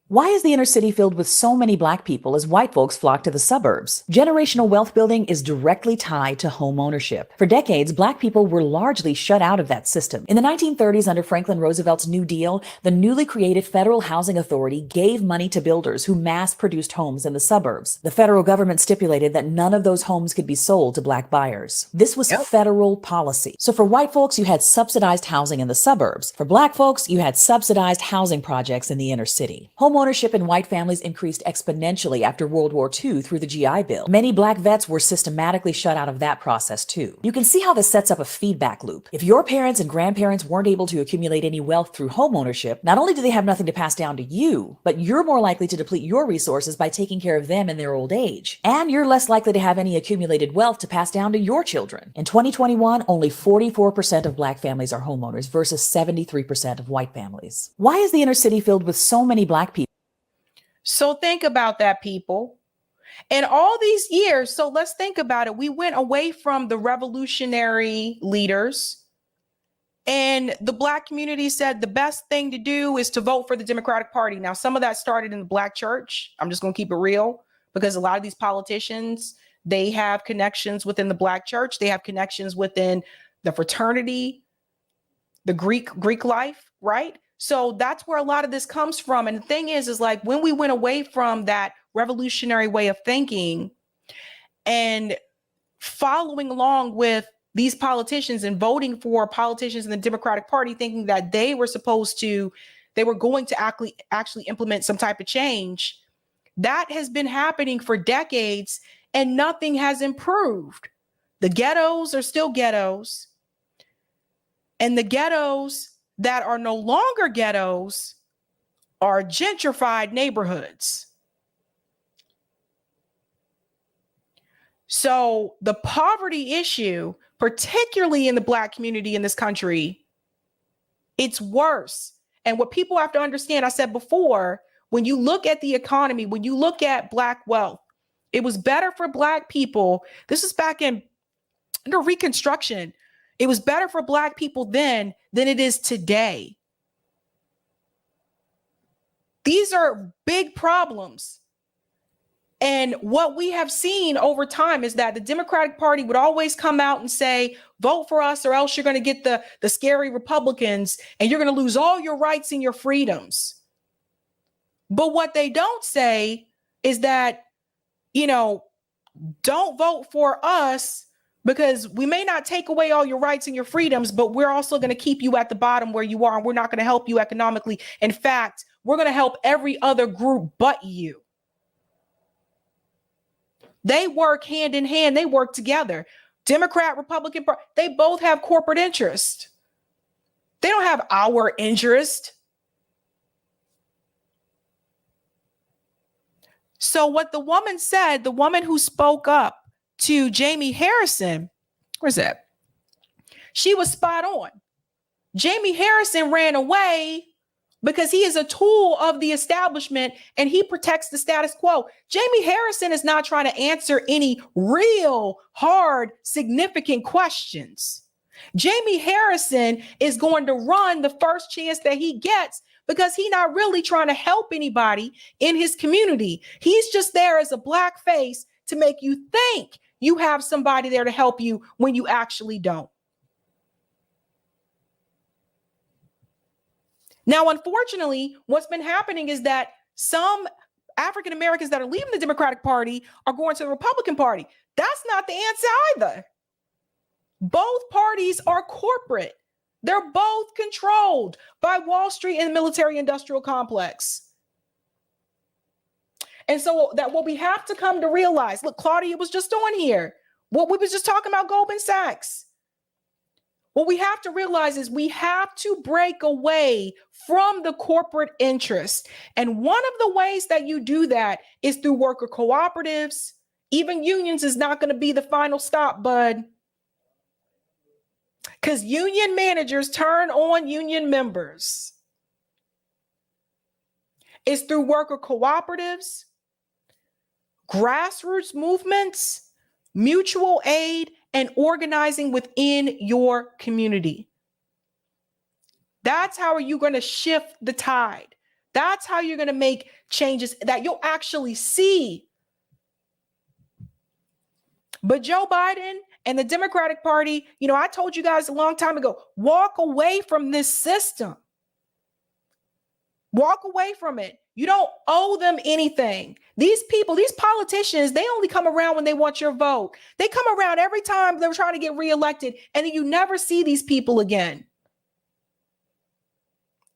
Why is the inner city filled with so many Black people as white folks flock to the suburbs? Generational wealth building is directly tied to home ownership. For decades, Black people were largely shut out of that system. In the 1930s, under Franklin Roosevelt's New Deal, the newly created Federal Housing Authority gave money to builders who mass-produced homes in the suburbs. The federal government stipulated that none of those homes could be sold to Black buyers. This was federal policy. So for white folks, you had subsidized housing in the suburbs. For Black folks, you had subsidized housing projects in the inner city. Home ownership in white families increased exponentially after World War II through the GI Bill. Many Black vets were systematically shut out of that process too. You can see how this sets up a feedback loop. If your parents and grandparents weren't able to accumulate any wealth through home ownership, not only do they have nothing to pass down to you, but you're more likely to deplete your resources by taking care of them in their old age. And you're less likely to have any accumulated wealth to pass down to your children. In 2021, only 44% of Black families are homeowners versus 73% of white families. Why is the inner city filled with so many Black people? So think about that, people. And all these years, so let's think about it. We went away from the revolutionary leaders, and the Black community said the best thing to do is to vote for the Democratic Party. Now, some of that started in the Black church. I'm just going to keep it real, because a lot of these politicians, they have connections within the Black church. They have connections within the fraternity, the Greek life, right? So that's where a lot of this comes from. And the thing is like when we went away from that revolutionary way of thinking and following along with these politicians and voting for politicians in the Democratic Party, thinking that they were going to actually implement some type of change, that has been happening for decades and nothing has improved. The ghettos are still ghettos, and the ghettos that are no longer ghettos are gentrified neighborhoods. So the poverty issue, particularly in the Black community in this country, it's worse. And what people have to understand, I said before, when you look at the economy, when you look at Black wealth, it was better for Black people. This is back in under Reconstruction. It was better for Black people then than it is today. These are big problems. And what we have seen over time is that the Democratic Party would always come out and say, vote for us or else you're going to get the scary Republicans and you're going to lose all your rights and your freedoms. But what they don't say is that, don't vote for us, because we may not take away all your rights and your freedoms, but we're also going to keep you at the bottom where you are. And we're not going to help you economically. In fact, we're going to help every other group but you. They work hand in hand. They work together. Democrat, Republican, they both have corporate interest. They don't have our interest. So what the woman said, the woman who spoke up to Jamie Harrison, where's that? She was spot on. Jamie Harrison ran away because he is a tool of the establishment and he protects the status quo. Jamie Harrison is not trying to answer any real, hard, significant questions. Jamie Harrison is going to run the first chance that he gets because he's not really trying to help anybody in his community. He's just there as a Black face to make you think you have somebody there to help you when you actually don't. Now, unfortunately, what's been happening is that some African Americans that are leaving the Democratic Party are going to the Republican Party. That's not the answer either. Both parties are corporate. They're both controlled by Wall Street and the military industrial complex. And so that what we have to come to realize, look, Claudia was just on here. What we was just talking about Goldman Sachs. What we have to realize is we have to break away from the corporate interest. And one of the ways that you do that is through worker cooperatives. Even unions is not going to be the final stop, bud. Because union managers turn on union members. It's through worker cooperatives, grassroots movements, mutual aid, and organizing within your community. That's how are you going to shift the tide. That's how you're going to make changes that you'll actually see. But Joe Biden and the Democratic Party, you know, I told you guys a long time ago, walk away from this system. Walk away from it. You don't owe them anything. These people, these politicians, they only come around when they want your vote. They come around every time they're trying to get reelected, and then you never see these people again.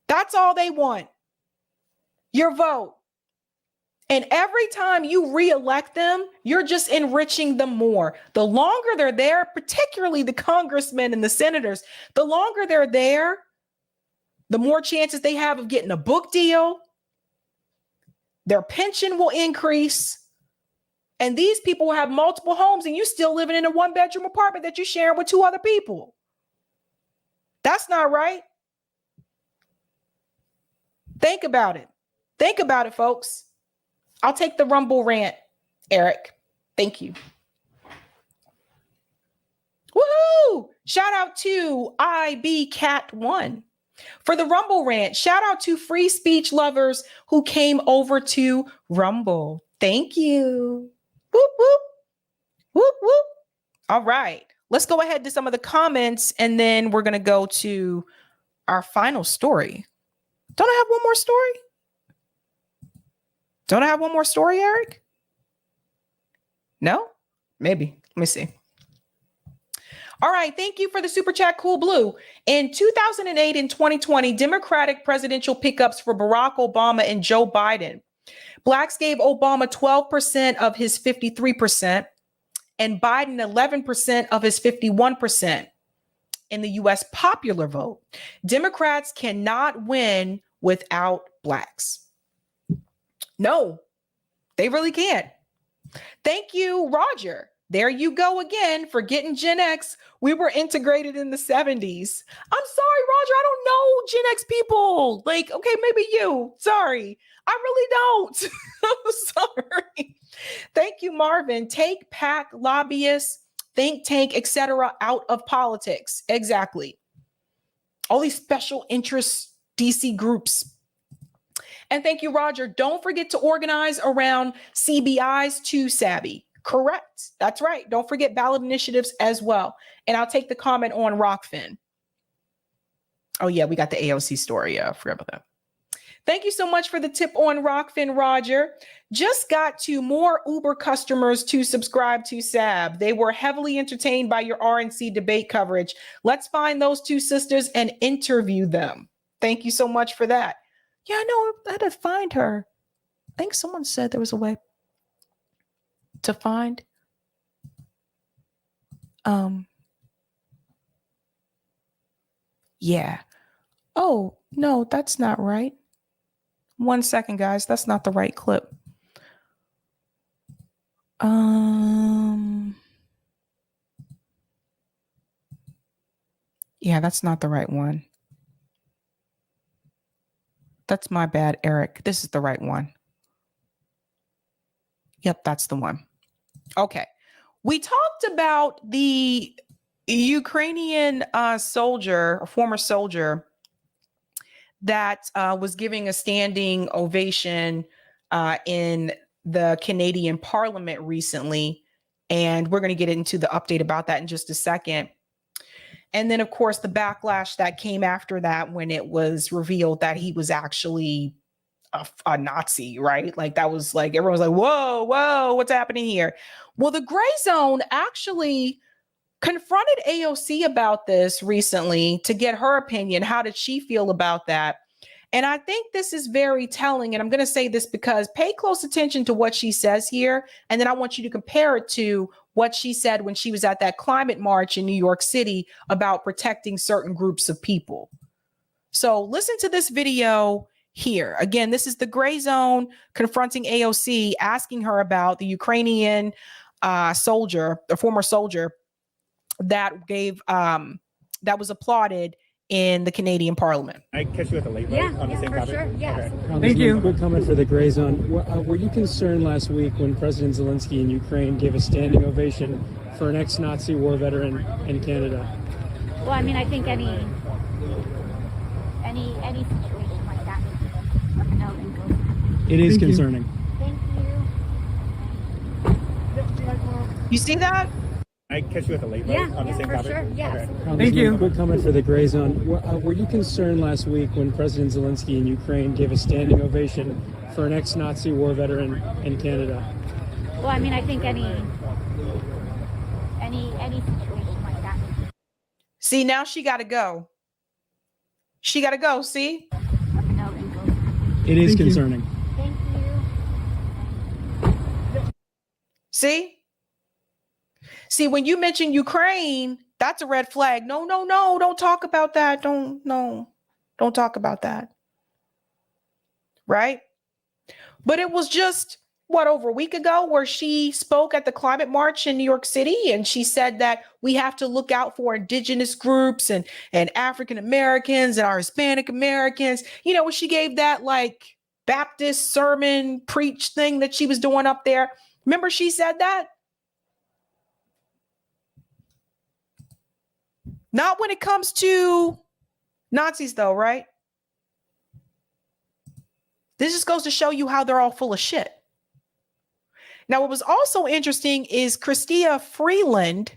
That's all they want. Your vote. And every time you reelect them, you're just enriching them more. The longer they're there, particularly the congressmen and the senators, the longer they're there, the more chances they have of getting a book deal. Their pension will increase. And these people will have multiple homes, and you still living in a one-bedroom apartment that you're sharing with two other people. That's not right. Think about it. Think about it, folks. I'll take the Rumble rant, Eric. Thank you. Woohoo! Shout out to IBCat1 for the Rumble rant. Shout out to free speech lovers who came over to Rumble. Thank you. Whoop, whoop. Whoop, whoop. All right. Let's go ahead to some of the comments, and then we're going to go to our final story. Don't I have one more story? Don't I have one more story, Eric? No? Maybe. Let me see. All right. Thank you for the super chat, Cool Blue. In 2008 and 2020, Democratic presidential pickups for Barack Obama and Joe Biden. Blacks gave Obama 12% of his 53% and Biden 11% of his 51% in the U.S. popular vote. Democrats cannot win without blacks. No, they really can't. Thank you, Roger. There you go again for getting Gen X. We were integrated in the 70s. I'm sorry, Roger. I don't know Gen X people. Like, okay, maybe you. Sorry. I really don't. I'm sorry. Thank you, Marvin. Take PAC, lobbyists, think tank, etc. out of politics. Exactly. All these special interest DC groups. And thank you, Roger. Don't forget to organize around CBIs too, Sabby. Correct. That's right. Don't forget ballot initiatives as well. And I'll take the comment on Rockfin. Oh, yeah, we got the AOC story. Yeah, I forgot about that. Thank you so much for the tip on Rockfin, Roger. Just got to more Uber customers to subscribe to Sab. They were heavily entertained by your RNC debate coverage. Let's find those two sisters and interview them. Thank you so much for that. Yeah, I know. I had to find her. I think someone said there was a way to find. Yeah. Oh, no, that's not right. 1 second, guys. That's not the right clip. Yeah, that's not the right one. That's my bad, Eric. This is the right one. Yep, that's the one. Okay. We talked about the Ukrainian soldier, a former soldier, that was giving a standing ovation in the Canadian Parliament recently. And we're going to get into the update about that in just a second. And then, of course, the backlash that came after that when it was revealed that he was actually a Nazi, right? Like that was like, everyone was like, whoa, whoa, what's happening here? Well, the gray zone actually confronted AOC about this recently to get her opinion. How did she feel about that? And I think this is very telling. And I'm going to say this because pay close attention to what she says here. And then I want you to compare it to what she said when she was at that climate march in New York City about protecting certain groups of people. So listen to this video here. Again, this is the gray zone confronting AOC, asking her about the Ukrainian soldier, the former soldier that gave that was applauded in the Canadian Parliament. I catch you at the late vote on the same topic? Sure, yes. Okay. Thank you. Quick comment for the gray zone. Were you concerned last week when President Zelensky in Ukraine gave a standing ovation for an ex-Nazi war veteran in Canada? Well, I mean, I think any situation like that needs to be out and go. It is concerning. Thank you. You see that? I catch you at the late vote on the same topic? Sure, yes. Okay. Thank you. Quick comment for the gray zone. Were you concerned last week when President Zelensky in Ukraine gave a standing ovation for an ex-Nazi war veteran in Canada? Well, I mean, I think any situation like that. See, now she got to go. She got to go. See? It is concerning. Thank you. See? See, when you mention Ukraine, that's a red flag. No, don't talk about that. Don't talk about that. Right? But it was just, over a week ago where she spoke at the climate march in New York City. And she said that we have to look out for indigenous groups and African Americans and our Hispanic Americans. You know, when she gave that like Baptist sermon preach thing that she was doing up there. Remember she said that? Not when it comes to Nazis, though, right? This just goes to show you how they're all full of shit. Now, what was also interesting is Chrystia Freeland.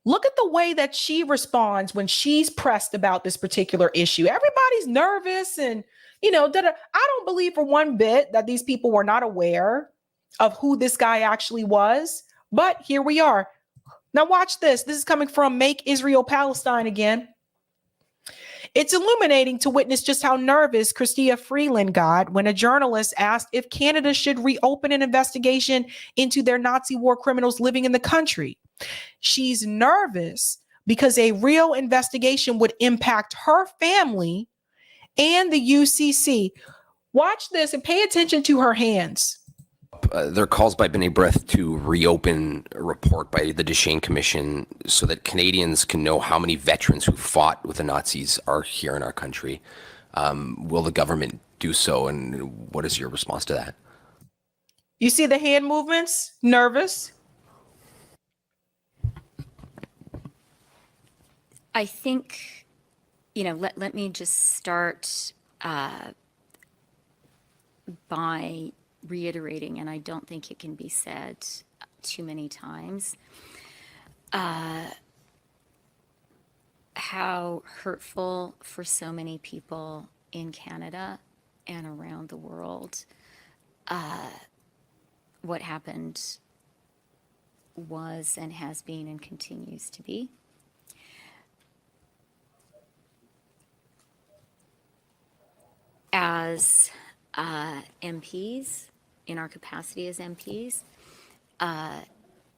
Look at the way that she responds when she's pressed about this particular issue. Everybody's nervous and, I don't believe for one bit that these people were not aware of who this guy actually was. But here we are. Now watch this. This is coming from Make Israel Palestine again. It's illuminating to witness just how nervous Chrystia Freeland got when a journalist asked if Canada should reopen an investigation into their Nazi war criminals living in the country. She's nervous because a real investigation would impact her family and the UCC. Watch this and pay attention to her hands. There are calls by B'nai B'rith to reopen a report by the Deschênes Commission so that Canadians can know how many veterans who fought with the Nazis are here in our country. Will the government do so? And what is your response to that? You see the hand movements? Nervous? I think, let me just start by reiterating, and I don't think it can be said too many times, how hurtful for so many people in Canada and around the world what happened was and has been and continues to be. As MPs, in our capacity as MPs,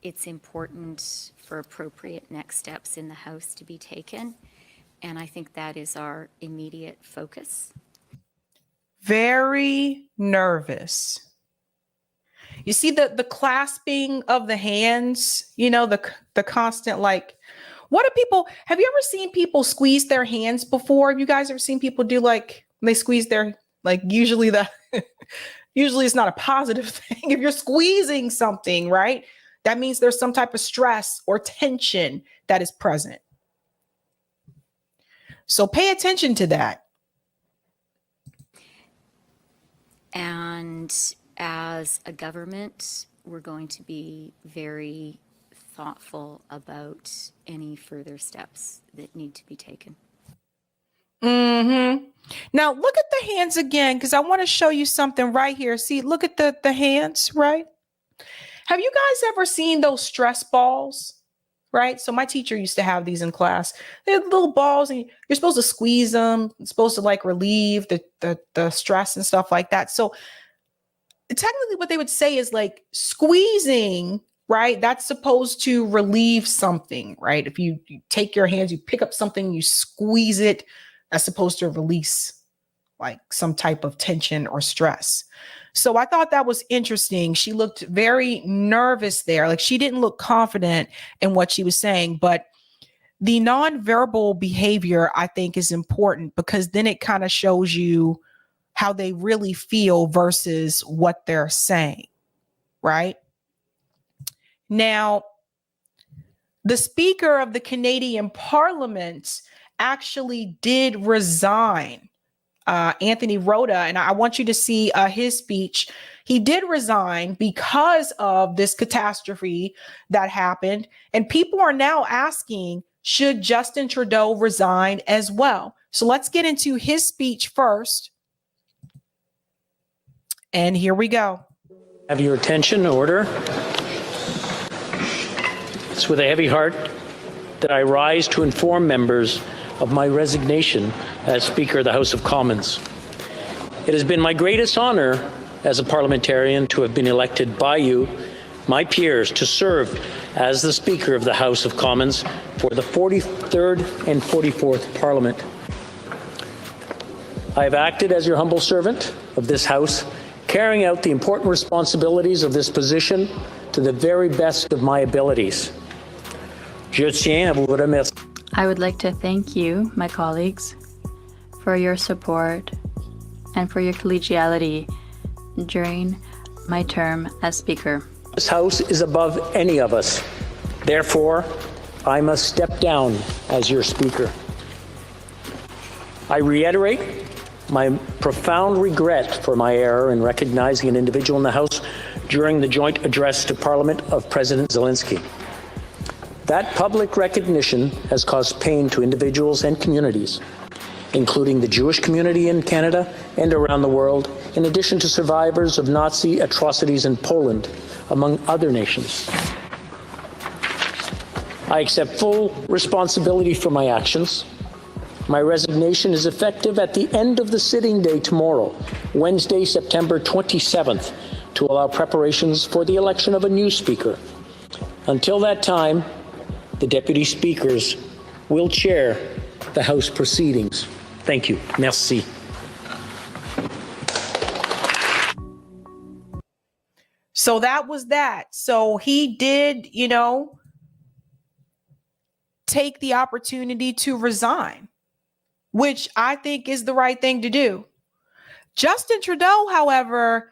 it's important for appropriate next steps in the House to be taken. And I think that is our immediate focus. Very nervous. You see the clasping of the hands, the constant, what do people, have you ever seen people squeeze their hands before? Have you guys ever seen people do when they squeeze their, usually it's not a positive thing. If you're squeezing something, right? That means there's some type of stress or tension that is present. So pay attention to that. And as a government, we're going to be very thoughtful about any further steps that need to be taken. Mm-hmm. Now look at the hands again, because I want to show you something right here. See, look at the hands, right? Have you guys ever seen those stress balls? Right? So my teacher used to have these in class. They're little balls and you're supposed to squeeze them. It's supposed to like relieve the stress and stuff like that. So technically what they would say is like squeezing, right? That's supposed to relieve something, right? If you take your hands, you pick up something, you squeeze it, that's supposed to release like some type of tension or stress. So I thought that was interesting. She looked very nervous there. Like she didn't look confident in what she was saying, but the nonverbal behavior I think is important because then it kind of shows you how they really feel versus what they're saying, right? Now, the Speaker of the Canadian Parliament actually did resign. Anthony Rota, and I want you to see his speech. He did resign because of this catastrophe that happened. And people are now asking, should Justin Trudeau resign as well? So let's get into his speech first. And here we go. Have your attention, order. It's with a heavy heart that I rise to inform members of my resignation as Speaker of the House of Commons. It has been my greatest honour as a parliamentarian to have been elected by you, my peers, to serve as the Speaker of the House of Commons for the 43rd and 44th Parliament. I have acted as your humble servant of this House, carrying out the important responsibilities of this position to the very best of my abilities. Je tiens à vous remercier. I would like to thank you, my colleagues, for your support and for your collegiality during my term as Speaker. This House is above any of us. Therefore, I must step down as your Speaker. I reiterate my profound regret for my error in recognizing an individual in the House during the joint address to Parliament of President Zelensky. That public recognition has caused pain to individuals and communities, including the Jewish community in Canada and around the world, in addition to survivors of Nazi atrocities in Poland, among other nations. I accept full responsibility for my actions. My resignation is effective at the end of the sitting day tomorrow, Wednesday, September 27th, to allow preparations for the election of a new Speaker. Until that time, the Deputy Speakers will chair the House proceedings. Thank you. Merci. So that was that. So he did, take the opportunity to resign, which I think is the right thing to do. Justin Trudeau, however,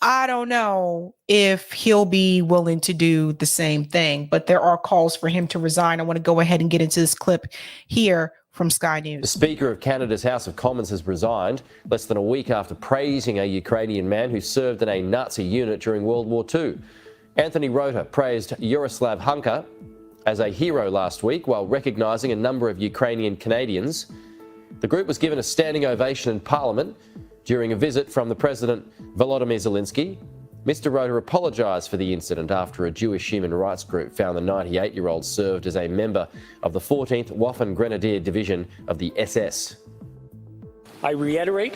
I don't know if he'll be willing to do the same thing, but there are calls for him to resign. I want to go ahead and get into this clip here from Sky News. The Speaker of Canada's House of Commons has resigned less than a week after praising a Ukrainian man who served in a Nazi unit during World War II. Anthony Rota praised Yaroslav Hunka as a hero last week while recognising a number of Ukrainian Canadians. The group was given a standing ovation in Parliament during a visit from the President Volodymyr Zelensky. Mr. Rota apologised for the incident after a Jewish human rights group found the 98-year-old served as a member of the 14th Waffen Grenadier Division of the SS. I reiterate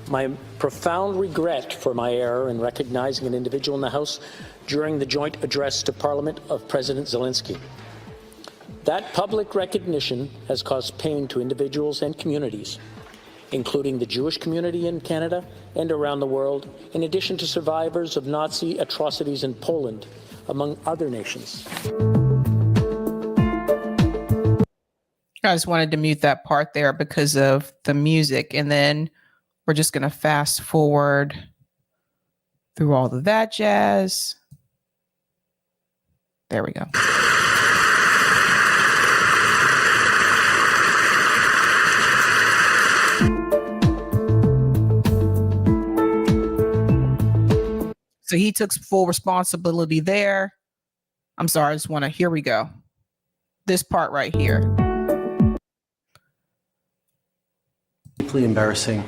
my profound regret for my error in recognizing an individual in the House during the joint address to Parliament of President Zelensky. That public recognition has caused pain to individuals and communities, including the Jewish community in Canada and around the world, in addition to survivors of Nazi atrocities in Poland, among other nations. I just wanted to mute that part there because of the music, and then we're just going to fast forward through all of that jazz. There we go. So he took full responsibility there. I'm sorry, I just want to, here we go. This part right here. deeply embarrassing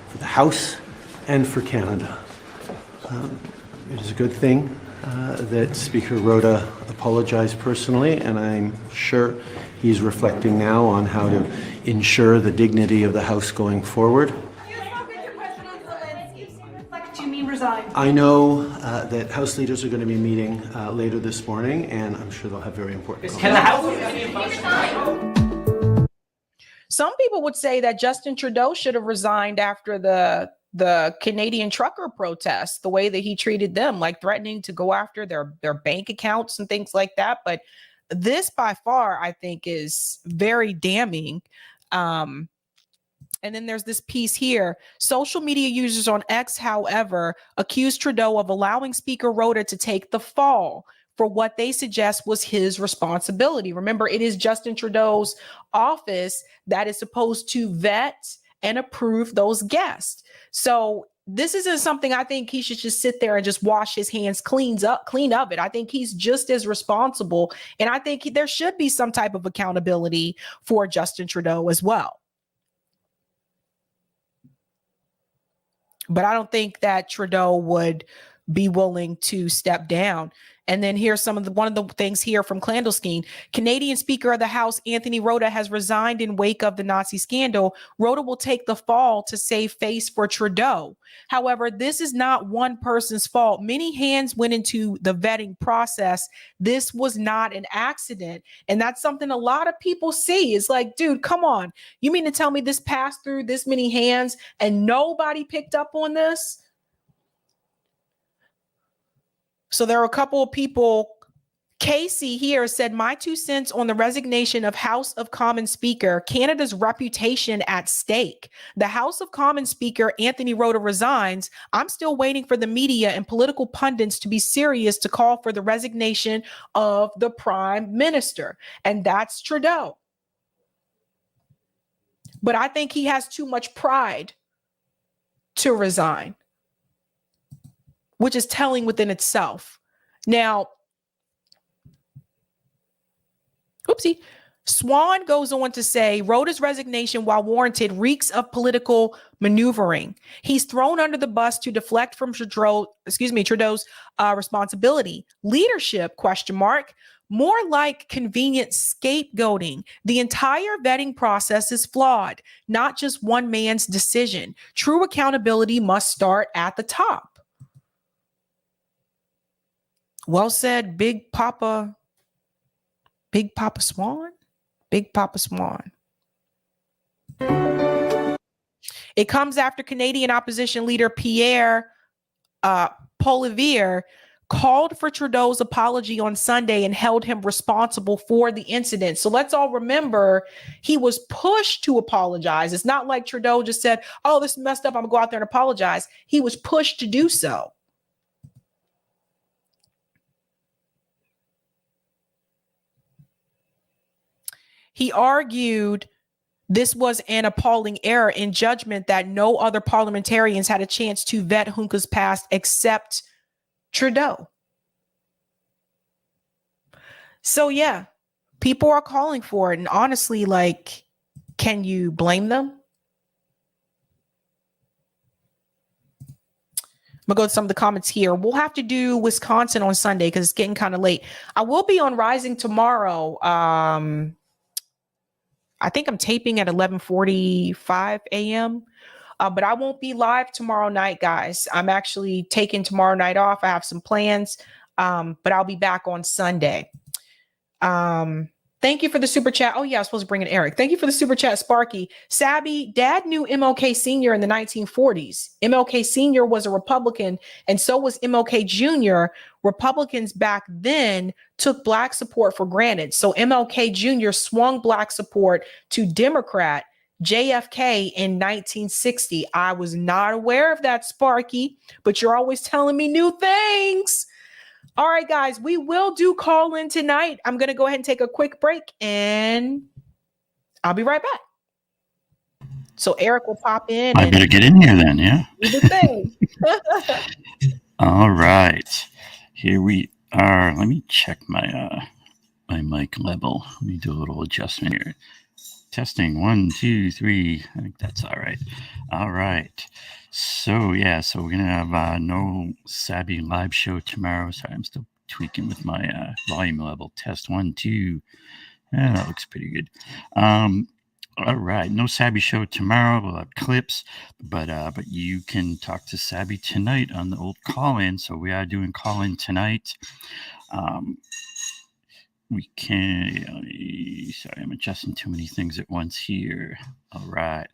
for the House and for Canada. It is a good thing that Speaker Rota apologized personally, and I'm sure he's reflecting now on how to ensure the dignity of the House going forward. I know that House leaders are going to be meeting later this morning, and I'm sure they'll have very important conversations. Some people would say that Justin Trudeau should have resigned after the Canadian trucker protests, the way that he treated them, like threatening to go after their bank accounts and things like that. But this by far, I think, is very damning. And then there's this piece here. Social media users on X, however, accused Trudeau of allowing Speaker Rota to take the fall for what they suggest was his responsibility. Remember, it is Justin Trudeau's office that is supposed to vet and approve those guests. So this isn't something I think he should just sit there and just wash his hands clean of it. I think he's just as responsible. And I think there should be some type of accountability for Justin Trudeau as well. But I don't think that Trudeau would be willing to step down. And then here's one of the things here from Clandestine. Canadian Speaker of the House, Anthony Rota, has resigned in wake of the Nazi scandal. Rota will take the fall to save face for Trudeau. However, this is not one person's fault. Many hands went into the vetting process. This was not an accident. And that's something a lot of people see. It's like, dude, come on. You mean to tell me this passed through this many hands and nobody picked up on this? So there are a couple of people. Casey here said, my 2 cents on the resignation of House of Commons Speaker, Canada's reputation at stake. The House of Commons Speaker, Anthony Rota, resigns. I'm still waiting for the media and political pundits to be serious to call for the resignation of the Prime Minister. And that's Trudeau. But I think he has too much pride to resign, which is telling within itself. Now, oopsie, Swan goes on to say, Rota's resignation, while warranted, reeks of political maneuvering. He's thrown under the bus to deflect from Trudeau's responsibility. Leadership, ? More like convenient scapegoating. The entire vetting process is flawed, not just one man's decision. True accountability must start at the top. Well said, Big Papa Swan. Big Papa Swan. It comes after Canadian opposition leader Pierre Poilievre called for Trudeau's apology on Sunday and held him responsible for the incident. So let's all remember, he was pushed to apologize. It's not like Trudeau just said, oh, this is messed up, I'm gonna go out there and apologize. He was pushed to do so. He argued this was an appalling error in judgment that no other parliamentarians had a chance to vet Hunka's past except Trudeau. So yeah, people are calling for it. And honestly, like, can you blame them? I'm gonna go to some of the comments here. We'll have to do Wisconsin on Sunday because it's getting kind of late. I will be on Rising tomorrow. I think I'm taping at 11:45 a.m. But I won't be live tomorrow night, guys. I'm actually taking tomorrow night off. I have some plans, but I'll be back on Sunday. Thank you for the super chat. Oh yeah, I was supposed to bring in Eric. Thank you for the super chat, Sparky. Sabby, Dad knew MLK Sr. in the 1940s. MLK Sr. was a Republican, and so was MLK Jr. Republicans back then took Black support for granted. So MLK Jr. swung Black support to Democrat JFK in 1960. I was not aware of that, Sparky, but you're always telling me new things. All right, guys, we will do call in tonight. I'm going to go ahead and take a quick break and I'll be right back. So Eric will pop in. I better get in here then, yeah? Do the thing. All right. Here we are. Let me check my my mic level. Let me do a little adjustment here. Testing 1, 2, 3. I think that's all right. All right. So we're gonna have no Sabby live show tomorrow. Sorry, I'm still tweaking with my volume level. Test 1, 2. Yeah, that looks pretty good. All right, no Sabby show tomorrow. We'll have clips, but you can talk to Sabby tonight on the old call-in. So we are doing call-in tonight. We can. Sorry, I'm adjusting too many things at once here. All right.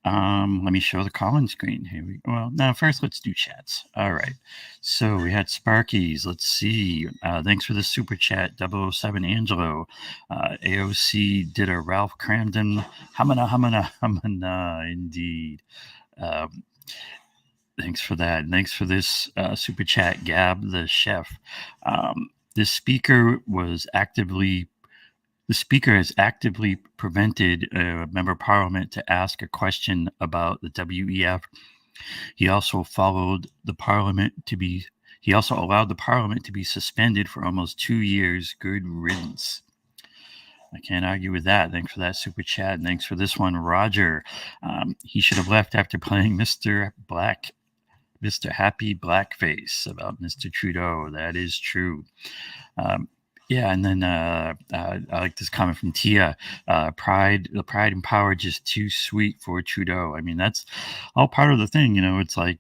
Let me show the call-in screen. Here we go. Well, now first let's do chats. All right. So we had Sparkies. Let's see. Thanks for the super chat, 007 Angelo. AOC did a Ralph Cramden. Hamana, indeed. Thanks for that. And thanks for this super chat, Gab the chef. The speaker has actively prevented a member of parliament to ask a question about the WEF. He also allowed the parliament to be suspended for almost 2 years. Good riddance. I can't argue with that. Thanks for that super chat. And thanks for this one, Roger. He should have left after playing Mr. Happy Blackface about Mr. Trudeau. That is true. Yeah, and then I like this comment from Tia. The pride and power just too sweet for Trudeau. I mean, that's all part of the thing. You know, it's like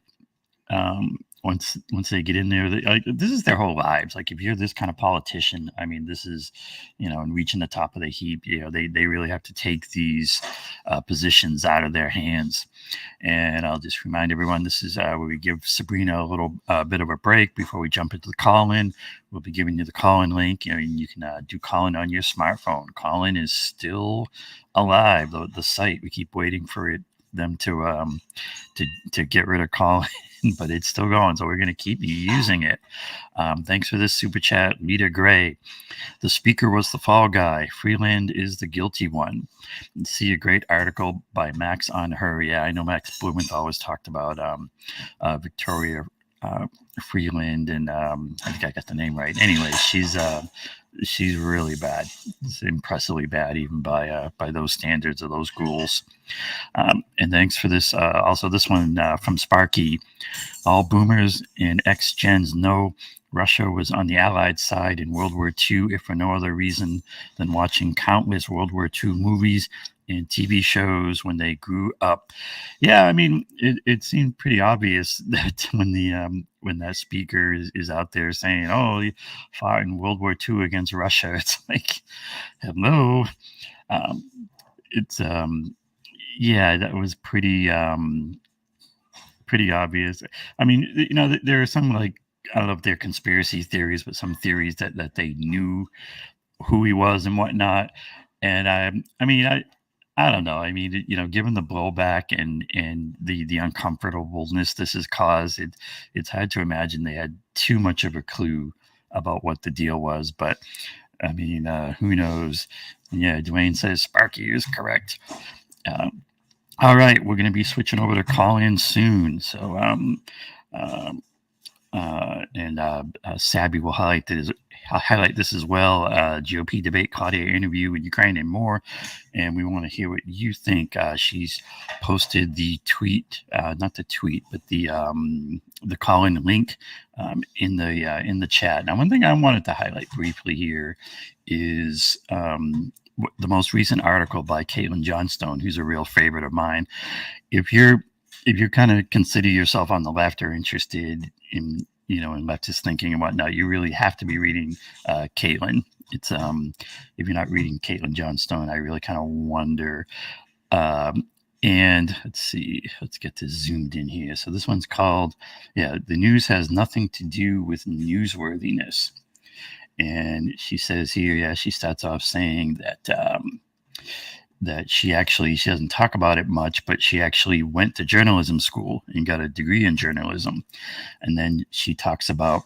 once they get in there, this is their whole lives. Like if you're this kind of politician, I mean, this is, and reaching the top of the heap. They really have to take these positions out of their hands. And I'll just remind everyone, this is where we give Sabrina a little bit of a break before we jump into the call-in. We'll be giving you the call-in link. You can do call-in on your smartphone. Call-in is still alive. The site, we keep waiting for them to get rid of call-in, but it's still going. So we're going to keep using it. Thanks for this super chat, Lita Gray. The speaker was the fall guy. Freeland is the guilty one. See a great article by Max on her. Yeah, I know Max Blumenthal always talked about Victoria Freeland, and I think I got the name right. Anyway, she's really bad. It's impressively bad, even by those standards of those ghouls. And thanks for this. Also, this one from Sparky. All boomers and ex-gens know Russia was on the Allied side in World War II, if for no other reason than watching countless World War II movies and TV shows when they grew up. Yeah, I mean, it seemed pretty obvious that when that speaker is out there saying, "Oh, he fought in World War II against Russia," it's like, hello. Yeah, that was pretty obvious. I mean, there are some, like, I don't know if they're conspiracy theories, but some theories that they knew who he was and whatnot. And I don't know. I mean, given the blowback and the uncomfortableness this has caused, it's hard to imagine they had too much of a clue about what the deal was. But I mean, who knows? Yeah, Dwayne says Sparky is correct. All right, we're going to be switching over to call-in soon. So, Sabby will highlight this as well. GOP debate, Claudia interview with Ukraine, and more. And we want to hear what you think. She's posted the tweet, not the tweet, but the call-in link in the chat. Now, one thing I wanted to highlight briefly here is the most recent article by Caitlin Johnstone, who's a real favorite of mine. If you're kind of consider yourself on the left or interested in in leftist thinking and whatnot, you really have to be reading Caitlin. It's if you're not reading Caitlin Johnstone, I really kind of wonder. And let's see, let's get this zoomed in here. So this one's called, the news has nothing to do with newsworthiness. And she says here, she starts off saying that she doesn't talk about it much, but she actually went to journalism school and got a degree in journalism. And then she talks about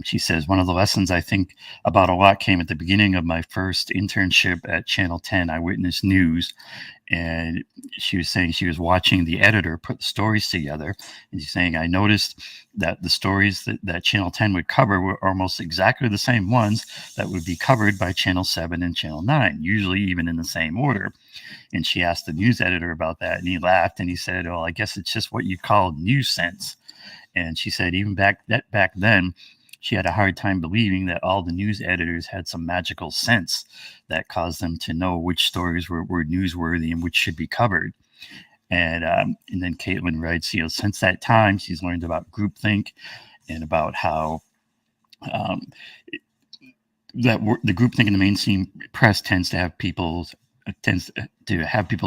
She says, one of the lessons I think about a lot came at the beginning of my first internship at Channel 10 Eyewitness News. And she was saying she was watching the editor put the stories together. And she's saying, I noticed that the stories that Channel 10 would cover were almost exactly the same ones that would be covered by Channel 7 and Channel 9, usually even in the same order. And she asked the news editor about that, and he laughed and he said, well, I guess it's just what you call news sense. And she said even back then, she had a hard time believing that all the news editors had some magical sense that caused them to know which stories were newsworthy and which should be covered. And then Caitlin writes, since that time, she's learned about groupthink and about how the groupthink in the mainstream press tends to have people's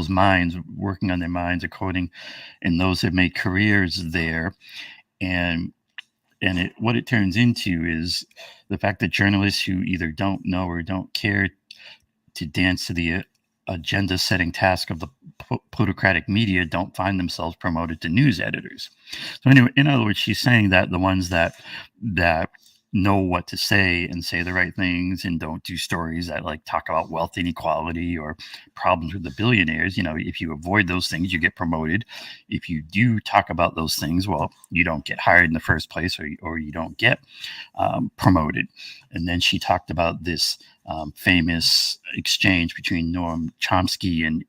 minds working on their minds according, and those have made careers there. And what it turns into is the fact that journalists who either don't know or don't care to dance to the agenda-setting task of the plutocratic media don't find themselves promoted to news editors. So anyway, in other words, she's saying that the ones that know what to say and say the right things and don't do stories that like talk about wealth inequality or problems with the billionaires, if you avoid those things, you get promoted. If you do talk about those things, well, you don't get hired in the first place, or you don't get promoted. And then she talked about this famous exchange between Noam Chomsky and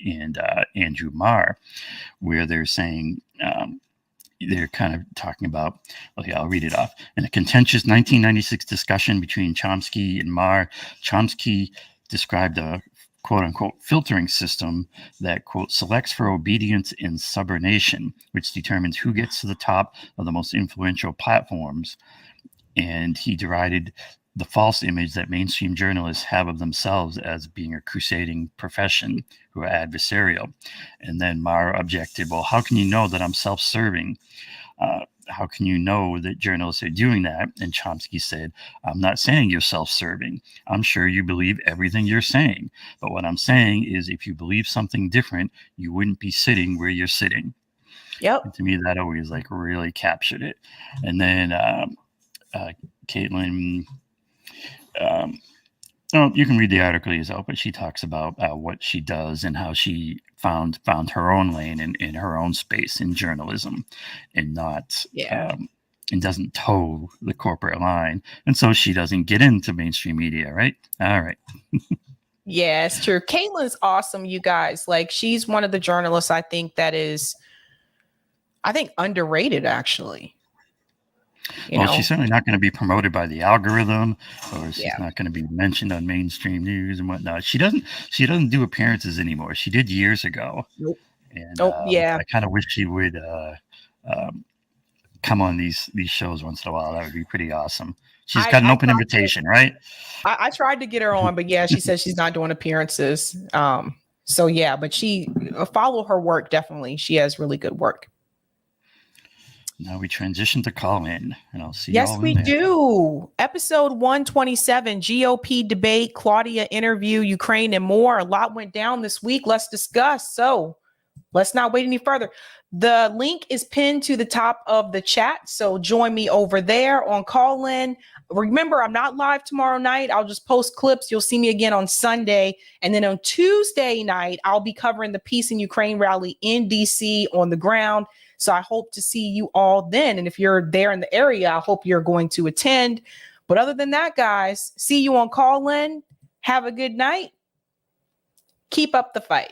Andrew Marr, where they're saying, they're kind of talking about, okay, I'll read it off. In a contentious 1996 discussion between Chomsky and Marr, Chomsky described a quote-unquote filtering system that, quote, selects for obedience and subordination, which determines who gets to the top of the most influential platforms. And he derided the false image that mainstream journalists have of themselves as being a crusading profession who are adversarial. And then Marr objected, well, how can you know that I'm self-serving? How can you know that journalists are doing that? And Chomsky said, I'm not saying you're self-serving. I'm sure you believe everything you're saying. But what I'm saying is if you believe something different, you wouldn't be sitting where you're sitting. Yep. And to me, that always like really captured it. And then Caitlin, you can read the article yourself, but she talks about what she does and how she found her own lane in her own space in journalism, and not and doesn't toe the corporate line, and so she doesn't get into mainstream media, right? All right. Yeah, it's true. Caitlin's awesome, you guys. Like, she's one of the journalists I think that is, underrated, actually. She's certainly not going to be promoted by the algorithm, or she's not going to be mentioned on mainstream news and whatnot. She doesn't do appearances anymore. She did years ago. Nope. And I kind of wish she would come on these shows once in a while. That would be pretty awesome. She's got an open invitation, right? I tried to get her on, but she says she's not doing appearances. But she follow her work, definitely. She has really good work. Now we transition to call in, and I'll see you all in there. Yes, we do. Episode 127, GOP debate, Claudia interview, Ukraine, and more. A lot went down this week. Let's discuss. So let's not wait any further. The link is pinned to the top of the chat. So join me over there on call in. Remember, I'm not live tomorrow night. I'll just post clips. You'll see me again on Sunday. And then on Tuesday night, I'll be covering the Peace in Ukraine rally in DC on the ground. So I hope to see you all then. And if you're there in the area, I hope you're going to attend. But other than that, guys, see you on call in. Have a good night. Keep up the fight.